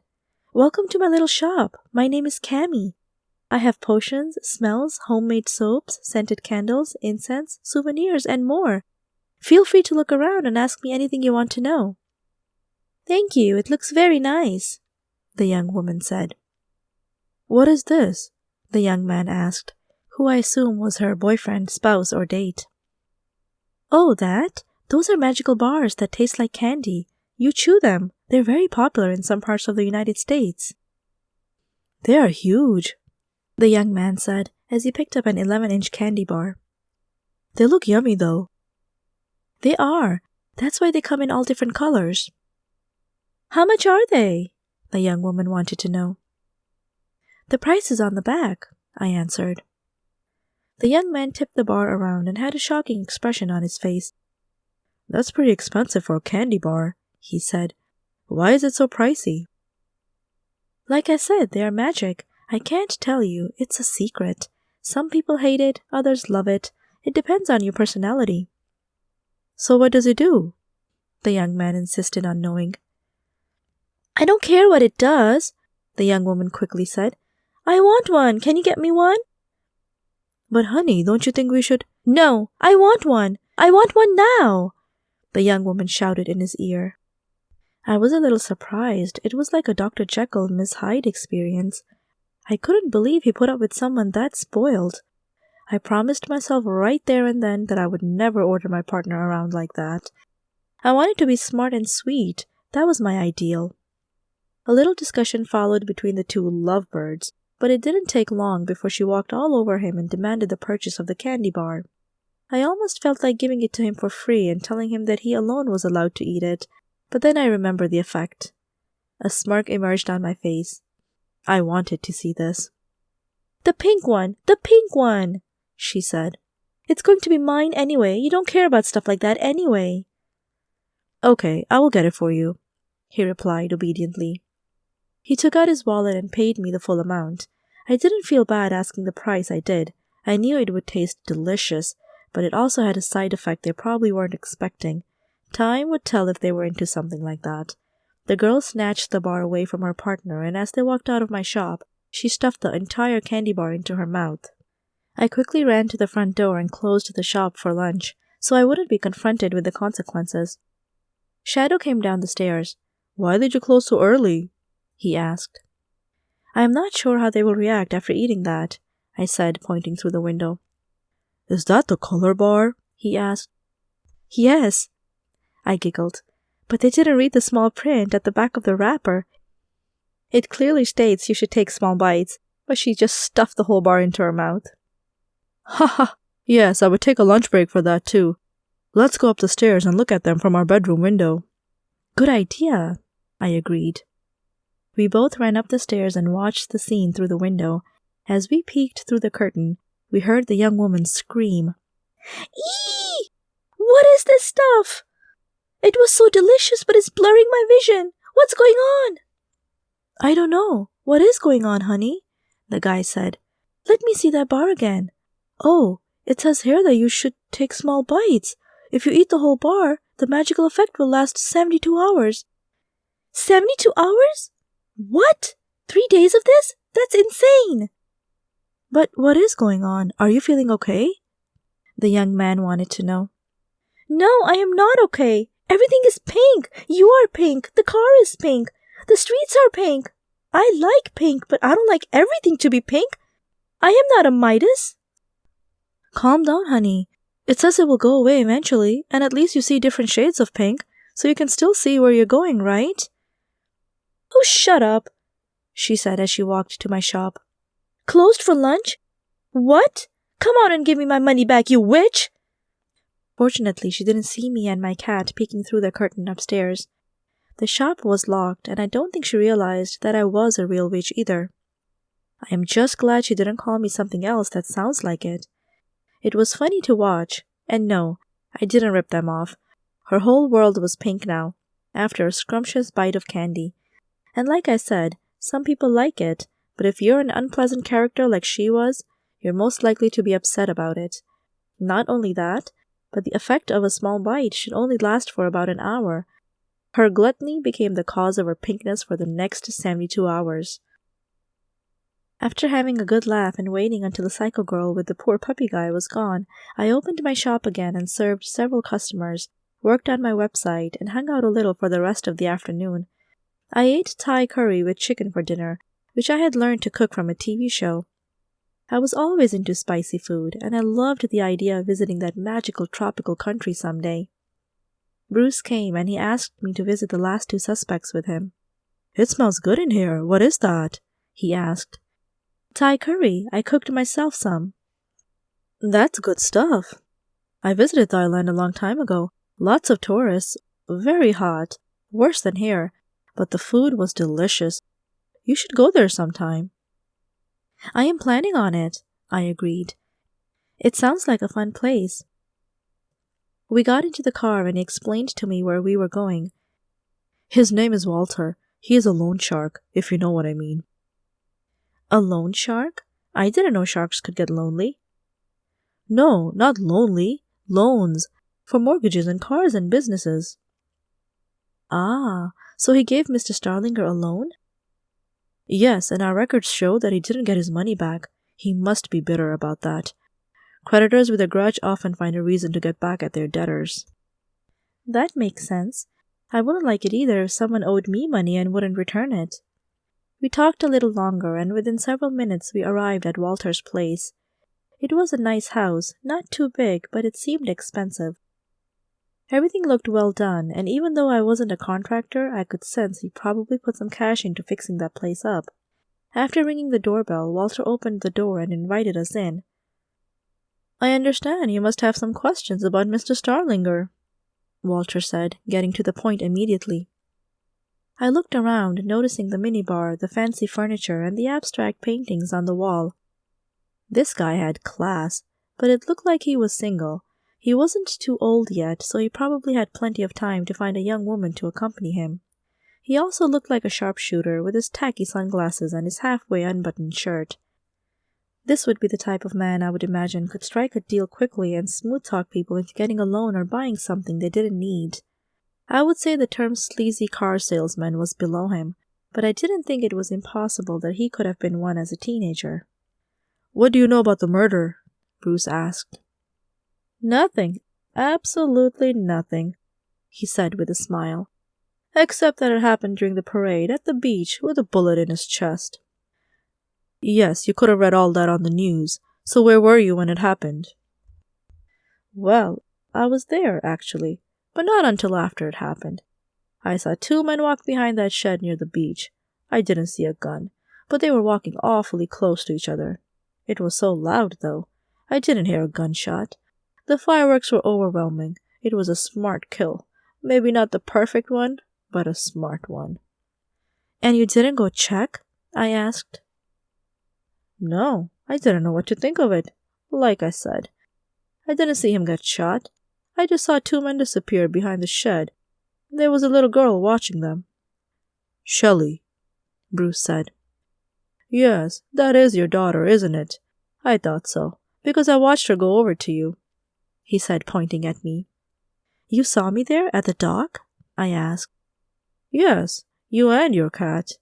"Welcome to my little shop. My name is Cammy. I have potions, smells, homemade soaps, scented candles, incense, souvenirs, and more. Feel free to look around and ask me anything you want to know." "Thank you, it looks very nice," the young woman said. "What is this?" the young man asked, who I assume was her boyfriend, spouse, or date. "Oh, that? Those are magical bars that taste like candy. You chew them. They're very popular in some parts of the United States." "They are huge," the young man said as he picked up an 11-inch candy bar. "They look yummy, though." "They are. That's why they come in all different colors." "How much are they?" the young woman wanted to know. "The price is on the back," I answered. The young man tipped the bar around and had a shocking expression on his face. "That's pretty expensive for a candy bar," he said. "Why is it so pricey?" "Like I said, they are magic. I can't tell you. It's a secret. Some people hate it, others love it. It depends on your personality." "So what does it do?" the young man insisted on knowing. "I don't care what it does," the young woman quickly said. "I want one. Can you get me one?" "But honey, don't you think we should—" "No, I want one. I want one now," the young woman shouted in his ear. I was a little surprised. It was like a Dr. Jekyll, Miss Hyde experience. I couldn't believe he put up with someone that spoiled. I promised myself right there and then that I would never order my partner around like that. I wanted to be smart and sweet. That was my ideal. A little discussion followed between the two lovebirds, but it didn't take long before she walked all over him and demanded the purchase of the candy bar. I almost felt like giving it to him for free and telling him that he alone was allowed to eat it, but then I remembered the effect. A smirk emerged on my face. I wanted to see this. "The pink one! The pink one!" she said. It's going to be mine anyway. You don't care about stuff like that anyway. Okay, I will get it for you, he replied obediently. He took out his wallet and paid me the full amount. I didn't feel bad asking the price I did. I knew it would taste delicious, but it also had a side effect they probably weren't expecting. Time would tell if they were into something like that. The girl snatched the bar away from her partner, and as they walked out of my shop, she stuffed the entire candy bar into her mouth. I quickly ran to the front door and closed the shop for lunch, so I wouldn't be confronted with the consequences. Shadow came down the stairs. "Why did you close so early?" he asked. "I am not sure how they will react after eating that," I said, pointing through the window. "Is that the color bar?" he asked. "Yes," I giggled, "but they didn't read the small print at the back of the wrapper. It clearly states you should take small bites, but she just stuffed the whole bar into her mouth." "Ha ha! Yes, I would take a lunch break for that too. Let's go up the stairs and look at them from our bedroom window." "Good idea," I agreed. We both ran up the stairs and watched the scene through the window. As we peeked through the curtain, we heard the young woman scream. "Eee! What is this stuff? It was so delicious, but it's blurring my vision. What's going on?" "I don't know. What is going on, honey?" the guy said. "Let me see that bar again. Oh, it says here that you should take small bites. If you eat the whole bar, the magical effect will last 72 hours. 72 hours? What? 3 days of this? That's insane!" "But what is going on? Are you feeling okay?" the young man wanted to know. "No, I am not okay. Everything is pink. You are pink. The car is pink. The streets are pink. I like pink, but I don't like everything to be pink. I am not a Midas." "Calm down, honey. It says it will go away eventually, and at least you see different shades of pink, so you can still see where you're going, right?" "Oh, shut up," she said as she walked to my shop. "Closed for lunch? What? Come out and give me my money back, you witch!" Fortunately, she didn't see me and my cat peeking through the curtain upstairs. The shop was locked, and I don't think she realized that I was a real witch either. I am just glad she didn't call me something else that sounds like it. It was funny to watch, and no, I didn't rip them off. Her whole world was pink now, after a scrumptious bite of candy. And like I said, some people like it, but if you're an unpleasant character like she was, you're most likely to be upset about it. Not only that, but the effect of a small bite should only last for about an hour. Her gluttony became the cause of her pinkness for the next 72 hours. After having a good laugh and waiting until the psycho girl with the poor puppy guy was gone, I opened my shop again and served several customers, worked on my website, and hung out a little for the rest of the afternoon. I ate Thai curry with chicken for dinner, which I had learned to cook from a TV show. I was always into spicy food, and I loved the idea of visiting that magical tropical country someday. Bruce came, and he asked me to visit the last 2 suspects with him. "It smells good in here. What is that?" he asked. "Thai curry. I cooked myself some." "That's good stuff. I visited Thailand a long time ago. Lots of tourists. Very hot. Worse than here. But the food was delicious. You should go there sometime." "I am planning on it," I agreed. "It sounds like a fun place." We got into the car and he explained to me where we were going. "His name is Walter. He is a loan shark, if you know what I mean." "A loan shark? I didn't know sharks could get lonely." "No, not lonely. Loans. For mortgages and cars and businesses." "Ah, so he gave Mr. Starlinger a loan?" "Yes, and our records show that he didn't get his money back. He must be bitter about that. Creditors with a grudge often find a reason to get back at their debtors." "That makes sense. I wouldn't like it either if someone owed me money and wouldn't return it." We talked a little longer, and within several minutes we arrived at Walter's place. It was a nice house, not too big, but it seemed expensive. Everything looked well done, and even though I wasn't a contractor, I could sense he probably put some cash into fixing that place up. After ringing the doorbell, Walter opened the door and invited us in. "I understand you must have some questions about Mr. Starlinger," Walter said, getting to the point immediately. I looked around, noticing the minibar, the fancy furniture, and the abstract paintings on the wall. This guy had class, but it looked like he was single. He wasn't too old yet, so he probably had plenty of time to find a young woman to accompany him. He also looked like a sharpshooter with his tacky sunglasses and his halfway unbuttoned shirt. This would be the type of man I would imagine could strike a deal quickly and smooth-talk people into getting a loan or buying something they didn't need. I would say the term sleazy car salesman was below him, but I didn't think it was impossible that he could have been one as a teenager. "What do you know about the murder?" Bruce asked. "Nothing. Absolutely nothing," he said with a smile. "Except that it happened during the parade at the beach with a bullet in his chest." "Yes, you could have read all that on the news. So where were you when it happened?" "Well, I was there, actually, but not until after it happened. I saw two men walk behind that shed near the beach. I didn't see a gun, but they were walking awfully close to each other. It was so loud, though. I didn't hear a gunshot. The fireworks were overwhelming. It was a smart kill. Maybe not the perfect one, but a smart one." "And you didn't go check?" I asked. "No, I didn't know what to think of it. Like I said, I didn't see him get shot. I just saw two men disappear behind the shed. There was a little girl watching them." "Shelley," Bruce said. "Yes, that is your daughter, isn't it? I thought so, because I watched her go over to you," he said, pointing at me. "You saw me there at the dock?" I asked. "Yes, you and your cat.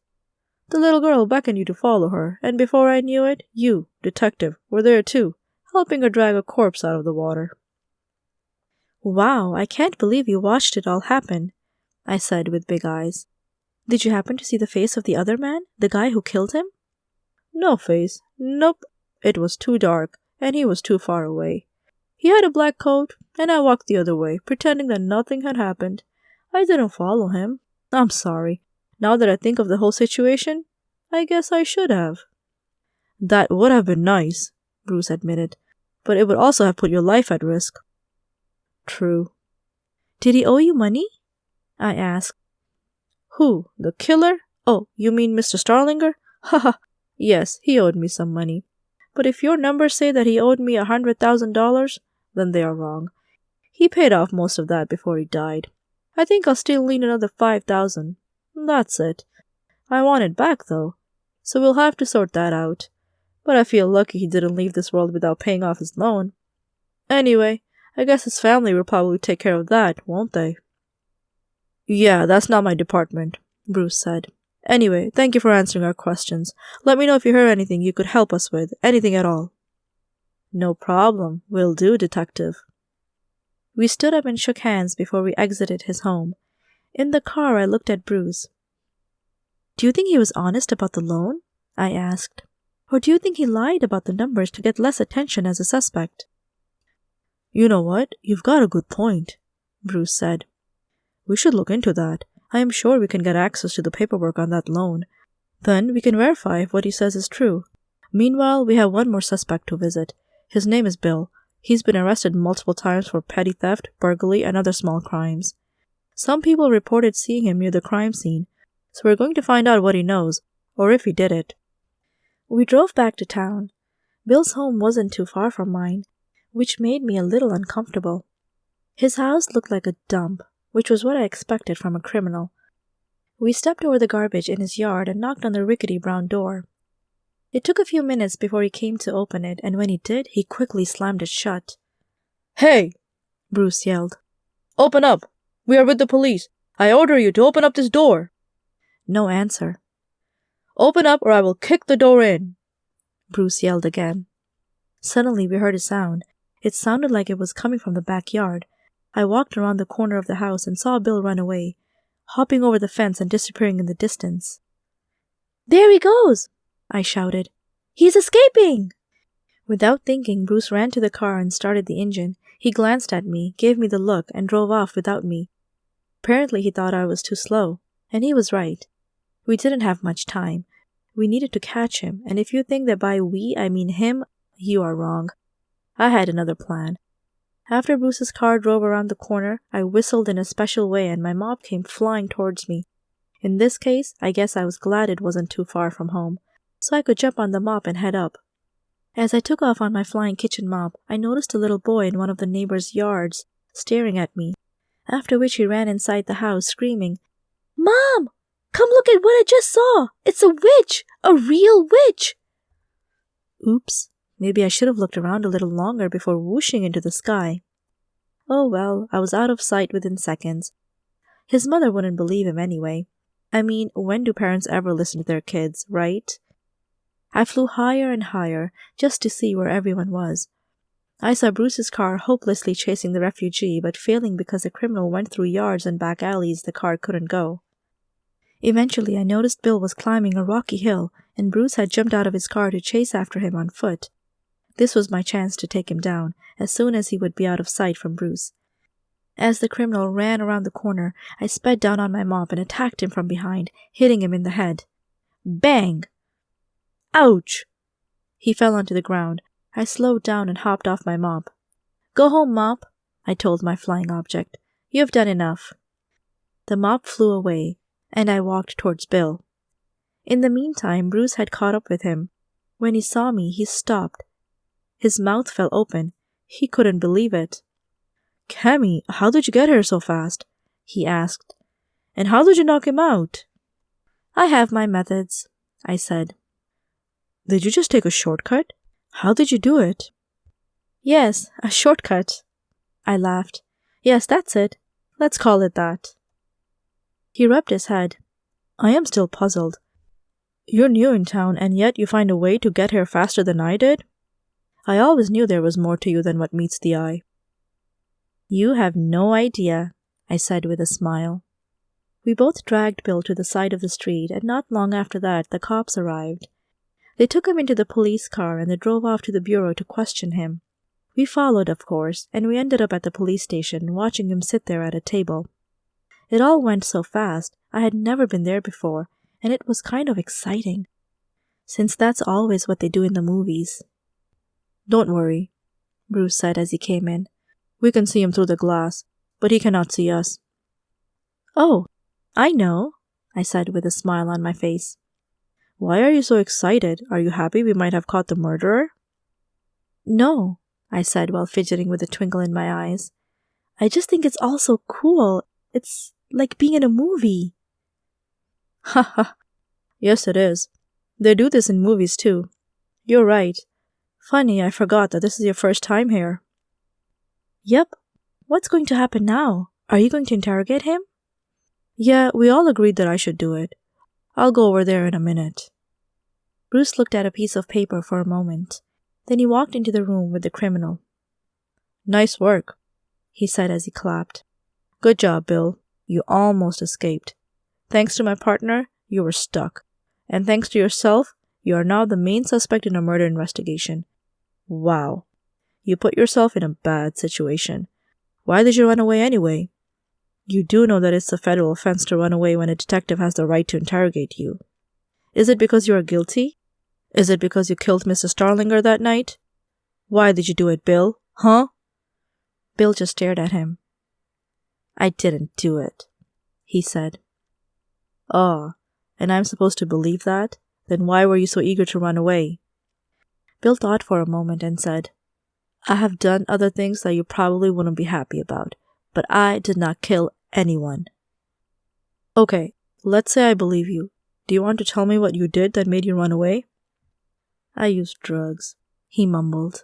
The little girl beckoned you to follow her, and before I knew it, you, detective, were there too, helping her drag a corpse out of the water." "Wow, I can't believe you watched it all happen," I said with big eyes. "Did you happen to see the face of the other man, the guy who killed him?" "No face. Nope. It was too dark, and he was too far away. He had a black coat, and I walked the other way, pretending that nothing had happened. I didn't follow him. I'm sorry. Now that I think of the whole situation, I guess I should have." "That would have been nice," Bruce admitted, "but it would also have put your life at risk." "True." "Did he owe you money?" I asked. "Who? The killer? Oh, you mean Mr. Starlinger? Haha. Yes, he owed me some money. But if your numbers say that he owed me $100,000, then they are wrong. He paid off most of that before he died. I think I'll still need another $5,000. That's it. I want it back, though, so we'll have to sort that out. But I feel lucky he didn't leave this world without paying off his loan. Anyway, I guess his family will probably take care of that, won't they?" "Yeah, that's not my department," Bruce said. "Anyway, thank you for answering our questions. Let me know if you hear anything you could help us with, anything at all." "No problem. Will do, detective." We stood up and shook hands before we exited his home. In the car, I looked at Bruce. "Do you think he was honest about the loan?" I asked. "Or do you think he lied about the numbers to get less attention as a suspect?" "You know what? You've got a good point," Bruce said. "We should look into that. I am sure we can get access to the paperwork on that loan. Then we can verify if what he says is true. Meanwhile, we have one more suspect to visit. His name is Bill. He's been arrested multiple times for petty theft, burglary, and other small crimes. Some people reported seeing him near the crime scene, so we're going to find out what he knows, or if he did it." We drove back to town. Bill's home wasn't too far from mine, which made me a little uncomfortable. His house looked like a dump, which was what I expected from a criminal. We stepped over the garbage in his yard and knocked on the rickety brown door. It took a few minutes before he came to open it, and when he did, he quickly slammed it shut. "Hey!" Bruce yelled. "Open up! We are with the police. I order you to open up this door." No answer. "Open up or I will kick the door in," Bruce yelled again. Suddenly we heard a sound. It sounded like it was coming from the backyard. I walked around the corner of the house and saw Bill run away, hopping over the fence and disappearing in the distance. "There he goes!" I shouted. "He's escaping!" Without thinking, Bruce ran to the car and started the engine. He glanced at me, gave me the look, and drove off without me. Apparently he thought I was too slow, and he was right. We didn't have much time. We needed to catch him, and if you think that by we I mean him, you are wrong. I had another plan. After Bruce's car drove around the corner, I whistled in a special way and my mop came flying towards me. In this case, I guess I was glad it wasn't too far from home, so I could jump on the mop and head up. As I took off on my flying kitchen mop, I noticed a little boy in one of the neighbors' yards staring at me, after which he ran inside the house screaming, "Mom! Come look at what I just saw! It's a witch! A real witch!" Oops, maybe I should have looked around a little longer before whooshing into the sky. Oh well, I was out of sight within seconds. His mother wouldn't believe him anyway. I mean, when do parents ever listen to their kids, right? I flew higher and higher, just to see where everyone was. I saw Bruce's car hopelessly chasing the refugee, but failing because the criminal went through yards and back alleys the car couldn't go. Eventually, I noticed Bill was climbing a rocky hill, and Bruce had jumped out of his car to chase after him on foot. This was my chance to take him down, as soon as he would be out of sight from Bruce. As the criminal ran around the corner, I sped down on my mop and attacked him from behind, hitting him in the head. Bang! Ouch! He fell onto the ground. I slowed down and hopped off my mop. "Go home, mop," I told my flying object. "You've done enough." The mop flew away, and I walked towards Bill. In the meantime, Bruce had caught up with him. When he saw me, he stopped. His mouth fell open. He couldn't believe it. "Cammy, how did you get here so fast?" he asked. "And how did you knock him out?" "I have my methods," I said. "Did you just take a shortcut? How did you do it?" "Yes, a shortcut." I laughed. "Yes, that's it. Let's call it that." He rubbed his head. "I am still puzzled. You're new in town, and yet you find a way to get here faster than I did? I always knew there was more to you than what meets the eye." "You have no idea," I said with a smile. We both dragged Bill to the side of the street, and not long after that the cops arrived. They took him into the police car and they drove off to the bureau to question him. We followed, of course, and we ended up at the police station, watching him sit there at a table. It all went so fast, I had never been there before, and it was kind of exciting, since that's always what they do in the movies. "Don't worry," Bruce said as he came in. "We can see him through the glass, but he cannot see us." "Oh, I know," I said with a smile on my face. "Why are you so excited? Are you happy we might have caught the murderer?" "No," I said while fidgeting with a twinkle in my eyes. "I just think it's all so cool. It's like being in a movie." "Ha ha. Yes, it is. They do this in movies too. You're right. Funny, I forgot that this is your first time here." "Yep. What's going to happen now? Are you going to interrogate him?" "Yeah, we all agreed that I should do it. I'll go over there in a minute." Bruce looked at a piece of paper for a moment. Then he walked into the room with the criminal. "Nice work," he said as he clapped. "Good job, Bill. You almost escaped. Thanks to my partner, you were stuck. And thanks to yourself, you are now the main suspect in a murder investigation. Wow. You put yourself in a bad situation. Why did you run away anyway? You do know that it's a federal offense to run away when a detective has the right to interrogate you. Is it because you are guilty? Is it because you killed Mr. Starlinger that night? Why did you do it, Bill? Huh?" Bill just stared at him. "I didn't do it," he said. "Ah, and I'm supposed to believe that? Then why were you so eager to run away?" Bill thought for a moment and said, "I have done other things that you probably wouldn't be happy about, but I did not kill anyone." "Okay, let's say I believe you. Do you want to tell me what you did that made you run away?" "I used drugs," he mumbled.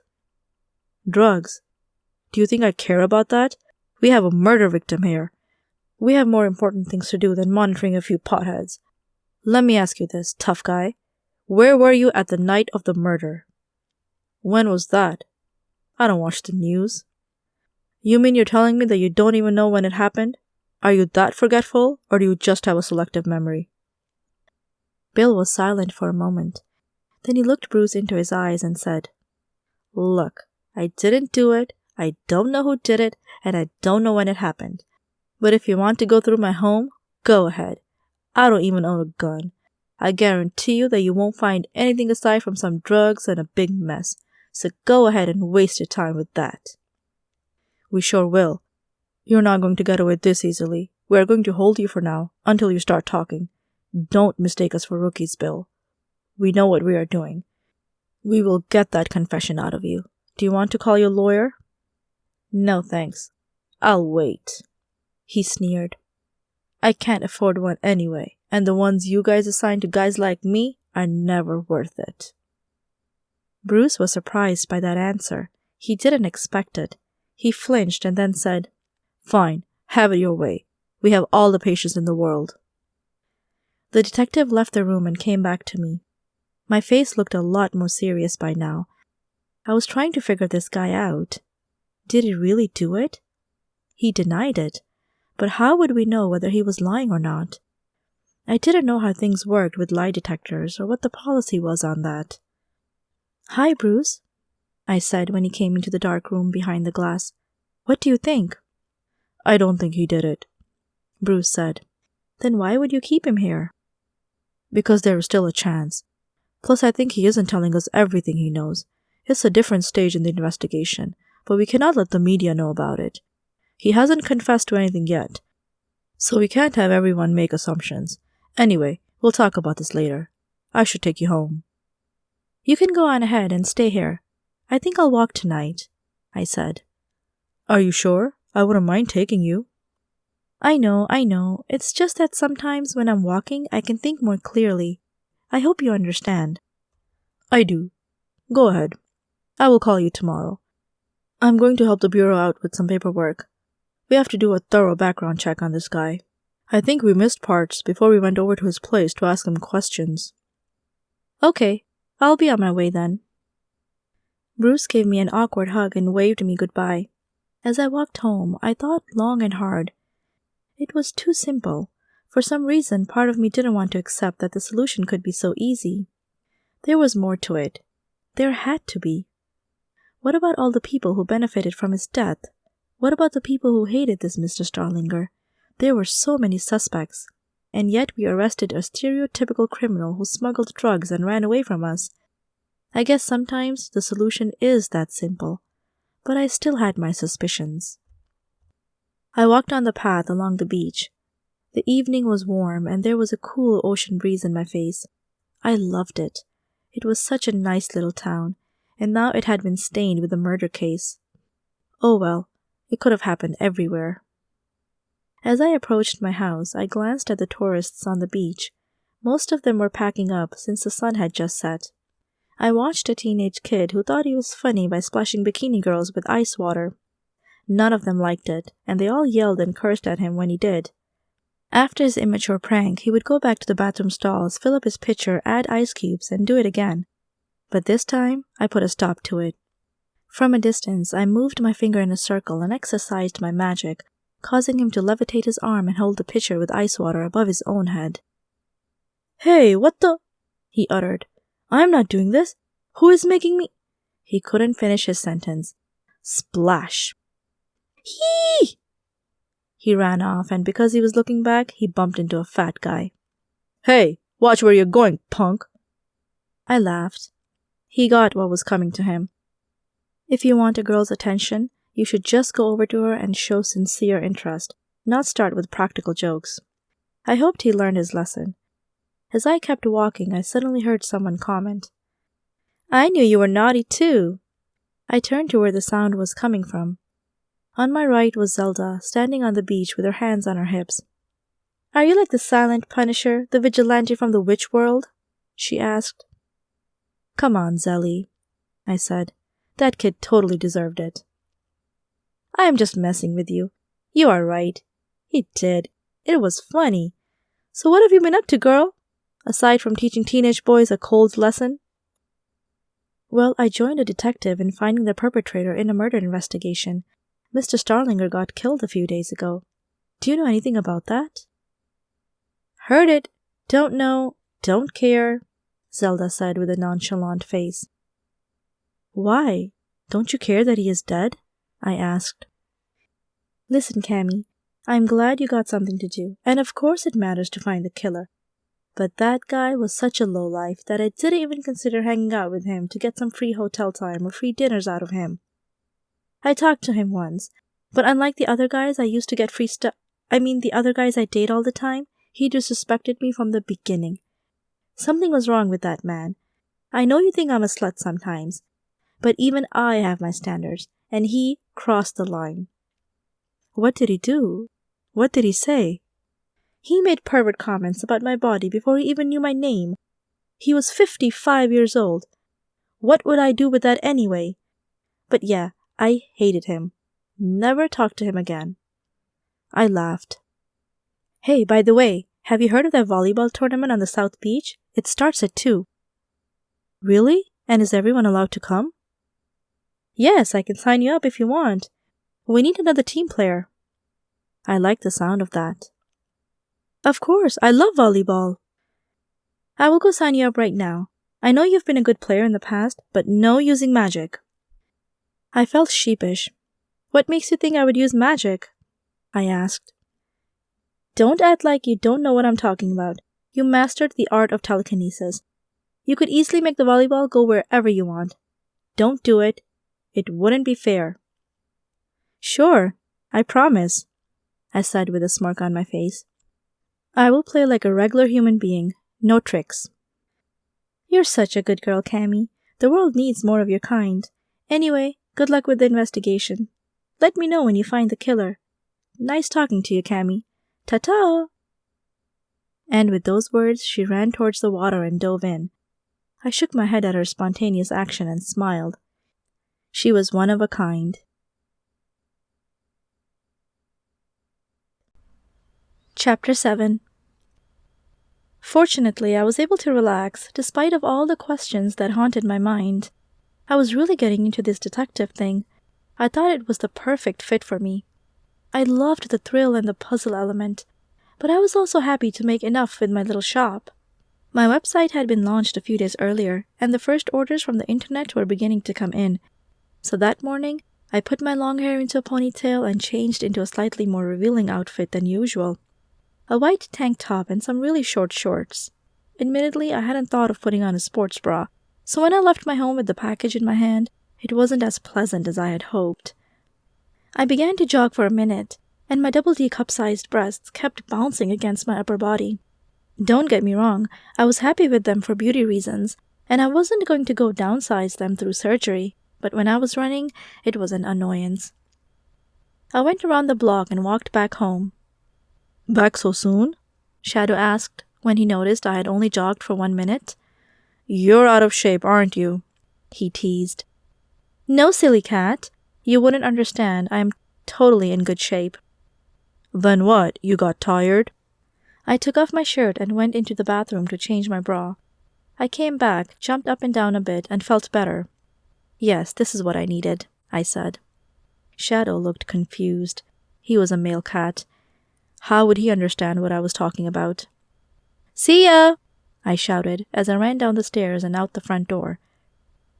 "Drugs? Do you think I care about that? We have a murder victim here. We have more important things to do than monitoring a few potheads. Let me ask you this, tough guy. Where were you at the night of the murder?" "When was that? I don't watch the news." "You mean you're telling me that you don't even know when it happened? Are you that forgetful, or do you just have a selective memory?" Bill was silent for a moment. Then he looked Bruce into his eyes and said, "Look, I didn't do it, I don't know who did it, and I don't know when it happened. But if you want to go through my home, go ahead. I don't even own a gun. I guarantee you that you won't find anything aside from some drugs and a big mess. So go ahead and waste your time with that." "We sure will. You're not going to get away this easily. We are going to hold you for now, until you start talking. Don't mistake us for rookies, Bill. We know what we are doing. We will get that confession out of you. Do you want to call your lawyer? No, thanks. I'll wait. He sneered. I can't afford one anyway, and the ones you guys assign to guys like me are never worth it. Bruce was surprised by that answer. He didn't expect it. He flinched and then said, Fine, have it your way. We have all the patience in the world. The detective left the room and came back to me. My face looked a lot more serious by now. I was trying to figure this guy out. Did he really do it? He denied it, but how would we know whether he was lying or not? I didn't know how things worked with lie detectors or what the policy was on that. Hi, Bruce, I said when he came into the dark room behind the glass. What do you think? I don't think he did it, Bruce said. Then why would you keep him here? Because there is still a chance. Plus, I think he isn't telling us everything he knows. It's a different stage in the investigation, but we cannot let the media know about it. He hasn't confessed to anything yet, so we can't have everyone make assumptions. Anyway, we'll talk about this later. I should take you home. You can go on ahead and stay here. I think I'll walk tonight, I said. Are you sure? I wouldn't mind taking you. I know. It's just that sometimes when I'm walking, I can think more clearly. I hope you understand. I do. Go ahead. I will call you tomorrow. I'm going to help the Bureau out with some paperwork. We have to do a thorough background check on this guy. I think we missed parts before we went over to his place to ask him questions. Okay, I'll be on my way then. Bruce gave me an awkward hug and waved me goodbye. As I walked home, I thought long and hard. It was too simple. For some reason, part of me didn't want to accept that the solution could be so easy. There was more to it. There had to be. What about all the people who benefited from his death? What about the people who hated this Mr. Starlinger? There were so many suspects. And yet we arrested a stereotypical criminal who smuggled drugs and ran away from us. I guess sometimes the solution is that simple. But I still had my suspicions. I walked on the path along the beach. The evening was warm and there was a cool ocean breeze in my face. I loved it. It was such a nice little town, and now it had been stained with a murder case. Oh well, it could have happened everywhere. As I approached my house, I glanced at the tourists on the beach. Most of them were packing up since the sun had just set. I watched a teenage kid who thought he was funny by splashing bikini girls with ice water. None of them liked it, and they all yelled and cursed at him when he did. After his immature prank, he would go back to the bathroom stalls, fill up his pitcher, add ice cubes, and do it again. But this time, I put a stop to it. From a distance, I moved my finger in a circle and exercised my magic, causing him to levitate his arm and hold the pitcher with ice water above his own head. Hey, what the? He uttered. I'm not doing this. Who is making me? He couldn't finish his sentence. Splash! Hee! He ran off, and because he was looking back, he bumped into a fat guy. Hey, watch where you're going, punk! I laughed. He got what was coming to him. If you want a girl's attention, you should just go over to her and show sincere interest, not start with practical jokes. I hoped he learned his lesson. As I kept walking, I suddenly heard someone comment, I knew you were naughty too. I turned to where the sound was coming from. On my right was Zelda, standing on the beach with her hands on her hips. Are you like the silent Punisher, the vigilante from the witch world? She asked. Come on, Zelly, I said. That kid totally deserved it. I am just messing with you. You are right. He did. It was funny. So what have you been up to, girl? Aside from teaching teenage boys a cold lesson? Well, I joined a detective in finding the perpetrator in a murder investigation. Mr. Starlinger got killed a few days ago. Do you know anything about that? Heard it. Don't know. Don't care, Zelda said with a nonchalant face. Why? Don't you care that he is dead? I asked. Listen, Cammy, I'm glad you got something to do, and of course it matters to find the killer. But that guy was such a lowlife that I didn't even consider hanging out with him to get some free hotel time or free dinners out of him. I talked to him once, but unlike the other guys I used to get free stuff, the other guys I date all the time, he disrespected me from the beginning. Something was wrong with that man. I know you think I'm a slut sometimes, but even I have my standards, and he crossed the line. What did he do? What did he say? He made pervert comments about my body before he even knew my name. He was 55 years old. What would I do with that anyway? But yeah, I hated him. Never talked to him again. I laughed. Hey, by the way, have you heard of that volleyball tournament on the South Beach? It starts at 2. Really? And is everyone allowed to come? Yes, I can sign you up if you want. We need another team player. I like the sound of that. Of course, I love volleyball. I will go sign you up right now. I know you've been a good player in the past, but no using magic. I felt sheepish. What makes you think I would use magic? I asked. Don't act like you don't know what I'm talking about. You mastered the art of telekinesis. You could easily make the volleyball go wherever you want. Don't do it. It wouldn't be fair. Sure, I promise, I said with a smirk on my face. I will play like a regular human being, no tricks. You're such a good girl, Cammy. The world needs more of your kind. Anyway, good luck with the investigation. Let me know when you find the killer. Nice talking to you, Cammy. Ta-ta! And with those words, she ran towards the water and dove in. I shook my head at her spontaneous action and smiled. She was one of a kind. Chapter 7. Fortunately, I was able to relax, despite of all the questions that haunted my mind. I was really getting into this detective thing. I thought it was the perfect fit for me. I loved the thrill and the puzzle element, but I was also happy to make enough with my little shop. My website had been launched a few days earlier, and the first orders from the internet were beginning to come in. So that morning, I put my long hair into a ponytail and changed into a slightly more revealing outfit than usual. A white tank top and some really short shorts. Admittedly, I hadn't thought of putting on a sports bra, so when I left my home with the package in my hand, it wasn't as pleasant as I had hoped. I began to jog for a minute, and my double-D cup-sized breasts kept bouncing against my upper body. Don't get me wrong, I was happy with them for beauty reasons, and I wasn't going to go downsize them through surgery, but when I was running, it was an annoyance. I went around the block and walked back home. Back so soon? Shadow asked when he noticed I had only jogged for 1 minute. You're out of shape, aren't you? He teased. No, silly cat. You wouldn't understand. I am totally in good shape. Then what? You got tired? I took off my shirt and went into the bathroom to change my bra. I came back, jumped up and down a bit, and felt better. Yes, this is what I needed, I said. Shadow looked confused. He was a male cat. How would he understand what I was talking about? See ya! I shouted as I ran down the stairs and out the front door.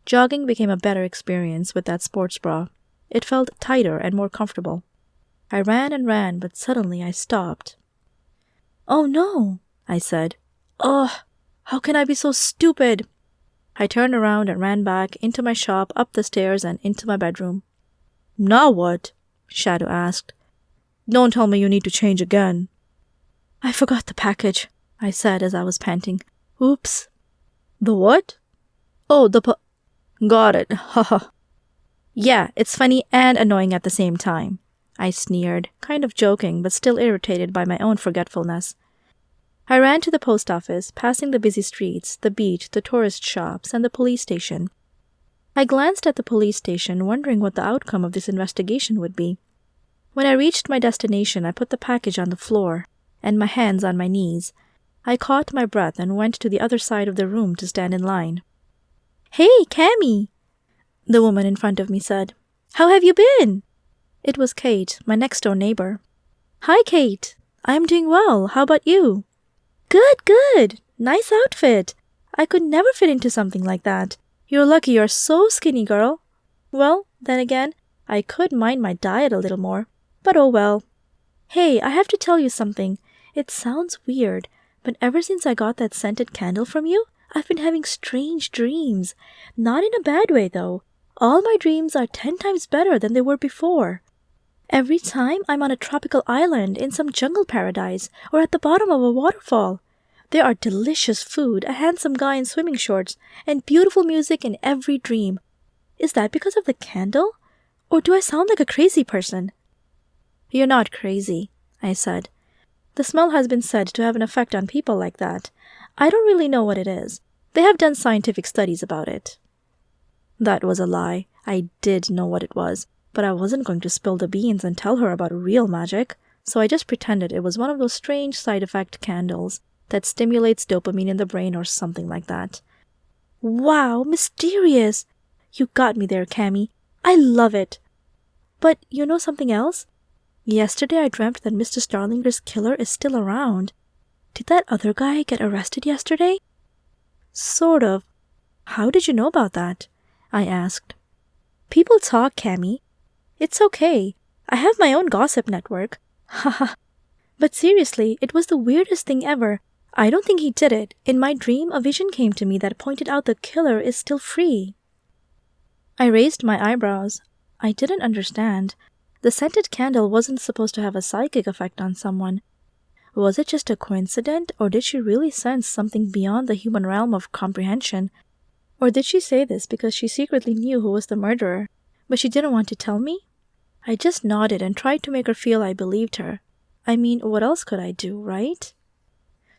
Jogging became a better experience with that sports bra. It felt tighter and more comfortable. I ran and ran, but suddenly I stopped. Oh no, I said. Ugh, how can I be so stupid? I turned around and ran back into my shop, up the stairs, and into my bedroom. Now what? Shadow asked. Don't tell me you need to change again. I forgot the package, I said as I was panting. Oops. The what? Oh, Got it, haha. Yeah, it's funny and annoying at the same time. I sneered, kind of joking but still irritated by my own forgetfulness. I ran to the post office, passing the busy streets, the beach, the tourist shops, and the police station. I glanced at the police station, wondering what the outcome of this investigation would be. When I reached my destination, I put the package on the floor, and my hands on my knees. I caught my breath and went to the other side of the room to stand in line. Hey, Cammy, the woman in front of me said. How have you been? It was Kate, my next-door neighbor. Hi, Kate. I am doing well. How about you? Good, good. Nice outfit. I could never fit into something like that. You're lucky you're so skinny, girl. Well, then again, I could mind my diet a little more. But oh well. Hey, I have to tell you something. It sounds weird, but ever since I got that scented candle from you, I've been having strange dreams. Not in a bad way, though. All my dreams are 10 times better than they were before. Every time I'm on a tropical island in some jungle paradise or at the bottom of a waterfall. There are delicious food, a handsome guy in swimming shorts, and beautiful music in every dream. Is that because of the candle? Or do I sound like a crazy person? You're not crazy, I said. The smell has been said to have an effect on people like that. I don't really know what it is. They have done scientific studies about it. That was a lie. I did know what it was, but I wasn't going to spill the beans and tell her about real magic, so I just pretended it was one of those strange side effect candles that stimulates dopamine in the brain or something like that. Wow, mysterious! You got me there, Cammy. I love it. But you know something else? Yesterday I dreamt that Mr. Starlinger's killer is still around. Did that other guy get arrested yesterday? Sort of. How did you know about that? I asked. People talk, Cammy. It's okay. I have my own gossip network. Haha. But seriously, it was the weirdest thing ever. I don't think he did it. In my dream, a vision came to me that pointed out the killer is still free. I raised my eyebrows. I didn't understand. The scented candle wasn't supposed to have a psychic effect on someone. Was it just a coincidence, or did she really sense something beyond the human realm of comprehension? Or did she say this because she secretly knew who was the murderer, but she didn't want to tell me? I just nodded and tried to make her feel I believed her. I mean, what else could I do, right?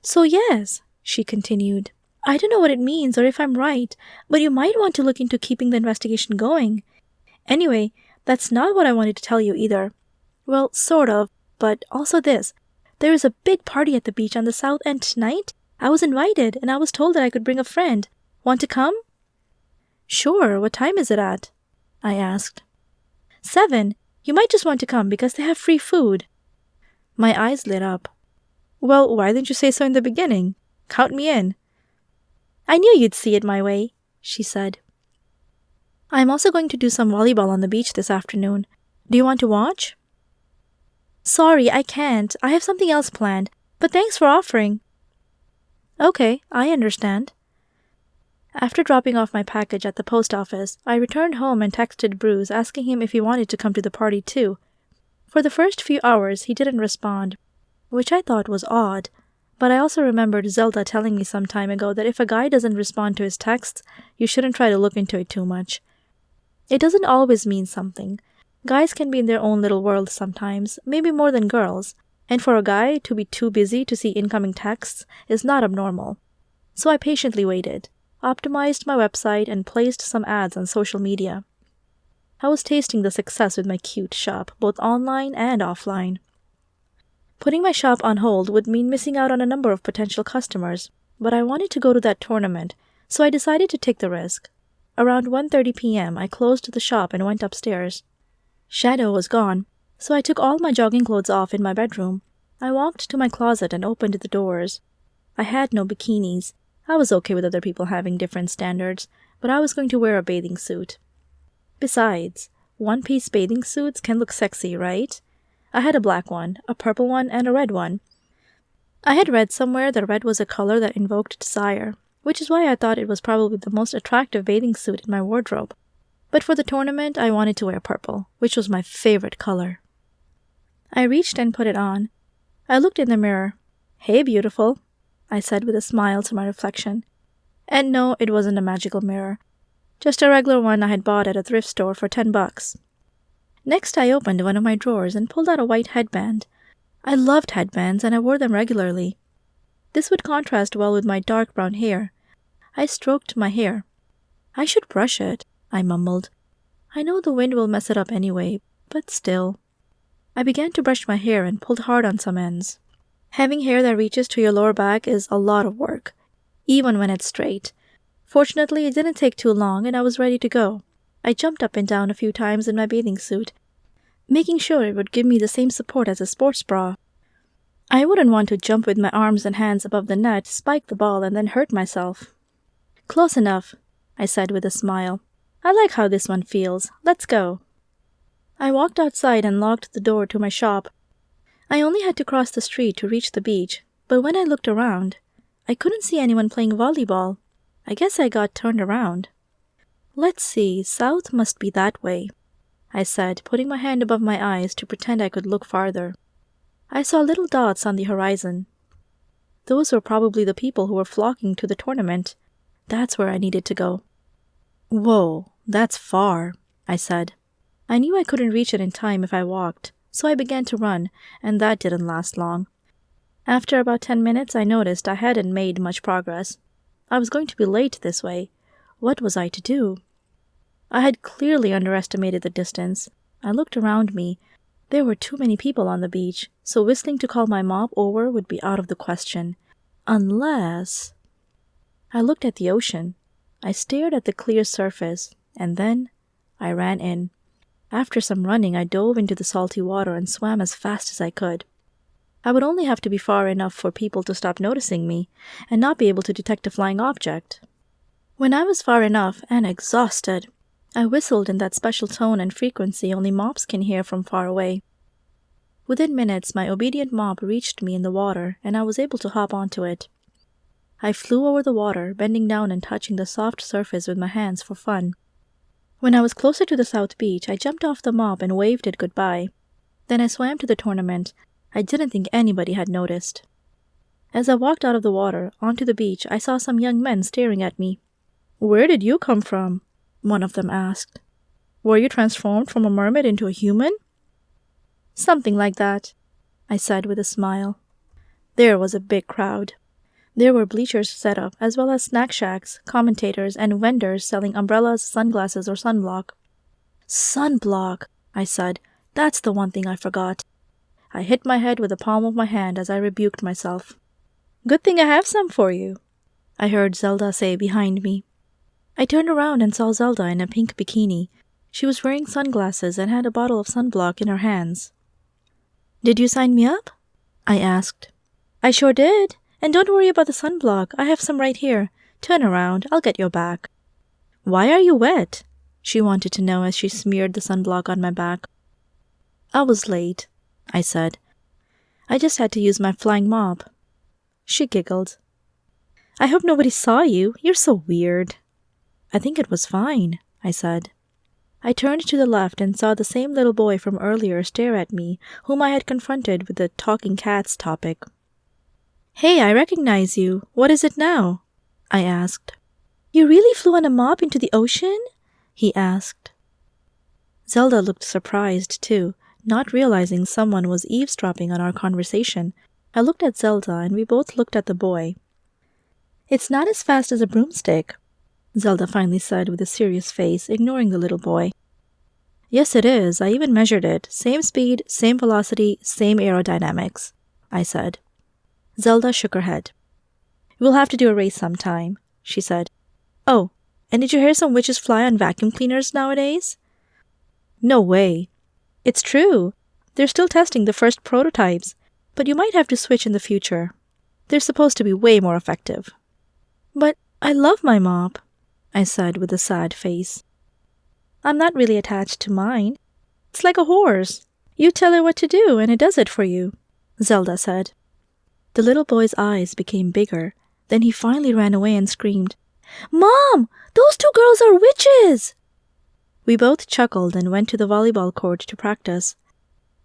So yes, she continued. I don't know what it means or if I'm right, but you might want to look into keeping the investigation going. Anyway, that's not what I wanted to tell you either. Well, sort of, but also this. There is a big party at the beach on the south end tonight. I was invited, and I was told that I could bring a friend. Want to come? Sure, what time is it at? I asked. 7. You might just want to come because they have free food. My eyes lit up. Well, why didn't you say so in the beginning? Count me in. I knew you'd see it my way, she said. I'm also going to do some volleyball on the beach this afternoon. Do you want to watch? Sorry, I can't. I have something else planned, but thanks for offering. Okay, I understand. After dropping off my package at the post office, I returned home and texted Bruce asking him if he wanted to come to the party too. For the first few hours, he didn't respond, which I thought was odd, but I also remembered Zelda telling me some time ago that if a guy doesn't respond to his texts, you shouldn't try to look into it too much. It doesn't always mean something. Guys can be in their own little world sometimes, maybe more than girls, and for a guy to be too busy to see incoming texts is not abnormal. So I patiently waited, optimized my website, and placed some ads on social media. I was tasting the success with my cute shop, both online and offline. Putting my shop on hold would mean missing out on a number of potential customers, but I wanted to go to that tournament, so I decided to take the risk. Around 1:30 p.m., I closed the shop and went upstairs. Shadow was gone, so I took all my jogging clothes off in my bedroom. I walked to my closet and opened the doors. I had no bikinis. I was okay with other people having different standards, but I was going to wear a bathing suit. Besides, one-piece bathing suits can look sexy, right? I had a black one, a purple one, and a red one. I had read somewhere that red was a color that invoked desire, which is why I thought it was probably the most attractive bathing suit in my wardrobe. But for the tournament, I wanted to wear purple, which was my favorite color. I reached and put it on. I looked in the mirror. Hey, beautiful, I said with a smile to my reflection. And no, it wasn't a magical mirror. Just a regular one I had bought at a thrift store for $10. Next, I opened one of my drawers and pulled out a white headband. I loved headbands, and I wore them regularly. This would contrast well with my dark brown hair. I stroked my hair. I should brush it, I mumbled. I know the wind will mess it up anyway, but still. I began to brush my hair and pulled hard on some ends. Having hair that reaches to your lower back is a lot of work, even when it's straight. Fortunately, it didn't take too long, and I was ready to go. I jumped up and down a few times in my bathing suit, making sure it would give me the same support as a sports bra. I wouldn't want to jump with my arms and hands above the net, spike the ball, and then hurt myself. Close enough, I said with a smile. I like how this one feels. Let's go. I walked outside and locked the door to my shop. I only had to cross the street to reach the beach, but when I looked around, I couldn't see anyone playing volleyball. I guess I got turned around. Let's see, south must be that way, I said, putting my hand above my eyes to pretend I could look farther. I saw little dots on the horizon. Those were probably the people who were flocking to the tournament. That's where I needed to go. Whoa, that's far, I said. I knew I couldn't reach it in time if I walked, so I began to run, and that didn't last long. After about 10 minutes, I noticed I hadn't made much progress. I was going to be late this way. What was I to do? I had clearly underestimated the distance. I looked around me. There were too many people on the beach, so whistling to call my mom over would be out of the question. Unless... I looked at the ocean. I stared at the clear surface, and then I ran in. After some running, I dove into the salty water and swam as fast as I could. I would only have to be far enough for people to stop noticing me and not be able to detect a flying object. When I was far enough and exhausted, I whistled in that special tone and frequency only mops can hear from far away. Within minutes, my obedient mop reached me in the water, and I was able to hop onto it. I flew over the water, bending down and touching the soft surface with my hands for fun. When I was closer to the south beach, I jumped off the mop and waved it goodbye. Then I swam to the tournament. I didn't think anybody had noticed. As I walked out of the water, onto the beach, I saw some young men staring at me. "Where did you come from?" one of them asked. "Were you transformed from a mermaid into a human?" "Something like that," I said with a smile. There was a big crowd. There were bleachers set up, as well as snack shacks, commentators, and vendors selling umbrellas, sunglasses, or sunblock. Sunblock, I said. That's the one thing I forgot. I hit my head with the palm of my hand as I rebuked myself. "Good thing I have some for you," I heard Zelda say behind me. I turned around and saw Zelda in a pink bikini. She was wearing sunglasses and had a bottle of sunblock in her hands. "Did you sign me up?" I asked. "I sure did. And don't worry about the sunblock. I have some right here. Turn around. I'll get your back." "Why are you wet?" she wanted to know as she smeared the sunblock on my back. "I was late," I said. "I just had to use my flying mop." She giggled. "I hope nobody saw you. You're so weird." "I think it was fine," I said. I turned to the left and saw the same little boy from earlier stare at me, whom I had confronted with the talking cats topic. "Hey, I recognize you. What is it now?" I asked. "You really flew on a mop into the ocean?" he asked. Zelda looked surprised, too, not realizing someone was eavesdropping on our conversation. I looked at Zelda, and we both looked at the boy. "It's not as fast as a broomstick," Zelda finally said with a serious face, ignoring the little boy. "Yes, it is. I even measured it. Same speed, same velocity, same aerodynamics," I said. Zelda shook her head. "We'll have to do a race sometime," she said. "Oh, and did you hear some witches fly on vacuum cleaners nowadays?" "No way." "It's true. They're still testing the first prototypes, but you might have to switch in the future. They're supposed to be way more effective." "But I love my mop," I said with a sad face. "I'm not really attached to mine. It's like a horse. You tell it what to do, and it does it for you," Zelda said. The little boy's eyes became bigger. Then he finally ran away and screamed, "Mom! Those two girls are witches!" We both chuckled and went to the volleyball court to practice.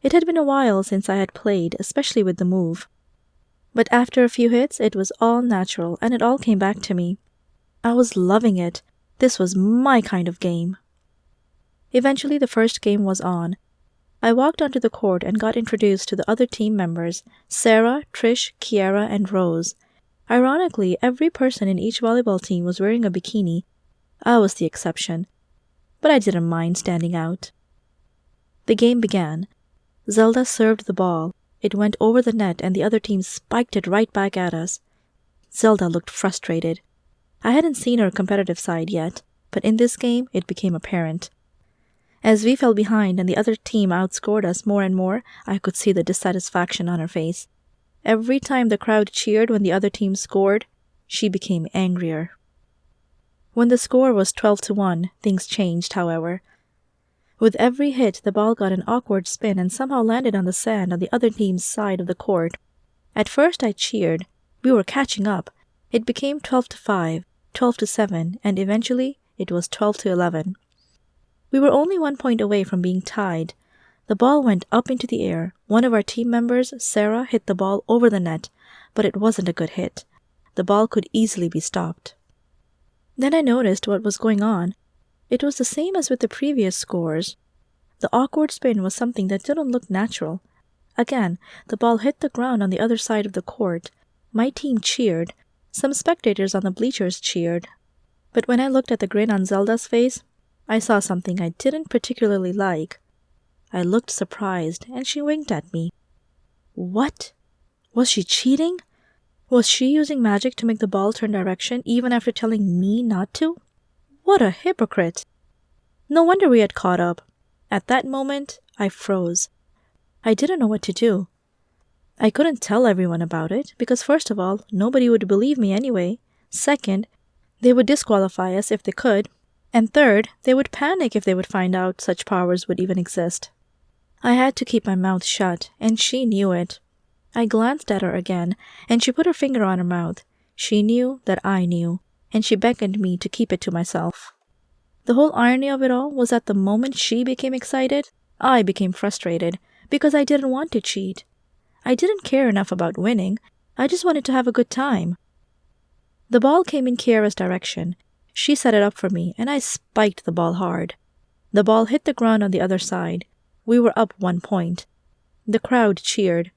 It had been a while since I had played, especially with the move. But after a few hits, it was all natural, and it all came back to me. I was loving it. This was my kind of game. Eventually, the first game was on. I walked onto the court and got introduced to the other team members, Sarah, Trish, Kiara, and Rose. Ironically, every person in each volleyball team was wearing a bikini. I was the exception, but I didn't mind standing out. The game began. Zelda served the ball. It went over the net and the other team spiked it right back at us. Zelda looked frustrated. I hadn't seen her competitive side yet, but in this game it became apparent. As we fell behind and the other team outscored us more and more, I could see the dissatisfaction on her face. Every time the crowd cheered when the other team scored, she became angrier. When the score was 12-1, things changed, however. With every hit, the ball got an awkward spin and somehow landed on the sand on the other team's side of the court. At first I cheered. We were catching up. It became 12-5, 12-7, and eventually it was 12-11. We were only 1 point away from being tied. The ball went up into the air. One of our team members, Sarah, hit the ball over the net, but it wasn't a good hit. The ball could easily be stopped. Then I noticed what was going on. It was the same as with the previous scores. The awkward spin was something that didn't look natural. Again, the ball hit the ground on the other side of the court. My team cheered. Some spectators on the bleachers cheered. But when I looked at the grin on Zelda's face, I saw something I didn't particularly like. I looked surprised, and she winked at me. What? Was she cheating? Was she using magic to make the ball turn direction even after telling me not to? What a hypocrite! No wonder we had caught up. At that moment, I froze. I didn't know what to do. I couldn't tell everyone about it because, first of all, nobody would believe me anyway. Second, they would disqualify us if they could. And third, they would panic if they would find out such powers would even exist. I had to keep my mouth shut, and she knew it. I glanced at her again, and she put her finger on her mouth. She knew that I knew, and she beckoned me to keep it to myself. The whole irony of it all was that the moment she became excited, I became frustrated, because I didn't want to cheat. I didn't care enough about winning. I just wanted to have a good time. The ball came in Kiara's direction. She set it up for me, and I spiked the ball hard. The ball hit the ground on the other side. We were up 1 point. The crowd cheered.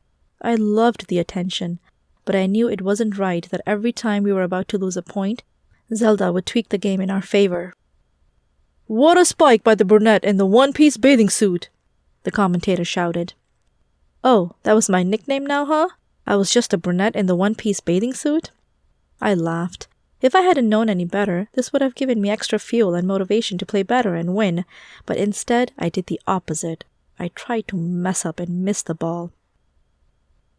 I loved the attention, but I knew it wasn't right that every time we were about to lose a point, Zelda would tweak the game in our favor. "What a spike by the brunette in the one-piece bathing suit!" the commentator shouted. "Oh, that was my nickname now, huh? I was just a brunette in the one-piece bathing suit?" I laughed. If I hadn't known any better, this would have given me extra fuel and motivation to play better and win, but instead I did the opposite. I tried to mess up and miss the ball.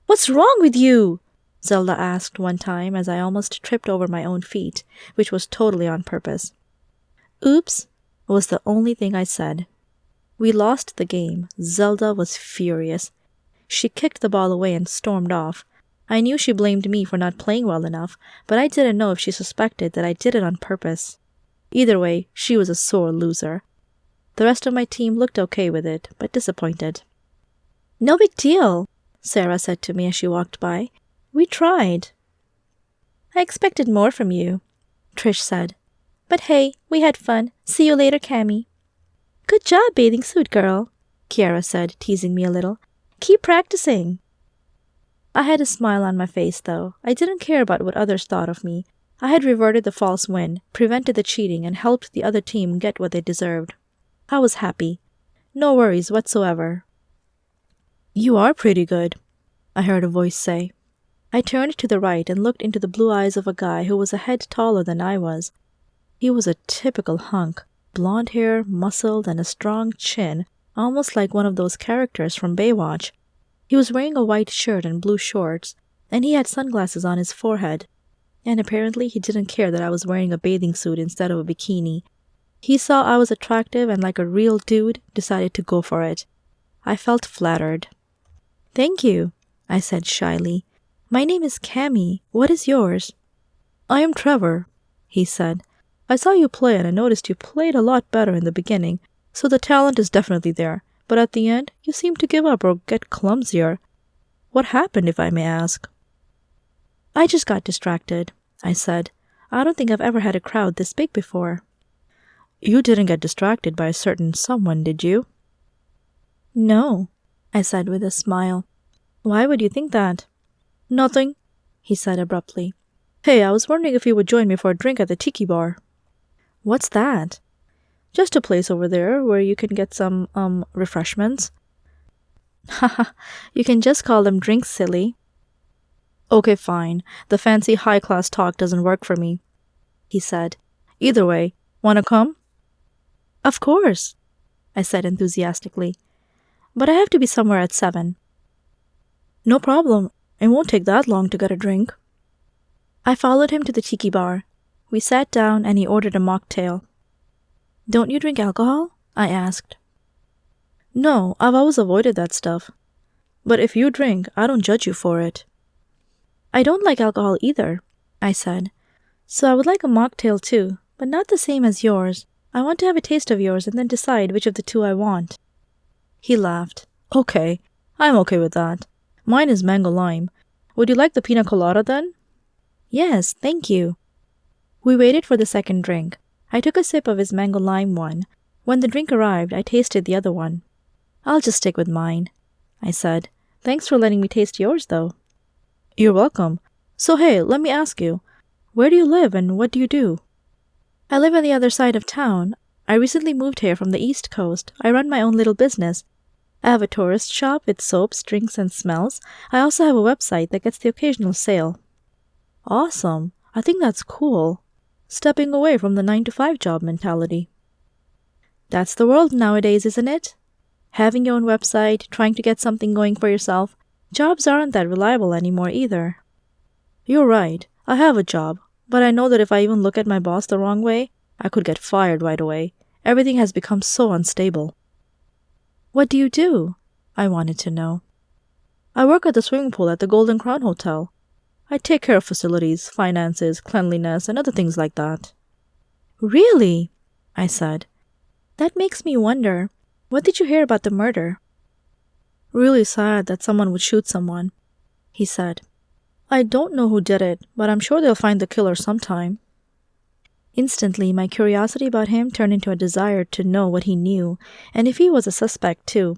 "What's wrong with you?" Zelda asked one time as I almost tripped over my own feet, which was totally on purpose. "Oops," was the only thing I said. We lost the game. Zelda was furious. She kicked the ball away and stormed off. I knew she blamed me for not playing well enough, but I didn't know if she suspected that I did it on purpose. Either way, she was a sore loser. The rest of my team looked okay with it, but disappointed. "No big deal," Sarah said to me as she walked by. "We tried." "I expected more from you," Trish said. "But hey, we had fun. See you later, Cammy." "Good job, bathing suit girl," Kiara said, teasing me a little. "Keep practicing." I had a smile on my face, though. I didn't care about what others thought of me. I had reverted the false win, prevented the cheating, and helped the other team get what they deserved. I was happy. No worries whatsoever. "You are pretty good," I heard a voice say. I turned to the right and looked into the blue eyes of a guy who was a head taller than I was. He was a typical hunk, blonde hair, muscled, and a strong chin, almost like one of those characters from Baywatch. He was wearing a white shirt and blue shorts, and he had sunglasses on his forehead. And apparently he didn't care that I was wearing a bathing suit instead of a bikini. He saw I was attractive and like a real dude decided to go for it. I felt flattered. "Thank you," I said shyly. "My name is Cammy. What is yours?" "I am Trevor," he said. "I saw you play and I noticed you played a lot better in the beginning, so the talent is definitely there. But at the end, you seem to give up or get clumsier. What happened, if I may ask?" "I just got distracted," I said. "I don't think I've ever had a crowd this big before." "You didn't get distracted by a certain someone, did you?" "No," I said with a smile. "Why would you think that?" "Nothing," he said abruptly. "Hey, I was wondering if you would join me for a drink at the Tiki Bar." "What's that?" "Just a place over there where you can get some, refreshments." "Haha, you can just call them drinks, silly." "Okay, fine. The fancy high-class talk doesn't work for me," he said. "Either way, wanna come?" "Of course," I said enthusiastically. "But I have to be somewhere at 7. "No problem. It won't take that long to get a drink." I followed him to the tiki bar. We sat down and he ordered a mocktail. "Don't you drink alcohol?" I asked. "No, I've always avoided that stuff. But if you drink, I don't judge you for it." "I don't like alcohol either," I said. "So I would like a mocktail too, but not the same as yours. I want to have a taste of yours and then decide which of the two I want." He laughed. "Okay, I'm okay with that. Mine is mango lime. Would you like the pina colada then? Yes, thank you. We waited for the second drink. I took a sip of his mango lime one. When the drink arrived, I tasted the other one. I'll just stick with mine, I said. Thanks for letting me taste yours, though. You're welcome. So hey, let me ask you, where do you live and what do you do? I live on the other side of town. I recently moved here from the East Coast. I run my own little business. I have a tourist shop with soaps, drinks, and smells. I also have a website that gets the occasional sale. Awesome. I think that's cool. Stepping away from the 9-to-5 job mentality. That's the world nowadays, isn't it? Having your own website, trying to get something going for yourself. Jobs aren't that reliable anymore either. You're right. I have a job, but I know that if I even look at my boss the wrong way, I could get fired right away. Everything has become so unstable. What do you do? I wanted to know. I work at the swimming pool at the Golden Crown Hotel. I take care of facilities, finances, cleanliness, and other things like that. Really? I said. That makes me wonder, what did you hear about the murder? Really sad that someone would shoot someone, he said. I don't know who did it, but I'm sure they'll find the killer sometime. Instantly, my curiosity about him turned into a desire to know what he knew, and if he was a suspect too.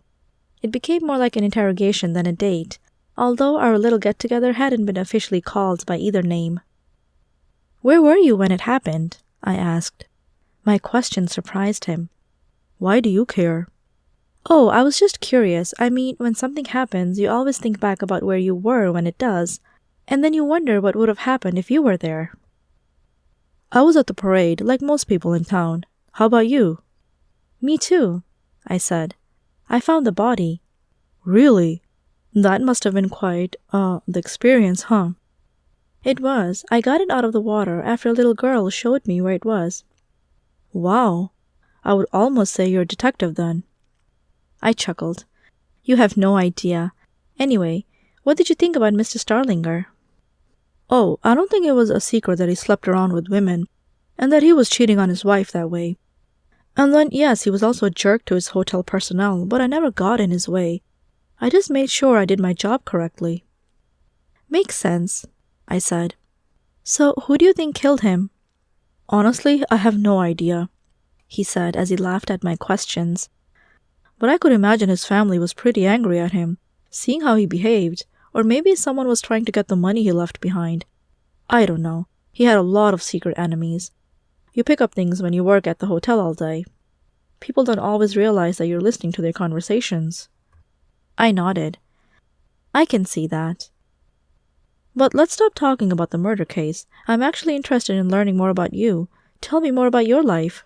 It became more like an interrogation than a date, although our little get-together hadn't been officially called by either name. Where were you when it happened? I asked. My question surprised him. Why do you care? Oh, I was just curious. I mean, when something happens, you always think back about where you were when it does, and then you wonder what would have happened if you were there. I was at the parade, like most people in town. How about you? Me too, I said. I found the body. Really? That must have been quite, the experience, huh? It was. I got it out of the water after a little girl showed me where it was. Wow. I would almost say you're a detective then. I chuckled. You have no idea. Anyway, what did you think about Mr. Starlinger? Oh, I don't think it was a secret that he slept around with women, and that he was cheating on his wife that way. And then, yes, he was also a jerk to his hotel personnel, but I never got in his way. I just made sure I did my job correctly. Makes sense, I said. So, who do you think killed him? Honestly, I have no idea, he said as he laughed at my questions. But I could imagine his family was pretty angry at him, seeing how he behaved, or maybe someone was trying to get the money he left behind. I don't know. He had a lot of secret enemies. You pick up things when you work at the hotel all day. People don't always realize that you're listening to their conversations. I nodded. I can see that. But let's stop talking about the murder case. I'm actually interested in learning more about you. Tell me more about your life.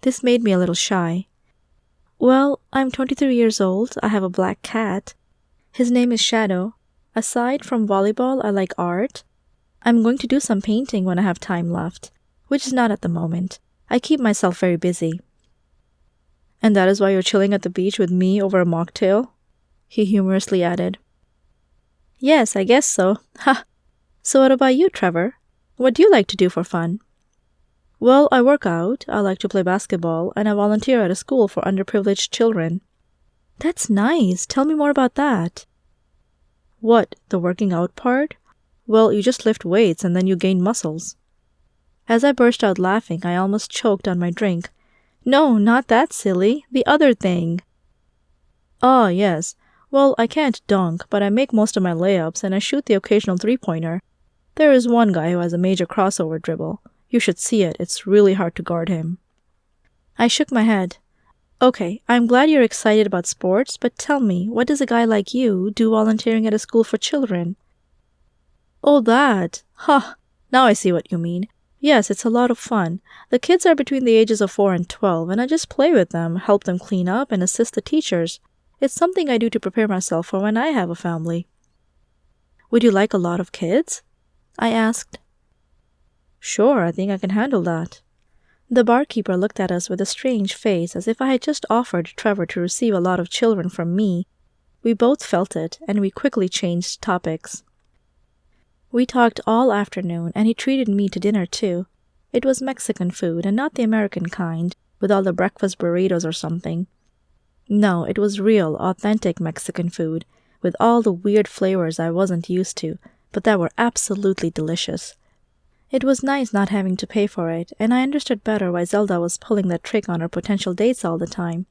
This made me a little shy. Well, I'm 23 years old. I have a black cat. His name is Shadow. Aside from volleyball, I like art. I'm going to do some painting when I have time left, which is not at the moment. I keep myself very busy. And that is why you're chilling at the beach with me over a mocktail? He humorously added. Yes, I guess so. Ha! So what about you, Trevor? What do you like to do for fun? Well, I work out, I like to play basketball, and I volunteer at a school for underprivileged children. That's nice. Tell me more about that. What, the working out part? Well, you just lift weights and then you gain muscles. As I burst out laughing, I almost choked on my drink. No, not that silly. The other thing. Ah, yes. Well, I can't dunk, but I make most of my layups and I shoot the occasional three-pointer. There is one guy who has a major crossover dribble. You should see it. It's really hard to guard him. I shook my head. Okay, I'm glad you're excited about sports, but tell me, what does a guy like you do volunteering at a school for children? Oh, that! Ha! Now I see what you mean. Yes, it's a lot of fun. The kids are between the ages of 4 and 12, and I just play with them, help them clean up, and assist the teachers. It's something I do to prepare myself for when I have a family. Would you like a lot of kids? I asked. Sure, I think I can handle that. The barkeeper looked at us with a strange face, as if I had just offered Trevor to receive a lot of children from me. We both felt it, and we quickly changed topics. We talked all afternoon, and he treated me to dinner too. It was Mexican food, and not the American kind, with all the breakfast burritos or something. No, it was real, authentic Mexican food, with all the weird flavors I wasn't used to, but that were absolutely delicious. It was nice not having to pay for it, and I understood better why Zelda was pulling that trick on her potential dates all the time.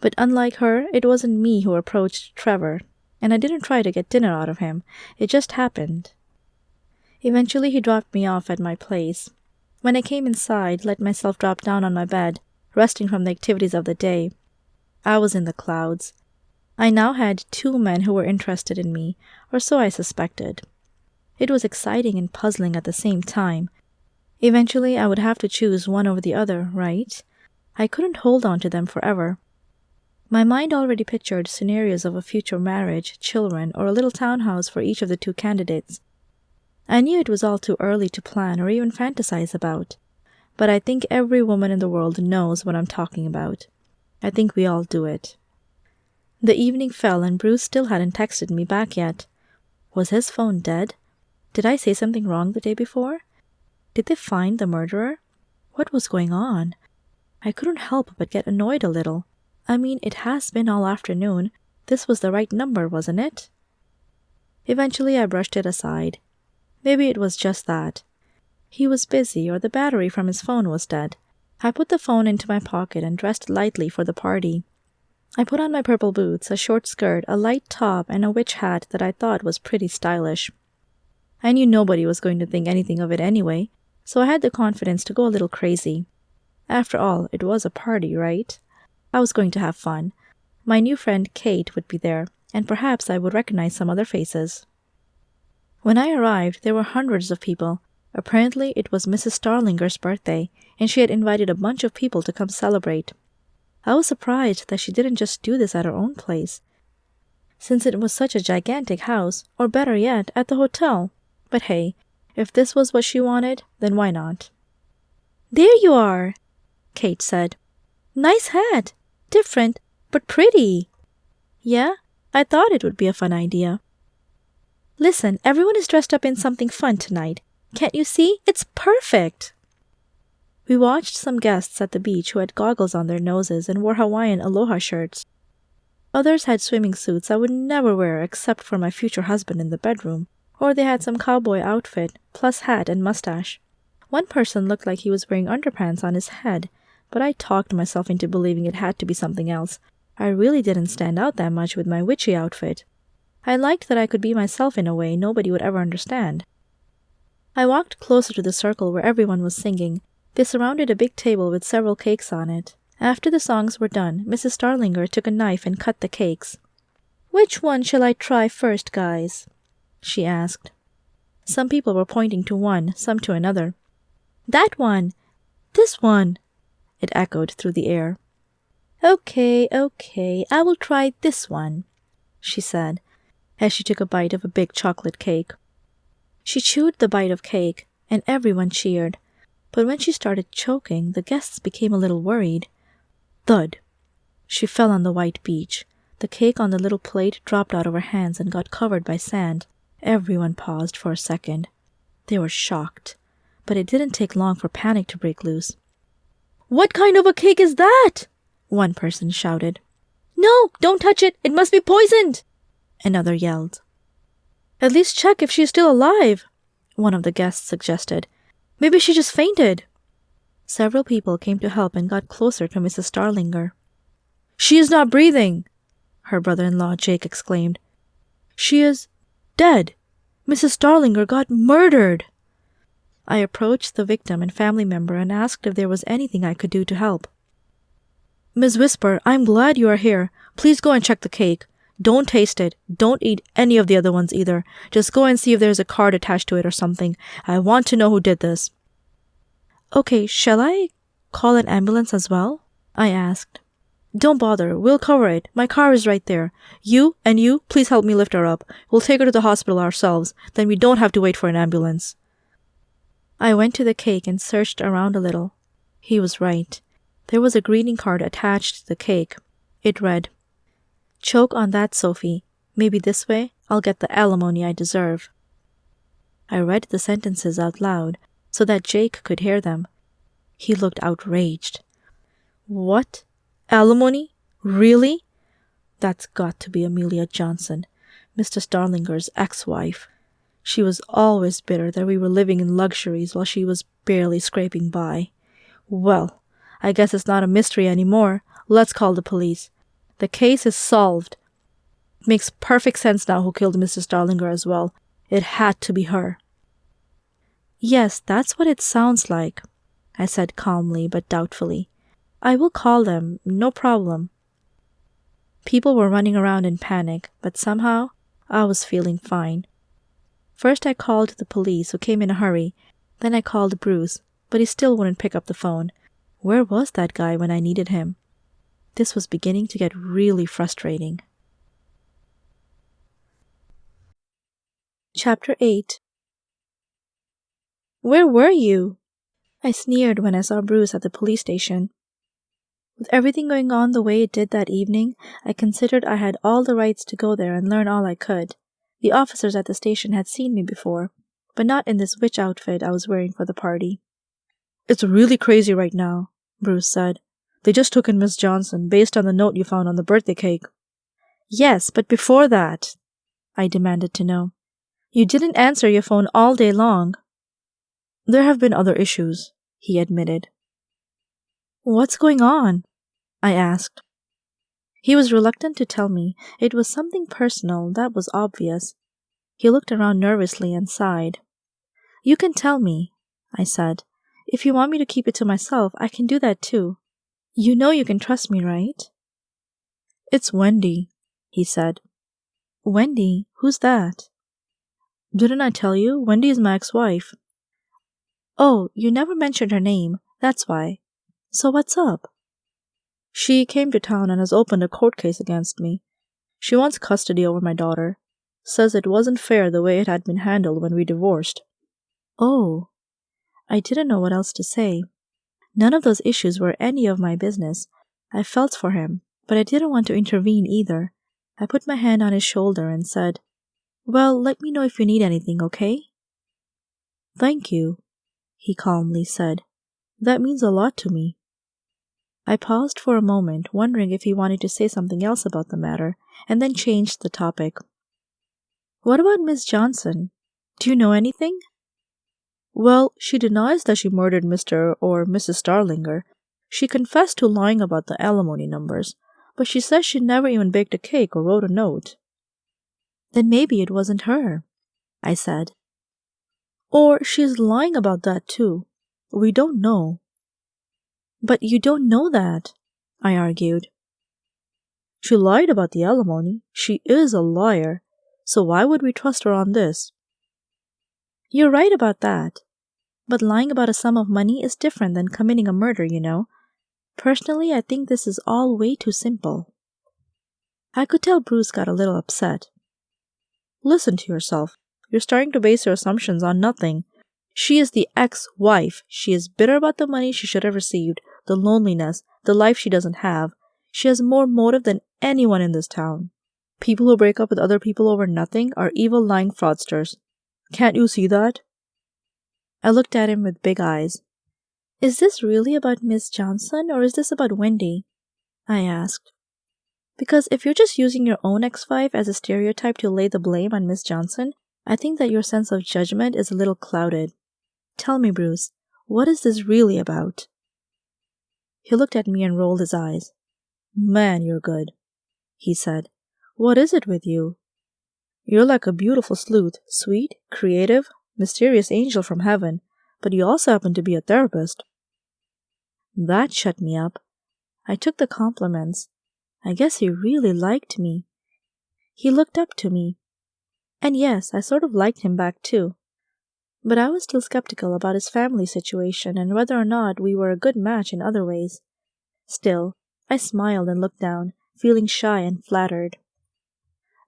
But unlike her, it wasn't me who approached Trevor, and I didn't try to get dinner out of him. It just happened. Eventually he dropped me off at my place. When I came inside, let myself drop down on my bed, resting from the activities of the day, I was in the clouds. I now had 2 men who were interested in me, or so I suspected. It was exciting and puzzling at the same time. Eventually I would have to choose one over the other, right? I couldn't hold on to them forever. My mind already pictured scenarios of a future marriage, children, or a little townhouse for each of the 2 candidates. I knew it was all too early to plan or even fantasize about, but I think every woman in the world knows what I'm talking about. I think we all do it. The evening fell and Bruce still hadn't texted me back yet. Was his phone dead? Did I say something wrong the day before? Did they find the murderer? What was going on? I couldn't help but get annoyed a little. I mean, it has been all afternoon. This was the right number, wasn't it? Eventually I brushed it aside. Maybe it was just that. He was busy, or the battery from his phone was dead. I put the phone into my pocket and dressed lightly for the party. I put on my purple boots, a short skirt, a light top, and a witch hat that I thought was pretty stylish. I knew nobody was going to think anything of it anyway, so I had the confidence to go a little crazy. After all, it was a party, right? I was going to have fun. My new friend Kate would be there, and perhaps I would recognize some other faces. When I arrived, there were hundreds of people. Apparently, it was Mrs. Starlinger's birthday, and she had invited a bunch of people to come celebrate. I was surprised that she didn't just do this at her own place, since it was such a gigantic house, or better yet, at the hotel. But hey, if this was what she wanted, then why not? "There you are," Kate said. "Nice hat. Different, but pretty." "Yeah, I thought it would be a fun idea." "Listen, everyone is dressed up in something fun tonight. Can't you see? It's perfect!" We watched some guests at the beach who had goggles on their noses and wore Hawaiian aloha shirts. Others had swimming suits I would never wear except for my future husband in the bedroom, or they had some cowboy outfit, plus hat and mustache. One person looked like he was wearing underpants on his head, but I talked myself into believing it had to be something else. I really didn't stand out that much with my witchy outfit. I liked that I could be myself in a way nobody would ever understand. I walked closer to the circle where everyone was singing. They surrounded a big table with several cakes on it. After the songs were done, Mrs. Starlinger took a knife and cut the cakes. "Which one shall I try first, guys?" she asked. Some people were pointing to one, some to another. "That one! This one!" it echoed through the air. Okay, I will try this one," she said, as she took a bite of a big chocolate cake. She chewed the bite of cake, and everyone cheered, but when she started choking, the guests became a little worried. Thud! She fell on the white beach. The cake on the little plate dropped out of her hands and got covered by sand. Everyone paused for a second. They were shocked, but it didn't take long for panic to break loose. "What kind of a cake is that?" one person shouted. "No, don't touch it! It must be poisoned!" another yelled. "At least check if she is still alive," one of the guests suggested. "Maybe she just fainted." Several people came to help and got closer to Mrs. Starlinger. "She is not breathing," her brother-in-law Jake exclaimed. "She is dead. Mrs. Starlinger got murdered." I approached the victim and family member and asked if there was anything I could do to help. "Ms. Whisper, I'm glad you are here. Please go and check the cake. Don't taste it. Don't eat any of the other ones either. Just go and see if there's a card attached to it or something. I want to know who did this." "Okay, shall I call an ambulance as well?" I asked. "Don't bother. We'll cover it. My car is right there. You, please help me lift her up. We'll take her to the hospital ourselves. Then we don't have to wait for an ambulance." I went to the cake and searched around a little. He was right. There was a greeting card attached to the cake. It read, "Choke on that, Sophie. Maybe this way I'll get the alimony I deserve." I read the sentences out loud so that Jake could hear them. He looked outraged. "What? Alimony? Really? That's got to be Amelia Johnson. Mr. Starlinger's ex-wife. She was always bitter that we were living in luxuries while she was barely scraping by. Well, I guess it's not a mystery anymore. Let's call the police. The case is solved. It makes perfect sense now who killed Mr. Starlinger as well. It had to be her. Yes, that's what it sounds like, I said calmly but doubtfully. I will call them, no problem. People were running around in panic, but somehow I was feeling fine. First I called the police, who came in a hurry. Then I called Bruce, but he still wouldn't pick up the phone. Where was that guy when I needed him? This was beginning to get really frustrating. Chapter 8. Where were you? I sneered when I saw Bruce at the police station. With everything going on the way it did that evening, I considered I had all the rights to go there and learn all I could. The officers at the station had seen me before, but not in this witch outfit I was wearing for the party. It's really crazy right now, Bruce said. They just took in Miss Johnson based on the note you found on the birthday cake. Yes, but before that, I demanded to know. You didn't answer your phone all day long. There have been other issues, he admitted. What's going on? I asked. He was reluctant to tell me. It was something personal, that was obvious. He looked around nervously and sighed. You can tell me, I said. If you want me to keep it to myself, I can do that too. You know you can trust me, right? It's Wendy, he said. Wendy? Who's that? Didn't I tell you? Wendy is my ex-wife. Oh, you never mentioned her name, that's why. So what's up? She came to town and has opened a court case against me. She wants custody over my daughter. Says it wasn't fair the way it had been handled when we divorced. Oh. I didn't know what else to say. None of those issues were any of my business. I felt for him, but I didn't want to intervene either. I put my hand on his shoulder and said, Well, let me know if you need anything, okay? Thank you, he calmly said. That means a lot to me. I paused for a moment, wondering if he wanted to say something else about the matter, and then changed the topic. What about Miss Johnson? Do you know anything? Well, she denies that she murdered Mr. or Mrs. Starlinger. She confessed to lying about the alimony numbers, but she says she never even baked a cake or wrote a note. Then maybe it wasn't her, I said. Or she's lying about that too. We don't know. But you don't know that, I argued. She lied about the alimony. She is a liar. So why would we trust her on this? You're right about that. But lying about a sum of money is different than committing a murder, you know. Personally, I think this is all way too simple. I could tell Bruce got a little upset. Listen to yourself. You're starting to base your assumptions on nothing. She is the ex-wife. She is bitter about the money she should have received, the loneliness, the life she doesn't have. She has more motive than anyone in this town. People who break up with other people over nothing are evil, lying fraudsters. Can't you see that? I looked at him with big eyes. Is this really about Miss Johnson, or is this about Wendy? I asked. Because if you're just using your own ex-wife as a stereotype to lay the blame on Miss Johnson, I think that your sense of judgment is a little clouded. Tell me, Bruce, what is this really about? He looked at me and rolled his eyes. Man, you're good, he said. What is it with you? You're like a beautiful sleuth, sweet, creative, mysterious angel from heaven, but you also happen to be a therapist. That shut me up. I took the compliments. I guess he really liked me. He looked up to me. And yes, I sort of liked him back too. But I was still skeptical about his family situation and whether or not we were a good match in other ways. Still, I smiled and looked down, feeling shy and flattered.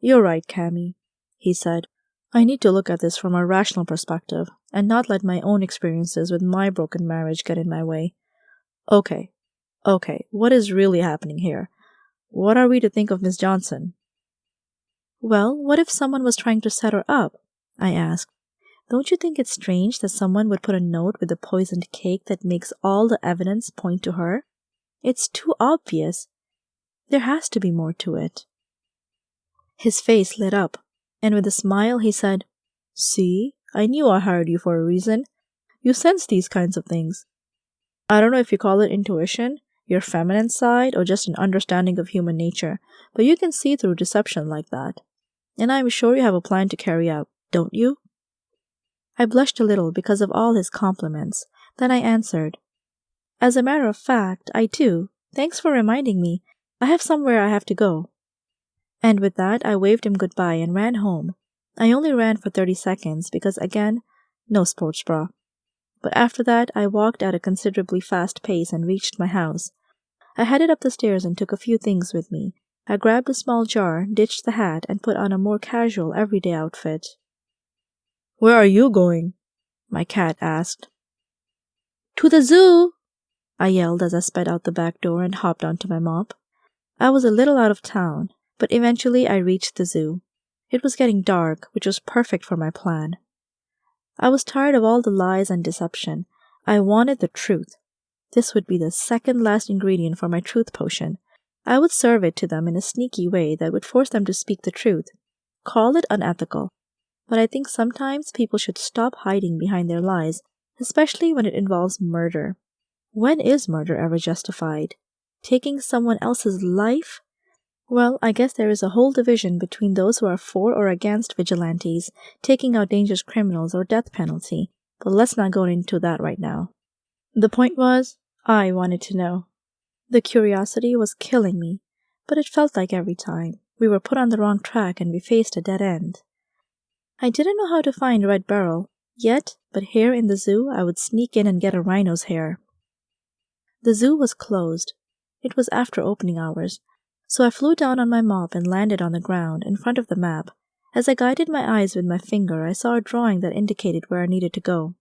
You're right, Cammy, he said. I need to look at this from a rational perspective and not let my own experiences with my broken marriage get in my way. Okay, what is really happening here? What are we to think of Miss Johnson? Well, what if someone was trying to set her up? I asked. Don't you think it's strange that someone would put a note with a poisoned cake that makes all the evidence point to her? It's too obvious. There has to be more to it. His face lit up. And with a smile, he said, "See, I knew I hired you for a reason. You sense these kinds of things. I don't know if you call it intuition, your feminine side, or just an understanding of human nature, but you can see through deception like that. And I'm sure you have a plan to carry out, don't you?" I blushed a little because of all his compliments. Then I answered, "As a matter of fact, I do. Thanks for reminding me. I have somewhere I have to go." And with that, I waved him goodbye and ran home. I only ran for 30 seconds because, again, no sports bra. But after that, I walked at a considerably fast pace and reached my house. I headed up the stairs and took a few things with me. I grabbed a small jar, ditched the hat, and put on a more casual, everyday outfit. "Where are you going?" my cat asked. "To the zoo!" I yelled as I sped out the back door and hopped onto my mop. I was a little out of town, but eventually I reached the zoo. It was getting dark, which was perfect for my plan. I was tired of all the lies and deception. I wanted the truth. This would be the second last ingredient for my truth potion. I would serve it to them in a sneaky way that would force them to speak the truth. Call it unethical. But I think sometimes people should stop hiding behind their lies, especially when it involves murder. When is murder ever justified? Taking someone else's life? Well, I guess there is a whole division between those who are for or against vigilantes, taking out dangerous criminals or death penalty, but let's not go into that right now. The point was, I wanted to know. The curiosity was killing me, but it felt like every time we were put on the wrong track and we faced a dead end. I didn't know how to find Red Beryl yet, but here in the zoo I would sneak in and get a rhino's hair. The zoo was closed. It was after opening hours, so I flew down on my mop and landed on the ground in front of the map. As I guided my eyes with my finger, I saw a drawing that indicated where I needed to go.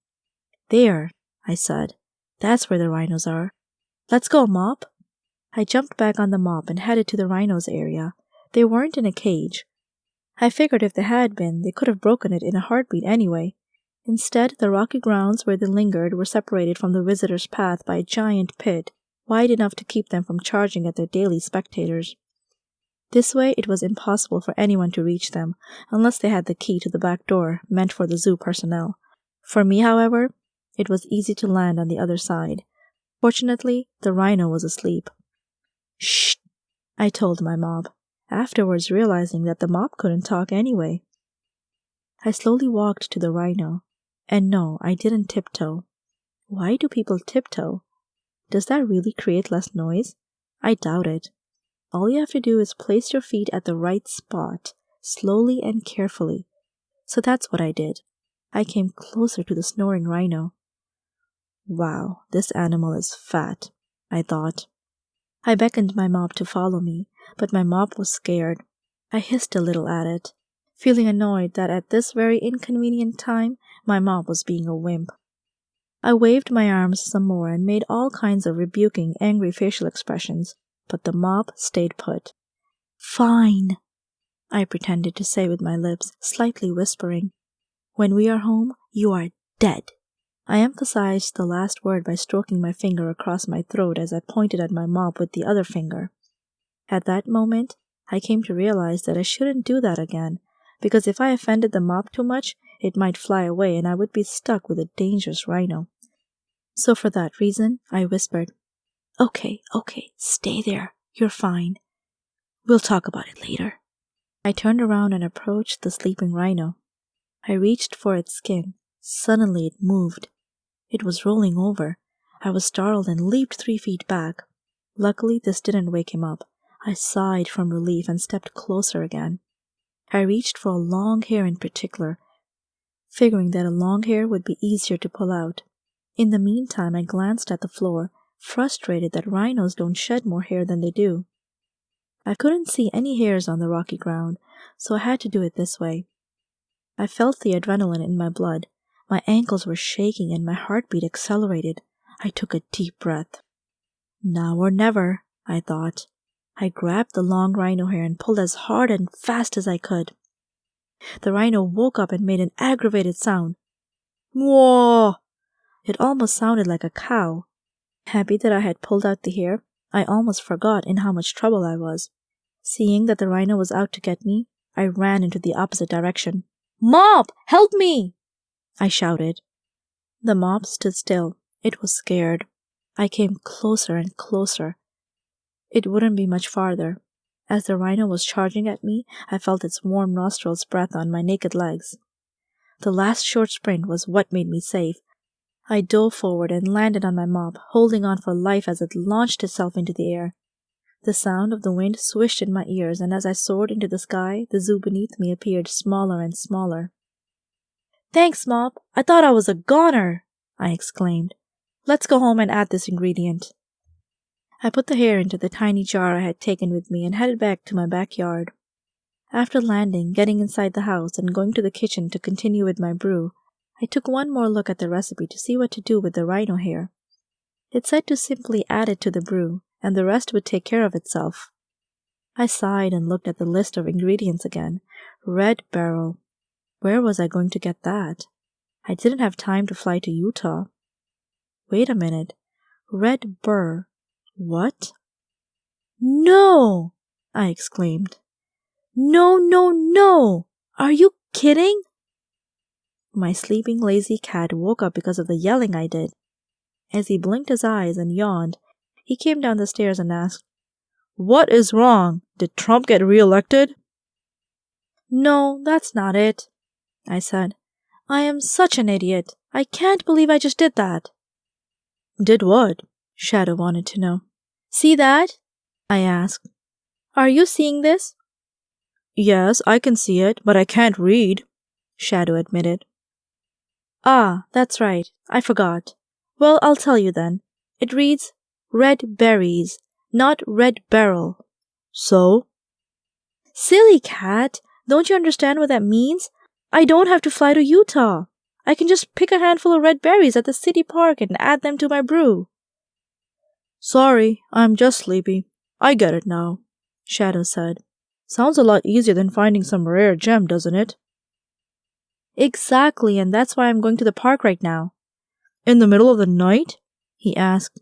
"There," I said. "That's where the rhinos are. Let's go, Mop." I jumped back on the mop and headed to the rhinos area. They weren't in a cage. I figured if they had been, they could have broken it in a heartbeat anyway. Instead, the rocky grounds where they lingered were separated from the visitor's path by a giant pit, wide enough to keep them from charging at their daily spectators. This way, it was impossible for anyone to reach them, unless they had the key to the back door meant for the zoo personnel. For me, however, it was easy to land on the other side. Fortunately, the rhino was asleep. "Shh!" I told my mob, afterwards realizing that the mob couldn't talk anyway. I slowly walked to the rhino, and no, I didn't tiptoe. Why do people tiptoe? Does that really create less noise? I doubt it. All you have to do is place your feet at the right spot, slowly and carefully. So that's what I did. I came closer to the snoring rhino. Wow, this animal is fat, I thought. I beckoned my mob to follow me, but my mob was scared. I hissed a little at it, feeling annoyed that at this very inconvenient time my mob was being a wimp. I waved my arms some more and made all kinds of rebuking, angry facial expressions, but the mob stayed put. "Fine," I pretended to say with my lips, slightly whispering. "When we are home, you are dead." I emphasized the last word by stroking my finger across my throat as I pointed at my mob with the other finger. At that moment, I came to realize that I shouldn't do that again, because if I offended the mob too much, it might fly away and I would be stuck with a dangerous rhino. So for that reason, I whispered, Okay, stay there. You're fine. We'll talk about it later." I turned around and approached the sleeping rhino. I reached for its skin. Suddenly it moved. It was rolling over. I was startled and leaped 3 feet back. Luckily, this didn't wake him up. I sighed from relief and stepped closer again. I reached for a long hair in particular, figuring that a long hair would be easier to pull out. In the meantime, I glanced at the floor, frustrated that rhinos don't shed more hair than they do. I couldn't see any hairs on the rocky ground, so I had to do it this way. I felt the adrenaline in my blood. My ankles were shaking and my heartbeat accelerated. I took a deep breath. Now or never, I thought. I grabbed the long rhino hair and pulled as hard and fast as I could. The rhino woke up and made an aggravated sound. Whoa! It almost sounded like a cow. Happy that I had pulled out the hair, I almost forgot in how much trouble I was. Seeing that the rhino was out to get me, I ran into the opposite direction. "Mop! Help me!" I shouted. The mob stood still. It was scared. I came closer and closer. It wouldn't be much farther. As the rhino was charging at me, I felt its warm nostrils' breath on my naked legs. The last short sprint was what made me safe. I dove forward and landed on my mop, holding on for life as it launched itself into the air. The sound of the wind swished in my ears, and as I soared into the sky, the zoo beneath me appeared smaller and smaller. "Thanks, Mop! I thought I was a goner!" I exclaimed. "Let's go home and add this ingredient." I put the hair into the tiny jar I had taken with me and headed back to my backyard. After landing, getting inside the house, and going to the kitchen to continue with my brew, I took one more look at the recipe to see what to do with the rhino hair. It said to simply add it to the brew, and the rest would take care of itself. I sighed and looked at the list of ingredients again. Red beryl. Where was I going to get that? I didn't have time to fly to Utah. Wait a minute. Red burr. What? "No!" I exclaimed. "No, no, no! Are you kidding?" My sleeping lazy cat woke up because of the yelling I did. As he blinked his eyes and yawned, he came down the stairs and asked, "What is wrong? Did Trump get re-elected?" "No, that's not it," I said. "I am such an idiot. I can't believe I just did that." "Did what?" Shadow wanted to know. "See that?" I asked. "Are you seeing this?" "Yes, I can see it, but I can't read," Shadow admitted. "Ah, that's right. I forgot. Well, I'll tell you then. It reads red berries, not red beryl." "So?" "Silly cat! Don't you understand what that means? I don't have to fly to Utah. I can just pick a handful of red berries at the city park and add them to my brew." "Sorry, I'm just sleepy. I get it now," Shadow said. "Sounds a lot easier than finding some rare gem, doesn't it?" "Exactly, and that's why I'm going to the park right now." "In the middle of the night?" he asked.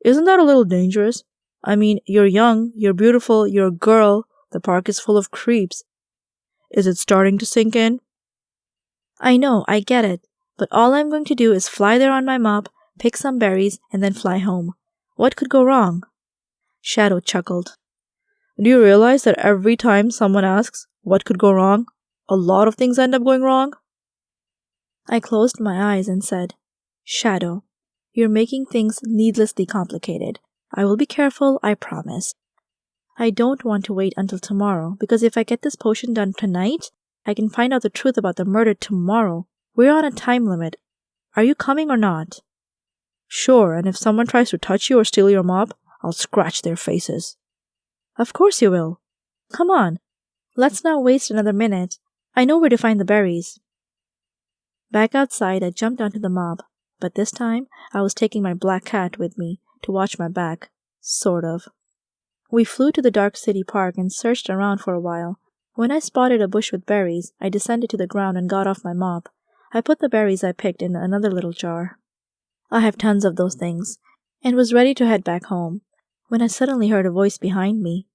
"Isn't that a little dangerous? I mean, you're young, you're beautiful, you're a girl. The park is full of creeps. Is it starting to sink in?" "I know, I get it. But all I'm going to do is fly there on my mop, pick some berries, and then fly home. What could go wrong?" Shadow chuckled. "Do you realize that every time someone asks, what could go wrong, a lot of things end up going wrong?" I closed my eyes and said, "Shadow, you're making things needlessly complicated. I will be careful, I promise. I don't want to wait until tomorrow, because if I get this potion done tonight, I can find out the truth about the murder tomorrow. We're on a time limit. Are you coming or not?" "Sure, and if someone tries to touch you or steal your mop, I'll scratch their faces." "Of course you will. Come on. Let's not waste another minute. I know where to find the berries." Back outside, I jumped onto the mob, but this time I was taking my black cat with me to watch my back. Sort of. We flew to the dark city park and searched around for a while. When I spotted a bush with berries, I descended to the ground and got off my mop. I put the berries I picked in another little jar. I have tons of those things, and was ready to head back home, when I suddenly heard a voice behind me.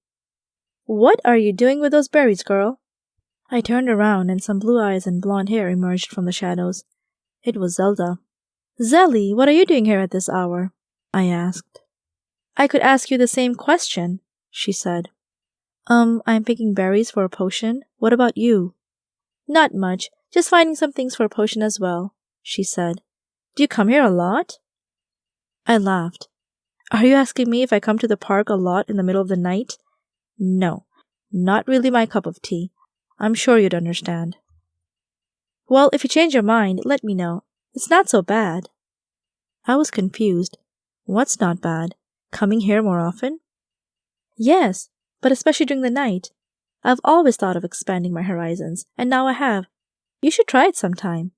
"What are you doing with those berries, girl?" I turned around, and some blue eyes and blonde hair emerged from the shadows. It was Zelda. "Zelly, what are you doing here at this hour?" I asked. "I could ask you the same question," she said. I'm picking berries for a potion. What about you?" "Not much, just finding some things for a potion as well," she said. "Do you come here a lot?" I laughed. "Are you asking me if I come to the park a lot in the middle of the night? No, not really my cup of tea. I'm sure you'd understand." "Well, if you change your mind, let me know. It's not so bad." I was confused. What's not bad? Coming here more often? "Yes, but especially during the night. I've always thought of expanding my horizons, and now I have. You should try it sometime."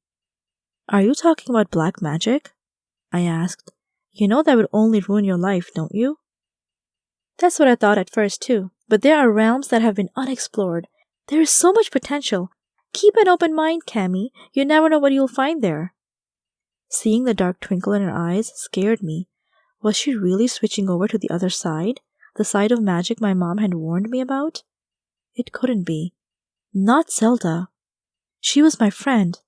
"Are you talking about black magic?" I asked. "You know that would only ruin your life, don't you?" "That's what I thought at first too, but there are realms that have been unexplored. There is so much potential. Keep an open mind, Cammy. You never know what you'll find there." Seeing the dark twinkle in her eyes scared me. Was she really switching over to the other side? The side of magic my mom had warned me about? It couldn't be. Not Zelda. She was my friend.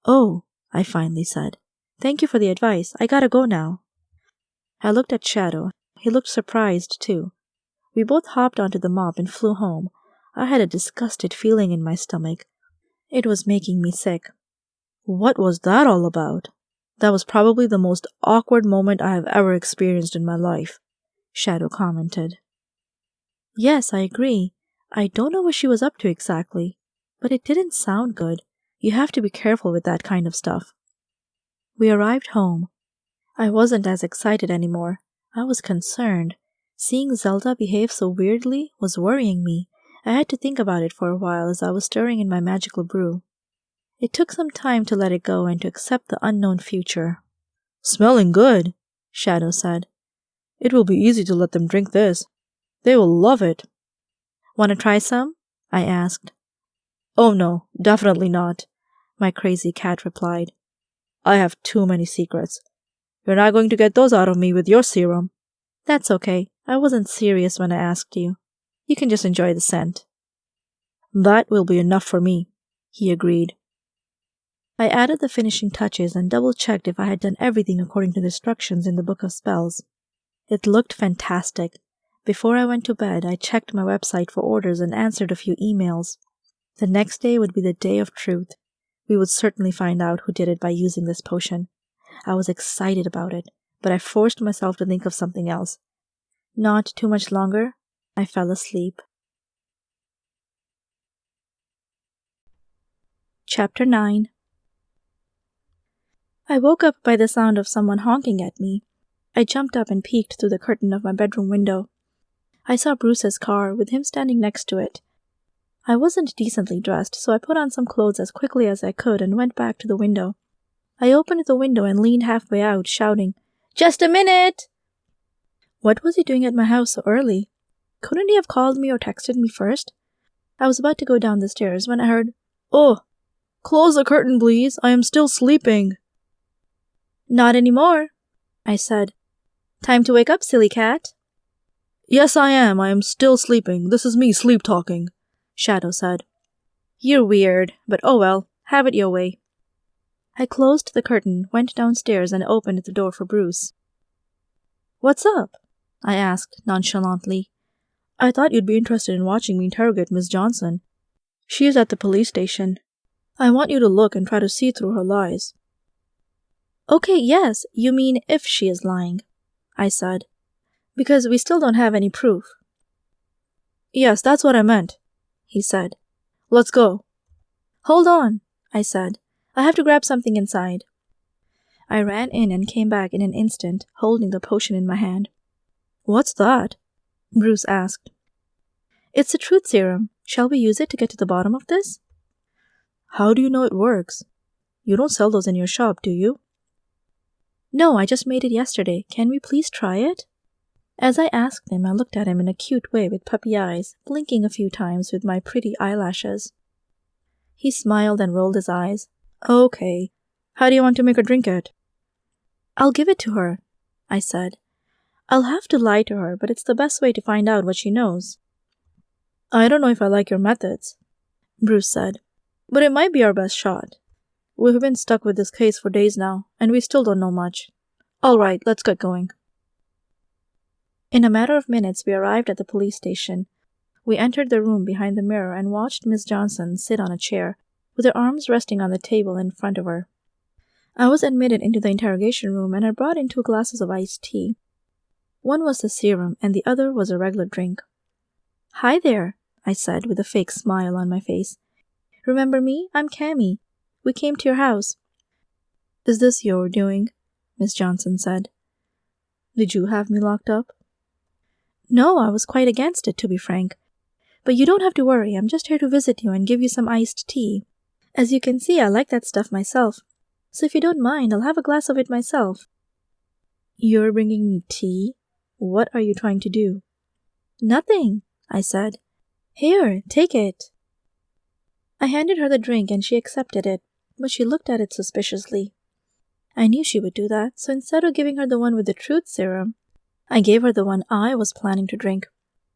Oh, I finally said. Thank you for the advice. I gotta go now. I looked at Shadow. He looked surprised, too. We both hopped onto the mop and flew home. I had a disgusted feeling in my stomach. It was making me sick. What was that all about? That was probably the most awkward moment I have ever experienced in my life, Shadow commented. Yes, I agree. I don't know what she was up to exactly, but it didn't sound good. You have to be careful with that kind of stuff. We arrived home. I wasn't as excited anymore. I was concerned. Seeing Zelda behave so weirdly was worrying me. I had to think about it for a while as I was stirring in my magical brew. It took some time to let it go and to accept the unknown future. Smelling good, Shadow said. It will be easy to let them drink this. They will love it. Want to try some? I asked. Oh no, definitely not, my crazy cat replied. I have too many secrets. You're not going to get those out of me with your serum. That's okay. I wasn't serious when I asked you. You can just enjoy the scent. That will be enough for me, he agreed. I added the finishing touches and double-checked if I had done everything according to the instructions in the Book of Spells. It looked fantastic. Before I went to bed, I checked my website for orders and answered a few emails. The next day would be the day of truth. We would certainly find out who did it by using this potion. I was excited about it, but I forced myself to think of something else. Not too much longer, I fell asleep. Chapter 9. I woke up by the sound of someone honking at me. I jumped up and peeked through the curtain of my bedroom window. I saw Bruce's car, with him standing next to it. I wasn't decently dressed, so I put on some clothes as quickly as I could and went back to the window. I opened the window and leaned halfway out, shouting, "Just a minute!" What was he doing at my house so early? Couldn't he have called me or texted me first? I was about to go down the stairs when I heard, "Oh, close the curtain, please. I am still sleeping." "Not anymore," I said. "Time to wake up, silly cat." "Yes, I am. I am still sleeping. This is me sleep-talking," Shadow said. "You're weird, but oh well, have it your way." I closed the curtain, went downstairs, and opened the door for Bruce. "What's up?" I asked nonchalantly. "I thought you'd be interested in watching me interrogate Miss Johnson. She is at the police station. I want you to look and try to see through her lies." "Okay, yes, you mean if she is lying," I said, "because we still don't have any proof." "Yes, that's what I meant," he said. "Let's go." "Hold on," I said. "I have to grab something inside." I ran in and came back in an instant, holding the potion in my hand. "What's that?" Bruce asked. "It's a truth serum. Shall we use it to get to the bottom of this?" "How do you know it works? You don't sell those in your shop, do you?" "No, I just made it yesterday. Can we please try it?" As I asked him, I looked at him in a cute way with puppy eyes, blinking a few times with my pretty eyelashes. He smiled and rolled his eyes. "Okay. How do you want to make her drink it?" "I'll give it to her," I said. "I'll have to lie to her, but it's the best way to find out what she knows." "I don't know if I like your methods," Bruce said, "but it might be our best shot. We've been stuck with this case for days now, and we still don't know much. All right, let's get going." In a matter of minutes, we arrived at the police station. We entered the room behind the mirror and watched Miss Johnson sit on a chair, with her arms resting on the table in front of her. I was admitted into the interrogation room and I brought in 2 glasses of iced tea. One was the serum and the other was a regular drink. "Hi there," I said with a fake smile on my face. "Remember me? I'm Cammy. We came to your house." "Is this your doing?" Miss Johnson said. "Did you have me locked up?" "No, I was quite against it, to be frank. But you don't have to worry. I'm just here to visit you and give you some iced tea. As you can see, I like that stuff myself. So if you don't mind, I'll have a glass of it myself." "You're bringing me tea? What are you trying to do?" "Nothing," I said. "Here, take it." I handed her the drink and she accepted it, but she looked at it suspiciously. I knew she would do that, so instead of giving her the one with the truth serum, I gave her the one I was planning to drink.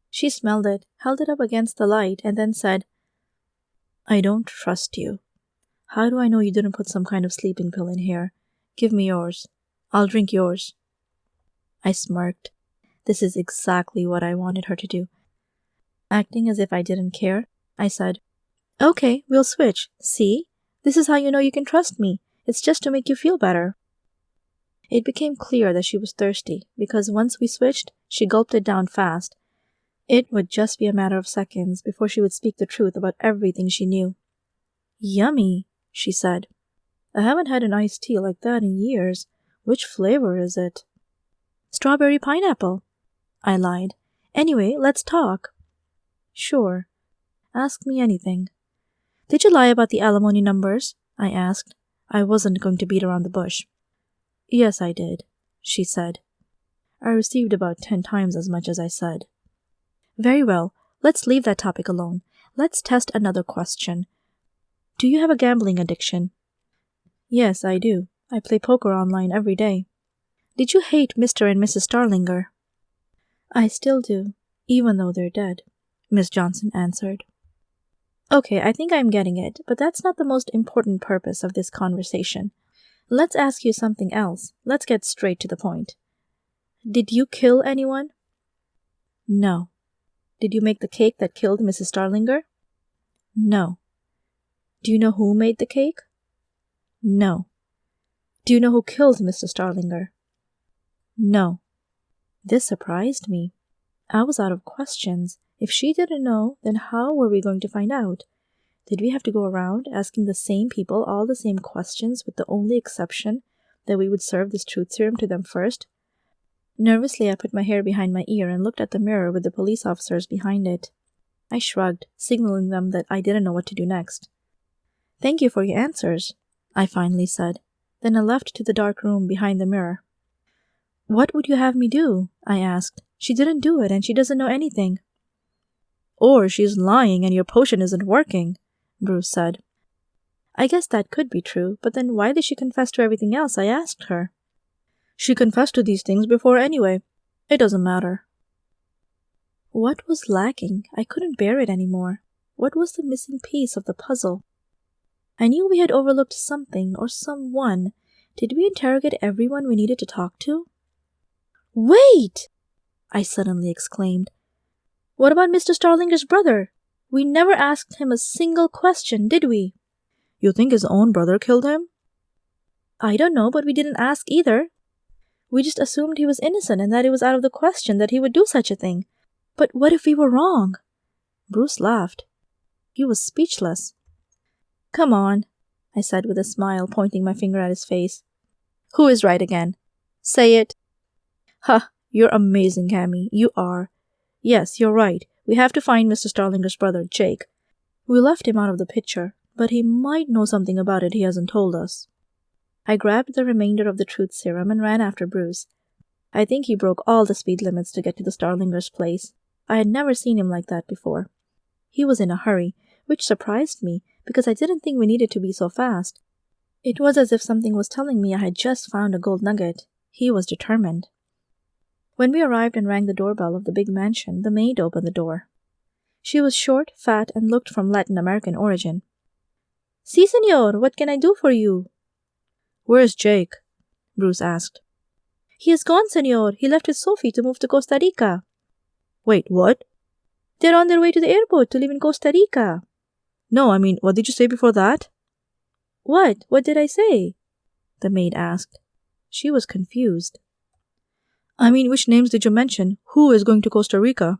She smelled it, held it up against the light, and then said, I don't trust you. How do I know you didn't put some kind of sleeping pill in here? Give me yours. I'll drink yours. I smirked. This is exactly what I wanted her to do. Acting as if I didn't care, I said, "Okay, we'll switch. See? This is how you know you can trust me. It's just to make you feel better." It became clear that she was thirsty, because once we switched, she gulped it down fast. It would just be a matter of seconds before she would speak the truth about everything she knew. "Yummy," she said. "I haven't had an iced tea like that in years. Which flavor is it?" "Strawberry pineapple," I lied. "Anyway, let's talk." "Sure. Ask me anything." "Did you lie about the alimony numbers?" I asked. I wasn't going to beat around the bush. "Yes, I did," she said. "I received about 10 times as much as I said." "Very well. Let's leave that topic alone. Let's test another question. Do you have a gambling addiction?" "Yes, I do. I play poker online every day." "Did you hate Mr. and Mrs. Starlinger?" "I still do, even though they're dead," Miss Johnson answered. "Okay, I think I'm getting it, but that's not the most important purpose of this conversation. Let's ask you something else. Let's get straight to the point. Did you kill anyone?" "No." "Did you make the cake that killed Mrs. Starlinger?" "No." "Do you know who made the cake?" "No." "Do you know who killed Mr. Starlinger?" "No." This surprised me. I was out of questions. If she didn't know, then how were we going to find out? Did we have to go around asking the same people all the same questions, with the only exception that we would serve this truth serum to them first? Nervously, I put my hair behind my ear and looked at the mirror with the police officers behind it. I shrugged, signaling them that I didn't know what to do next. "Thank you for your answers," I finally said. Then I left to the dark room behind the mirror. "What would you have me do?" I asked. "She didn't do it, and she doesn't know anything." "Or she's lying and your potion isn't working," Bruce said. "I guess that could be true, but then why did she confess to everything else I asked her?" "She confessed to these things before anyway. It doesn't matter." What was lacking? I couldn't bear it anymore. What was the missing piece of the puzzle? I knew we had overlooked something or someone. Did we interrogate everyone we needed to talk to? "Wait!" I suddenly exclaimed. "What about Mr. Starlinger's brother? We never asked him a single question, did we?" "You think his own brother killed him?" "I don't know, but we didn't ask either. We just assumed he was innocent and that it was out of the question that he would do such a thing. But what if we were wrong?" Bruce laughed. He was speechless. "Come on," I said with a smile, pointing my finger at his face. "Who is right again? Say it." "Ha, you're amazing, Cammy. You are. Yes, you're right. We have to find Mr. Starlinger's brother, Jake. We left him out of the picture, but he might know something about it he hasn't told us." I grabbed the remainder of the truth serum and ran after Bruce. I think he broke all the speed limits to get to the Starlinger's place. I had never seen him like that before. He was in a hurry, which surprised me, because I didn't think we needed to be so fast. It was as if something was telling me I had just found a gold nugget. He was determined. When we arrived and rang the doorbell of the big mansion, the maid opened the door. She was short, fat, and looked from Latin American origin. "Si, senor, what can I do for you?" "Where's Jake?" Bruce asked. "He is gone, senor. He left with Sophie to move to Costa Rica." "Wait, what?" "They're on their way to the airport to live in Costa Rica." "No, I mean, what did you say before that?" "What? What did I say?" the maid asked. She was confused. "I mean, which names did you mention? Who is going to Costa Rica?"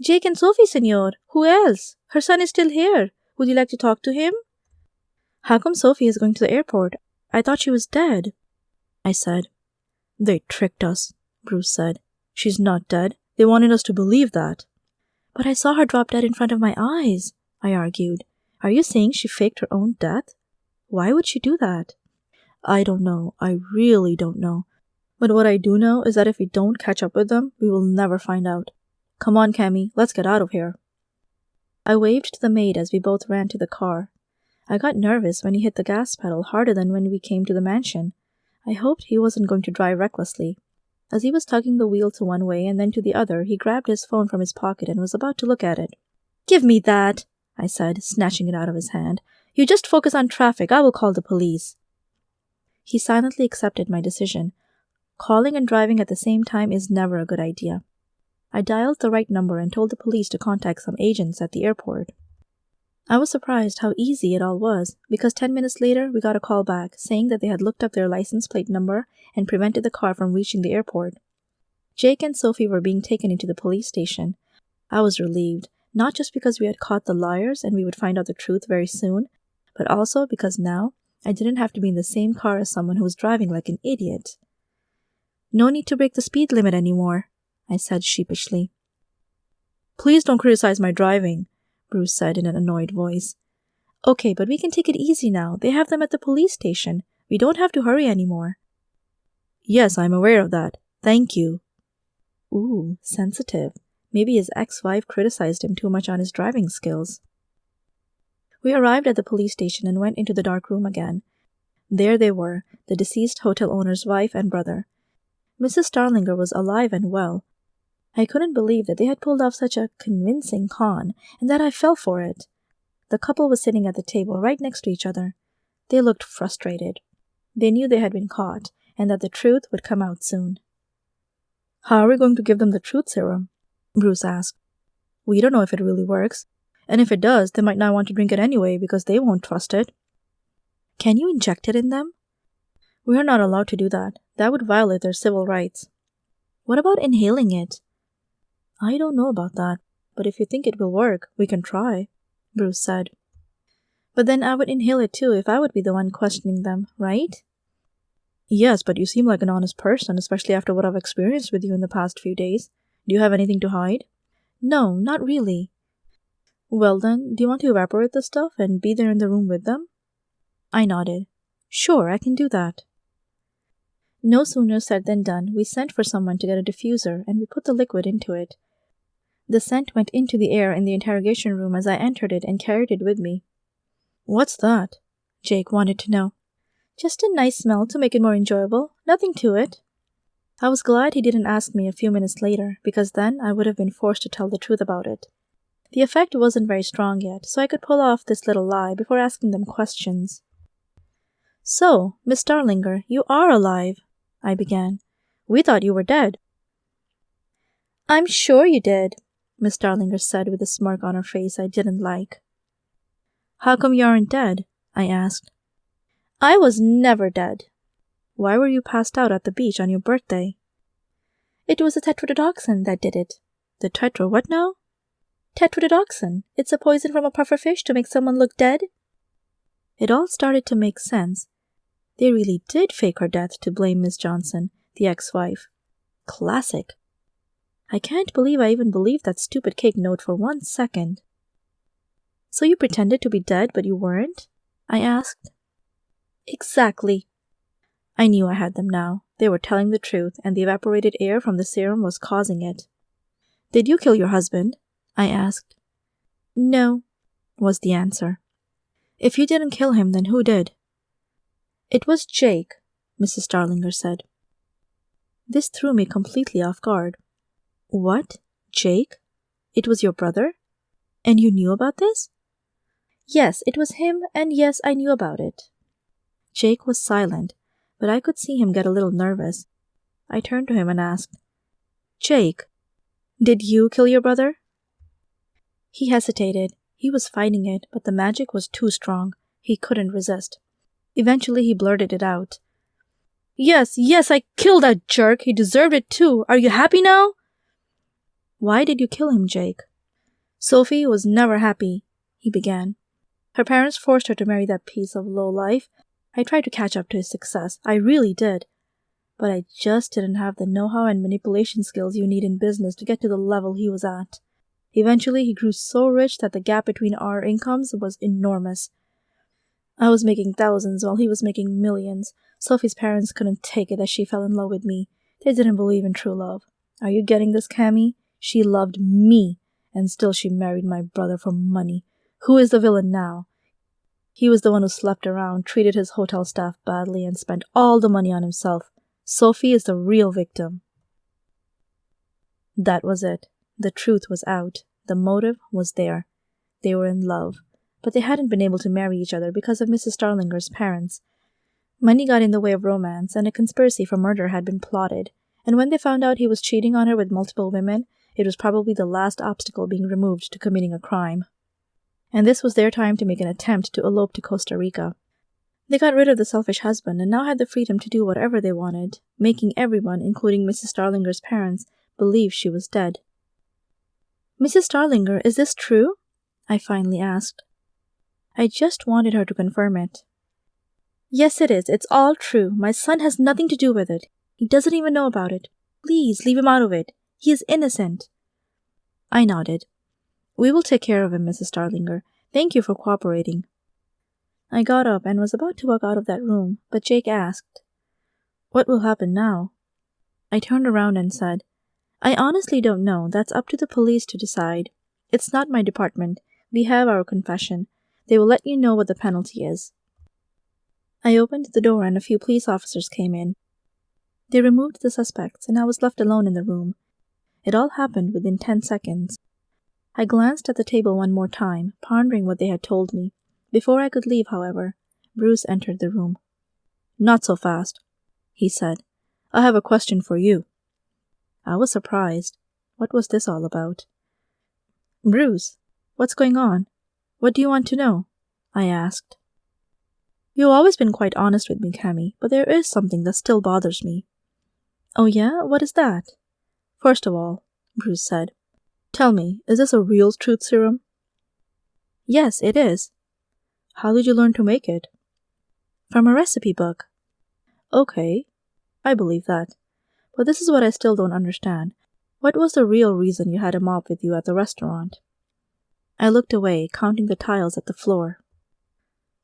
"Jake and Sophie, senor. Who else? Her son is still here. Would you like to talk to him?" "How come Sophie is going to the airport? I thought she was dead," I said. "They tricked us," Bruce said. "She's not dead. They wanted us to believe that." "But I saw her drop dead in front of my eyes," I argued. "Are you saying she faked her own death? Why would she do that?" "I don't know. I really don't know. But what I do know is that if we don't catch up with them, we will never find out. Come on, Cammy, let's get out of here." I waved to the maid as we both ran to the car. I got nervous when he hit the gas pedal harder than when we came to the mansion. I hoped he wasn't going to drive recklessly. As he was tugging the wheel to one way and then to the other, he grabbed his phone from his pocket and was about to look at it. "Give me that!" I said, snatching it out of his hand. "You just focus on traffic. I will call the police." He silently accepted my decision. Calling and driving at the same time is never a good idea. I dialed the right number and told the police to contact some agents at the airport. I was surprised how easy it all was, because 10 minutes later we got a call back saying that they had looked up their license plate number and prevented the car from reaching the airport. Jake and Sophie were being taken into the police station. I was relieved, not just because we had caught the liars and we would find out the truth very soon, but also because now I didn't have to be in the same car as someone who was driving like an idiot. "No need to break the speed limit anymore," I said sheepishly. "Please don't criticize my driving," Bruce said in an annoyed voice. "Okay, but we can take it easy now. They have them at the police station. We don't have to hurry anymore." "Yes, I'm aware of that. Thank you." Ooh, sensitive. Maybe his ex-wife criticized him too much on his driving skills. We arrived at the police station and went into the dark room again. There they were, the deceased hotel owner's wife and brother. Mrs. Starlinger was alive and well. I couldn't believe that they had pulled off such a convincing con, and that I fell for it. The couple was sitting at the table right next to each other. They looked frustrated. They knew they had been caught, and that the truth would come out soon. "How are we going to give them the truth serum?" Bruce asked. "We don't know if it really works, and if it does, they might not want to drink it anyway because they won't trust it." "Can you inject it in them?" "We are not allowed to do that. That would violate their civil rights." "What about inhaling it?" "I don't know about that, but if you think it will work, we can try," Bruce said. "But then I would inhale it too if I would be the one questioning them, right?" "Yes, but you seem like an honest person, especially after what I've experienced with you in the past few days. Do you have anything to hide?" "No, not really." "Well then, do you want to evaporate the stuff and be there in the room with them?" I nodded. "Sure, I can do that." No sooner said than done. We sent for someone to get a diffuser, and we put the liquid into it. The scent went into the air in the interrogation room as I entered it and carried it with me. "What's that?" Jake wanted to know. "Just a nice smell to make it more enjoyable. Nothing to it." I was glad he didn't ask me a few minutes later, because then I would have been forced to tell the truth about it. The effect wasn't very strong yet, so I could pull off this little lie before asking them questions. "So, Miss Starlinger, you are alive," I began. "We thought you were dead." "I'm sure you did," Miss Starlinger said with a smirk on her face I didn't like. "How come you aren't dead?" I asked. "I was never dead." "Why were you passed out at the beach on your birthday?" "It was the tetrodotoxin that did it." "The tetro what now?" "Tetrodotoxin. It's a poison from a pufferfish to make someone look dead." It all started to make sense. They really did fake her death to blame Miss Johnson, the ex-wife. Classic. I can't believe I even believed that stupid cake note for 1 second. "So you pretended to be dead, but you weren't?" I asked. "Exactly." I knew I had them now. They were telling the truth, and the evaporated air from the serum was causing it. "Did you kill your husband?" I asked. "No," was the answer. "If you didn't kill him, then who did?" "It was Jake," Mrs. Starlinger said. This threw me completely off guard. "What? Jake? It was your brother? And you knew about this?" "Yes, it was him, and yes, I knew about it." Jake was silent, but I could see him get a little nervous. I turned to him and asked, "Jake, did you kill your brother?" He hesitated. He was fighting it, but the magic was too strong. He couldn't resist. Eventually he blurted it out. Yes, I killed that jerk. He deserved it too. Are you happy now?" "Why did you kill him, Jake?" "Sophie was never happy," he began. "Her parents forced her to marry that piece of lowlife. I tried to catch up to his success. I really did. But I just didn't have the know-how and manipulation skills you need in business to get to the level he was at. Eventually, he grew so rich that the gap between our incomes was enormous. I was making thousands while he was making millions. Sophie's parents couldn't take it that she fell in love with me. They didn't believe in true love. Are you getting this, Cammy? She loved me, and still she married my brother for money. Who is the villain now? He was the one who slept around, treated his hotel staff badly, and spent all the money on himself. Sophie is the real victim." That was it. The truth was out. The motive was there. They were in love, but they hadn't been able to marry each other because of Mrs. Starlinger's parents. Money got in the way of romance, and a conspiracy for murder had been plotted, and when they found out he was cheating on her with multiple women, it was probably the last obstacle being removed to committing a crime. And this was their time to make an attempt to elope to Costa Rica. They got rid of the selfish husband and now had the freedom to do whatever they wanted, making everyone, including Mrs. Starlinger's parents, believe she was dead. "Mrs. Starlinger, is this true?" I finally asked. I just wanted her to confirm it. "Yes, it is. It's all true. My son has nothing to do with it. He doesn't even know about it. Please, leave him out of it. He is innocent." I nodded. "We will take care of him, Mrs. Starlinger. Thank you for cooperating." I got up and was about to walk out of that room, but Jake asked, "What will happen now?" I turned around and said, "I honestly don't know. That's up to the police to decide. It's not my department. We have our confession. They will let you know what the penalty is." I opened the door and a few police officers came in. They removed the suspects and I was left alone in the room. It all happened within 10 seconds. I glanced at the table one more time, pondering what they had told me. Before I could leave, however, Bruce entered the room. "Not so fast," he said. "I have a question for you." I was surprised. What was this all about? "Bruce, what's going on? What do you want to know?" I asked. "You've always been quite honest with me, Cammy, but there is something that still bothers me." "Oh yeah? What is that?" "First of all," Bruce said, "tell me, is this a real truth serum?" "Yes, it is." "How did you learn to make it?" "From a recipe book." "Okay, I believe that. But this is what I still don't understand. What was the real reason you had a mop with you at the restaurant?" I looked away, counting the tiles at the floor.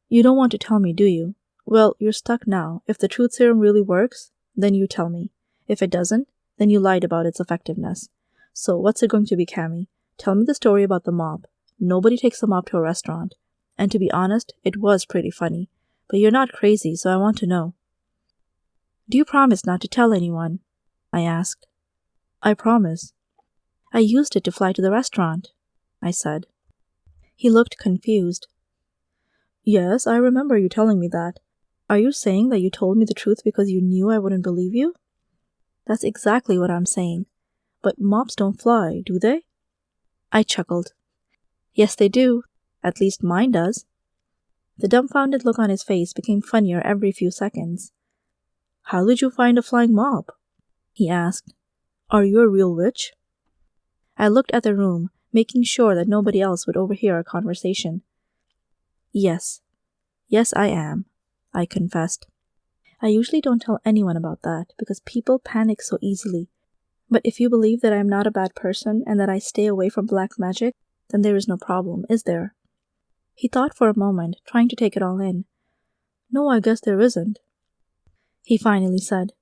"You don't want to tell me, do you? Well, you're stuck now. If the truth serum really works, then you tell me. If it doesn't, then you lied about its effectiveness. So what's it going to be, Cammy? Tell me the story about the mop. Nobody takes a mop to a restaurant. And to be honest, it was pretty funny. But you're not crazy, so I want to know." "Do you promise not to tell anyone?" I asked. "I promise." "I used it to fly to the restaurant," I said. He looked confused. "Yes, I remember you telling me that. Are you saying that you told me the truth because you knew I wouldn't believe you?" "That's exactly what I'm saying. But mops don't fly, do they?" I chuckled. "Yes, they do. At least mine does." The dumbfounded look on his face became funnier every few seconds. "How did you find a flying mop?" he asked. "Are you a real witch?" I looked at the room, making sure that nobody else would overhear our conversation. Yes, I am," I confessed. I usually don't tell anyone about that because people panic so easily. But if you believe that I am not a bad person and that I stay away from black magic, then there is no problem, is there? He thought for a moment, trying to take it all in. "No, I guess there isn't." He finally said,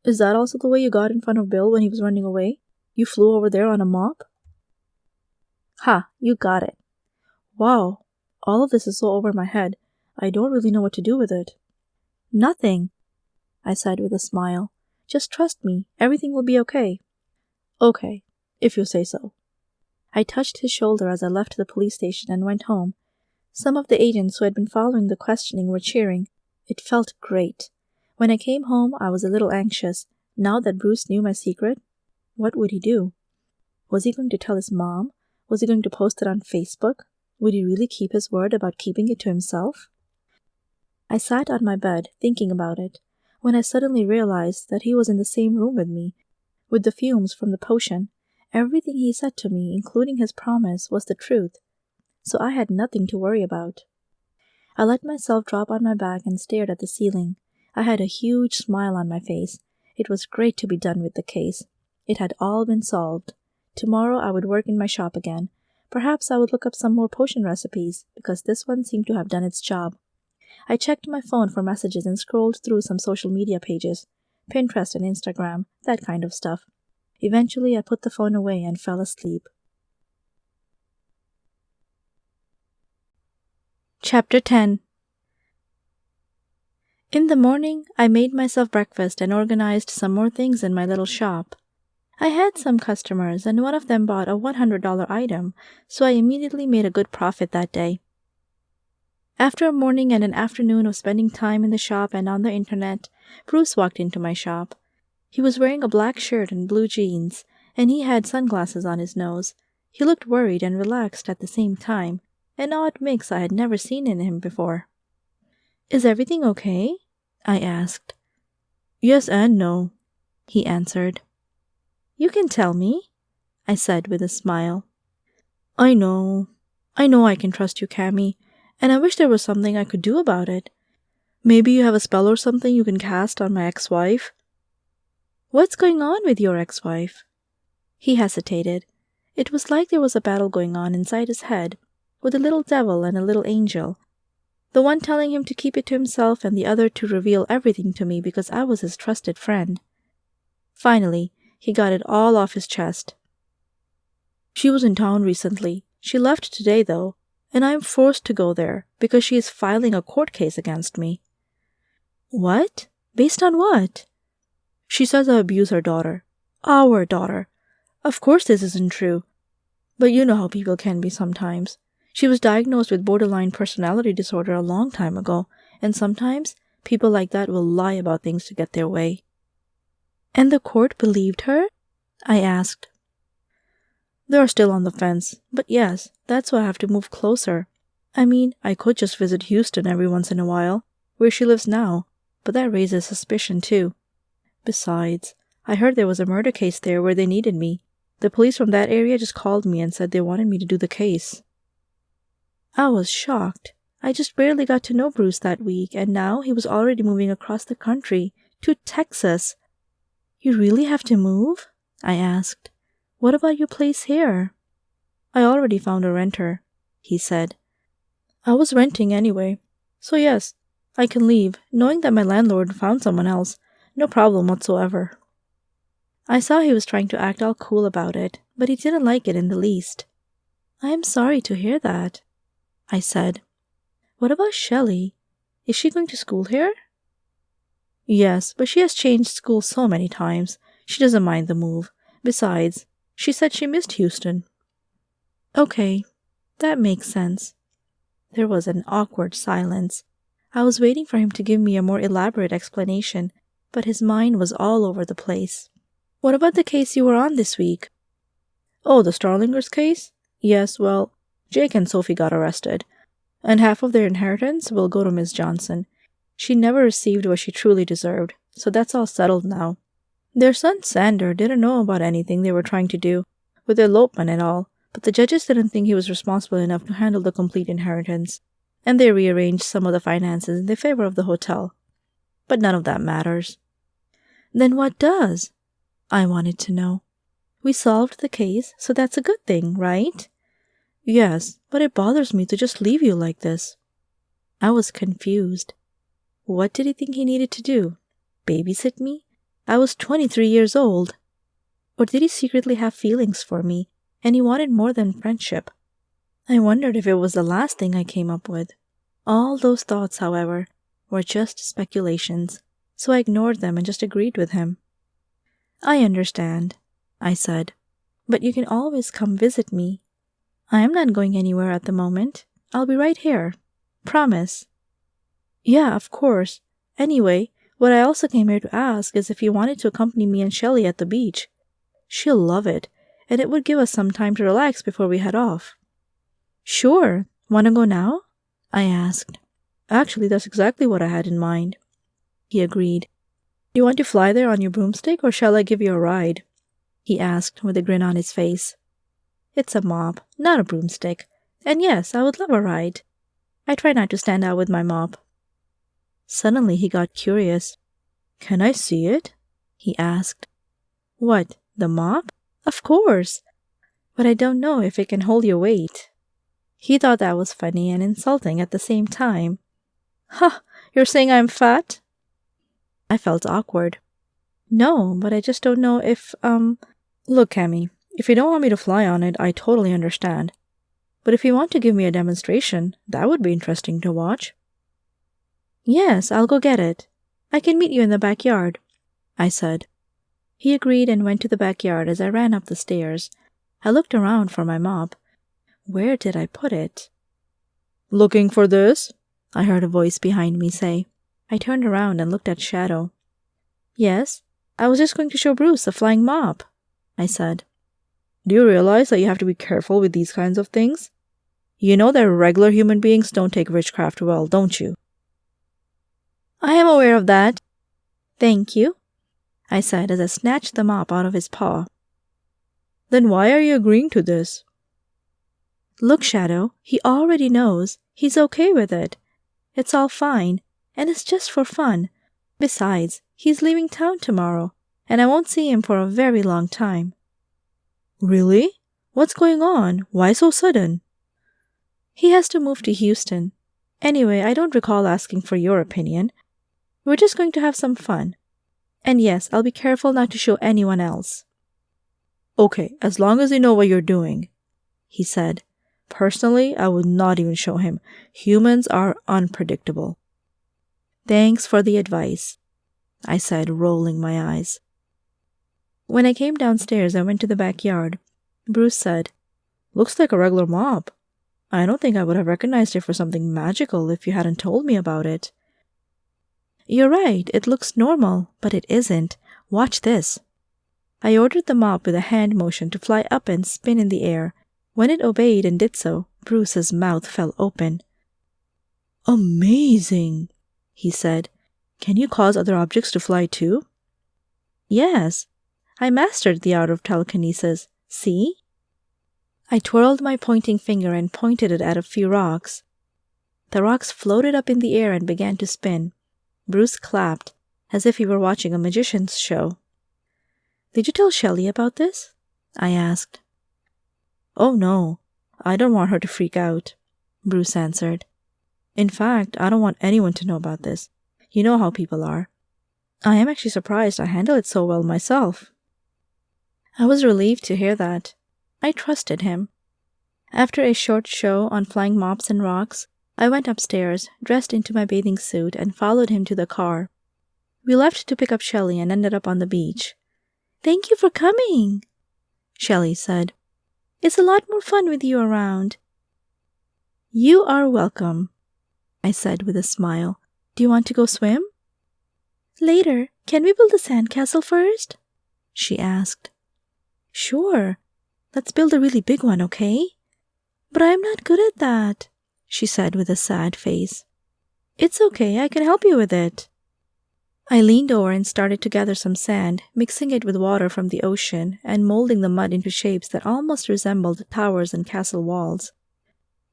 "Is that also the way you got in front of Bill when he was running away? You flew over there on a mop?" "Ha, you got it." "Wow, all of this is so over my head. I don't really know what to do with it." "Nothing," I said with a smile. "Just trust me. Everything will be okay." "Okay, if you say so." I touched his shoulder as I left the police station and went home. Some of the agents who had been following the questioning were cheering. It felt great. When I came home, I was a little anxious. Now that Bruce knew my secret, what would he do? Was he going to tell his mom? Was he going to post it on Facebook? Would he really keep his word about keeping it to himself? I sat on my bed, thinking about it, when I suddenly realized that he was in the same room with me, with the fumes from the potion. Everything he said to me, including his promise, was the truth. So I had nothing to worry about. I let myself drop on my back and stared at the ceiling. I had a huge smile on my face. It was great to be done with the case. It had all been solved. Tomorrow I would work in my shop again. Perhaps I would look up some more potion recipes, because this one seemed to have done its job. I checked my phone for messages and scrolled through some social media pages, Pinterest and Instagram, that kind of stuff. Eventually I put the phone away and fell asleep. Chapter 10. In the morning, I made myself breakfast and organized some more things in my little shop. I had some customers, and one of them bought a $100 item, so I immediately made a good profit that day. After a morning and an afternoon of spending time in the shop and on the internet, Bruce walked into my shop. He was wearing a black shirt and blue jeans, and he had sunglasses on his nose. He looked worried and relaxed at the same time, an odd mix I had never seen in him before. "Is everything okay?" I asked. "Yes and no," he answered. "You can tell me," I said with a smile. I know I can trust you, Cammy, and I wish there was something I could do about it. Maybe you have a spell or something you can cast on my ex-wife?" "What's going on with your ex-wife?" He hesitated. It was like there was a battle going on inside his head, with a little devil and a little angel, the one telling him to keep it to himself and the other to reveal everything to me because I was his trusted friend. Finally, he got it all off his chest. "She was in town recently. She left today, though, and I am forced to go there because she is filing a court case against me." "What? Based on what?" "She says I abuse her daughter. Our daughter. Of course this isn't true, but you know how people can be sometimes. She was diagnosed with borderline personality disorder a long time ago, and sometimes people like that will lie about things to get their way." "And the court believed her?" I asked. "They're still on the fence, but yes, that's why I have to move closer. I mean, I could just visit Houston every once in a while, where she lives now, but that raises suspicion too. Besides, I heard there was a murder case there where they needed me. The police from that area just called me and said they wanted me to do the case." I was shocked. I just barely got to know Bruce that week, and now he was already moving across the country, to Texas. "You really have to move?" I asked. "What about your place here?" "I already found a renter," he said. "I was renting anyway, so yes, I can leave, knowing that my landlord found someone else. No problem whatsoever." I saw he was trying to act all cool about it, but he didn't like it in the least. "I am sorry to hear that," I said. "What about Shelley? Is she going to school here?" "Yes, but she has changed school so many times. She doesn't mind the move. Besides, she said she missed Houston." "Okay, that makes sense." There was an awkward silence. I was waiting for him to give me a more elaborate explanation, but his mind was all over the place. "What about the case you were on this week?" "Oh, the Starlingers case? Yes, well, Jake and Sophie got arrested, and half of their inheritance will go to Miss Johnson. She never received what she truly deserved, so that's all settled now. Their son Sander didn't know about anything they were trying to do, with the elopement and all, but the judges didn't think he was responsible enough to handle the complete inheritance, and they rearranged some of the finances in the favor of the hotel. But none of that matters." "Then what does?" I wanted to know. "We solved the case, so that's a good thing, right?" "Yes, but it bothers me to just leave you like this." I was confused. What did he think he needed to do? Babysit me? I was 23 years old. Or did he secretly have feelings for me, and he wanted more than friendship? I wondered if it was the last thing I came up with. All those thoughts, however, were just speculations, so I ignored them and just agreed with him. "I understand," I said, "but you can always come visit me. I am not going anywhere at the moment. I'll be right here. Promise." "Yeah, of course. Anyway, what I also came here to ask is if you wanted to accompany me and Shelley at the beach. She'll love it, and it would give us some time to relax before we head off." "Sure. Want to go now?" I asked. "Actually, that's exactly what I had in mind." He agreed. "You want to fly there on your broomstick, or shall I give you a ride?" he asked with a grin on his face. "It's a mop, not a broomstick. And yes, I would love a ride. I try not to stand out with my mop." Suddenly he got curious. "Can I see it?" he asked. "What, the mop? Of course. But I don't know if it can hold your weight." He thought that was funny and insulting at the same time. "Ha! You're saying I'm fat?" I felt awkward. "No, but I just don't know if, Look, Cammy, if you don't want me to fly on it, I totally understand. But if you want to give me a demonstration, that would be interesting to watch." "Yes, I'll go get it. I can meet you in the backyard," I said. He agreed and went to the backyard as I ran up the stairs. I looked around for my mop. Where did I put it? "Looking for this?" I heard a voice behind me say. I turned around and looked at Shadow. "Yes, I was just going to show Bruce the flying mop," I said. "Do you realize that you have to be careful with these kinds of things? You know that regular human beings don't take witchcraft well, don't you?" "I am aware of that. Thank you," I said as I snatched the mop out of his paw. "Then why are you agreeing to this?" "Look, Shadow, he already knows. He's okay with it. It's all fine, and it's just for fun. Besides, he's leaving town tomorrow, and I won't see him for a very long time." "Really? What's going on? Why so sudden?" "He has to move to Houston. Anyway, I don't recall asking for your opinion. We're just going to have some fun. And yes, I'll be careful not to show anyone else." "Okay, as long as you know what you're doing," he said. "Personally, I would not even show him. Humans are unpredictable." "Thanks for the advice," I said, rolling my eyes. When I came downstairs, I went to the backyard. Bruce said, "Looks like a regular mop. I don't think I would have recognized it for something magical if you hadn't told me about it." "You're right, it looks normal, but it isn't. Watch this." I ordered the mop with a hand motion to fly up and spin in the air. When it obeyed and did so, Bruce's mouth fell open. "Amazing," he said. "Can you cause other objects to fly too?" "Yes. I mastered the art of telekinesis. See?" I twirled my pointing finger and pointed it at a few rocks. The rocks floated up in the air and began to spin. Bruce clapped, as if he were watching a magician's show. "Did you tell Shelley about this?" I asked. "Oh no, I don't want her to freak out," Bruce answered. "In fact, I don't want anyone to know about this. You know how people are. I am actually surprised I handle it so well myself." I was relieved to hear that. I trusted him. After a short show on flying mops and rocks, I went upstairs, dressed into my bathing suit, and followed him to the car. We left to pick up Shelley and ended up on the beach. "Thank you for coming," Shelley said. "It's a lot more fun with you around." "You are welcome," I said with a smile. "Do you want to go swim?" "Later. Can we build a sandcastle first?" she asked. "Sure. Let's build a really big one, okay?" "But I'm not good at that," she said with a sad face. "It's okay, I can help you with it." I leaned over and started to gather some sand, mixing it with water from the ocean and molding the mud into shapes that almost resembled towers and castle walls.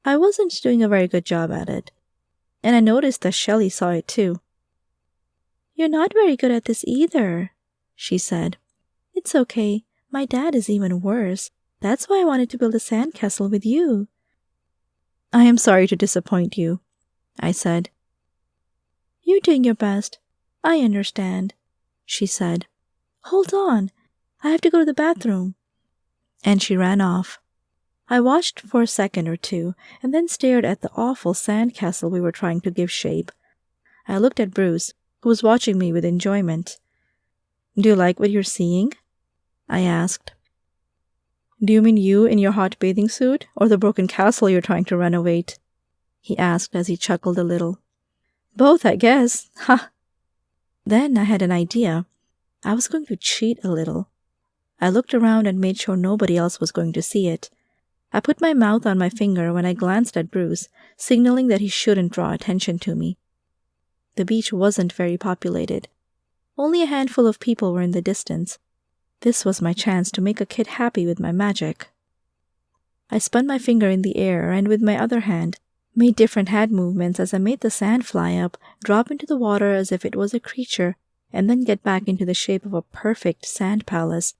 I wasn't doing a very good job at it, and I noticed that Shelley saw it too. "You're not very good at this either," she said. "It's okay, my dad is even worse. That's why I wanted to build a sandcastle with you." "I am sorry to disappoint you," I said. "You're doing your best. I understand," she said. "Hold on, I have to go to the bathroom." And she ran off. I watched for a second or two, and then stared at the awful sandcastle we were trying to give shape. I looked at Bruce, who was watching me with enjoyment. "Do you like what you're seeing?" I asked. "Do you mean you in your hot bathing suit, or the broken castle you're trying to renovate?" he asked as he chuckled a little. "Both, I guess. Ha!" Then I had an idea. I was going to cheat a little. I looked around and made sure nobody else was going to see it. I put my mouth on my finger when I glanced at Bruce, signaling that he shouldn't draw attention to me. The beach wasn't very populated. Only a handful of people were in the distance. This was my chance to make a kid happy with my magic. I spun my finger in the air and with my other hand made different hand movements as I made the sand fly up, drop into the water as if it was a creature, and then get back into the shape of a perfect sand palace.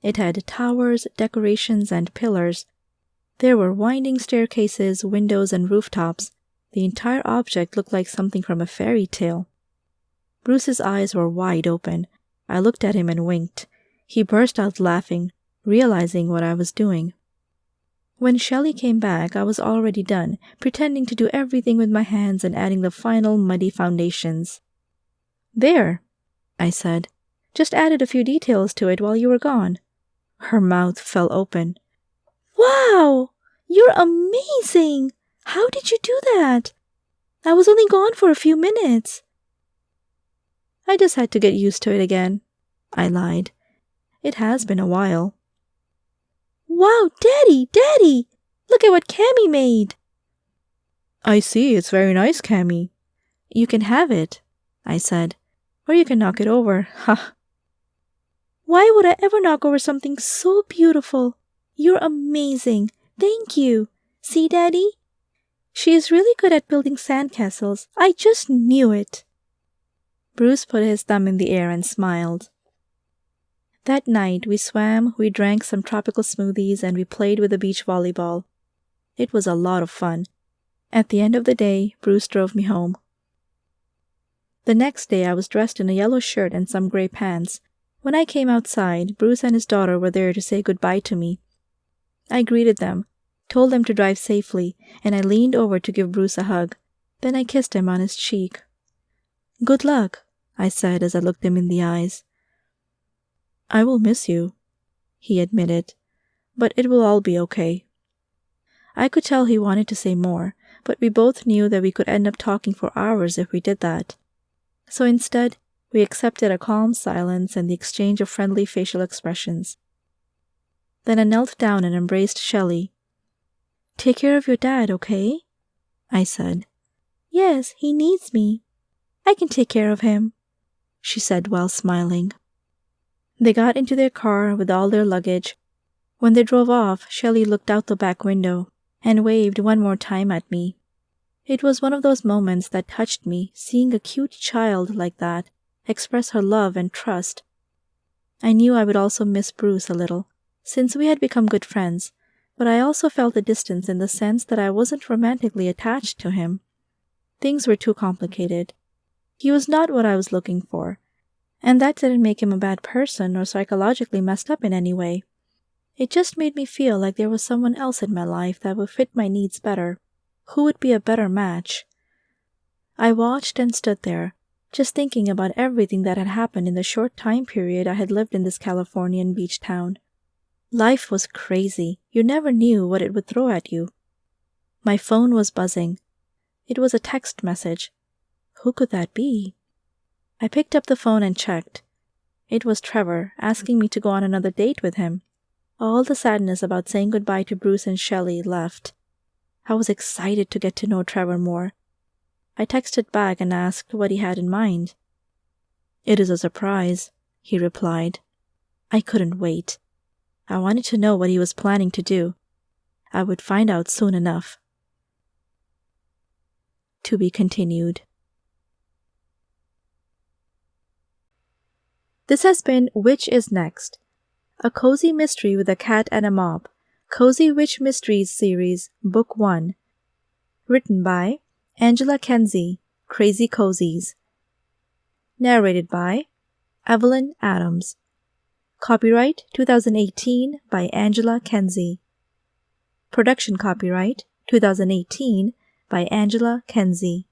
It had towers, decorations, and pillars. There were winding staircases, windows, and rooftops. The entire object looked like something from a fairy tale. Bruce's eyes were wide open. I looked at him and winked. He burst out laughing, realizing what I was doing. When Shelley came back, I was already done, pretending to do everything with my hands and adding the final muddy foundations. "There," I said. Just added a few details to it while you were gone." Her mouth fell open. "Wow! You're amazing! How did you do that? I was only gone for a few minutes." "I just had to get used to it again," I lied. "It has been a while." "Wow, Daddy! Daddy! Look at what Cammy made!" "I see, it's very nice, Cammy." "You can have it," I said. "Or you can knock it over. Ha!" "Why would I ever knock over something so beautiful? You're amazing. Thank you. See, Daddy? She is really good at building sandcastles. I just knew it." Bruce put his thumb in the air and smiled. That night, we swam, we drank some tropical smoothies, and we played with the beach volleyball. It was a lot of fun. At the end of the day, Bruce drove me home. The next day, I was dressed in a yellow shirt and some gray pants. When I came outside, Bruce and his daughter were there to say goodbye to me. I greeted them, told them to drive safely, and I leaned over to give Bruce a hug. Then I kissed him on his cheek. "Good luck," I said as I looked him in the eyes. "I will miss you," he admitted, "but it will all be okay." I could tell he wanted to say more, but we both knew that we could end up talking for hours if we did that. So instead, we accepted a calm silence and the exchange of friendly facial expressions. Then I knelt down and embraced Shelley. "Take care of your dad, okay?" I said. "Yes, he needs me. I can take care of him," she said while smiling. They got into their car with all their luggage. When they drove off, Shelley looked out the back window and waved one more time at me. It was one of those moments that touched me, seeing a cute child like that express her love and trust. I knew I would also miss Bruce a little, since we had become good friends, but I also felt a distance in the sense that I wasn't romantically attached to him. Things were too complicated. He was not what I was looking for, and that didn't make him a bad person or psychologically messed up in any way. It just made me feel like there was someone else in my life that would fit my needs better, who would be a better match. I watched and stood there, just thinking about everything that had happened in the short time period I had lived in this Californian beach town. Life was crazy. You never knew what it would throw at you. My phone was buzzing. It was a text message. Who could that be? I picked up the phone and checked. It was Trevor, asking me to go on another date with him. All the sadness about saying goodbye to Bruce and Shelley left. I was excited to get to know Trevor more. I texted back and asked what he had in mind. "It is a surprise," he replied. I couldn't wait. I wanted to know what he was planning to do. I would find out soon enough. To be continued. This has been Which is Next? A Cozy Mystery with a Cat and a Mop, Cozy Witch Mysteries Series, Book 1. Written by Angela Kenzie, Crazy Cozies. Narrated by Evelyn Adams. Copyright 2018 by Angela Kenzie. Production copyright 2018 by Angela Kenzie.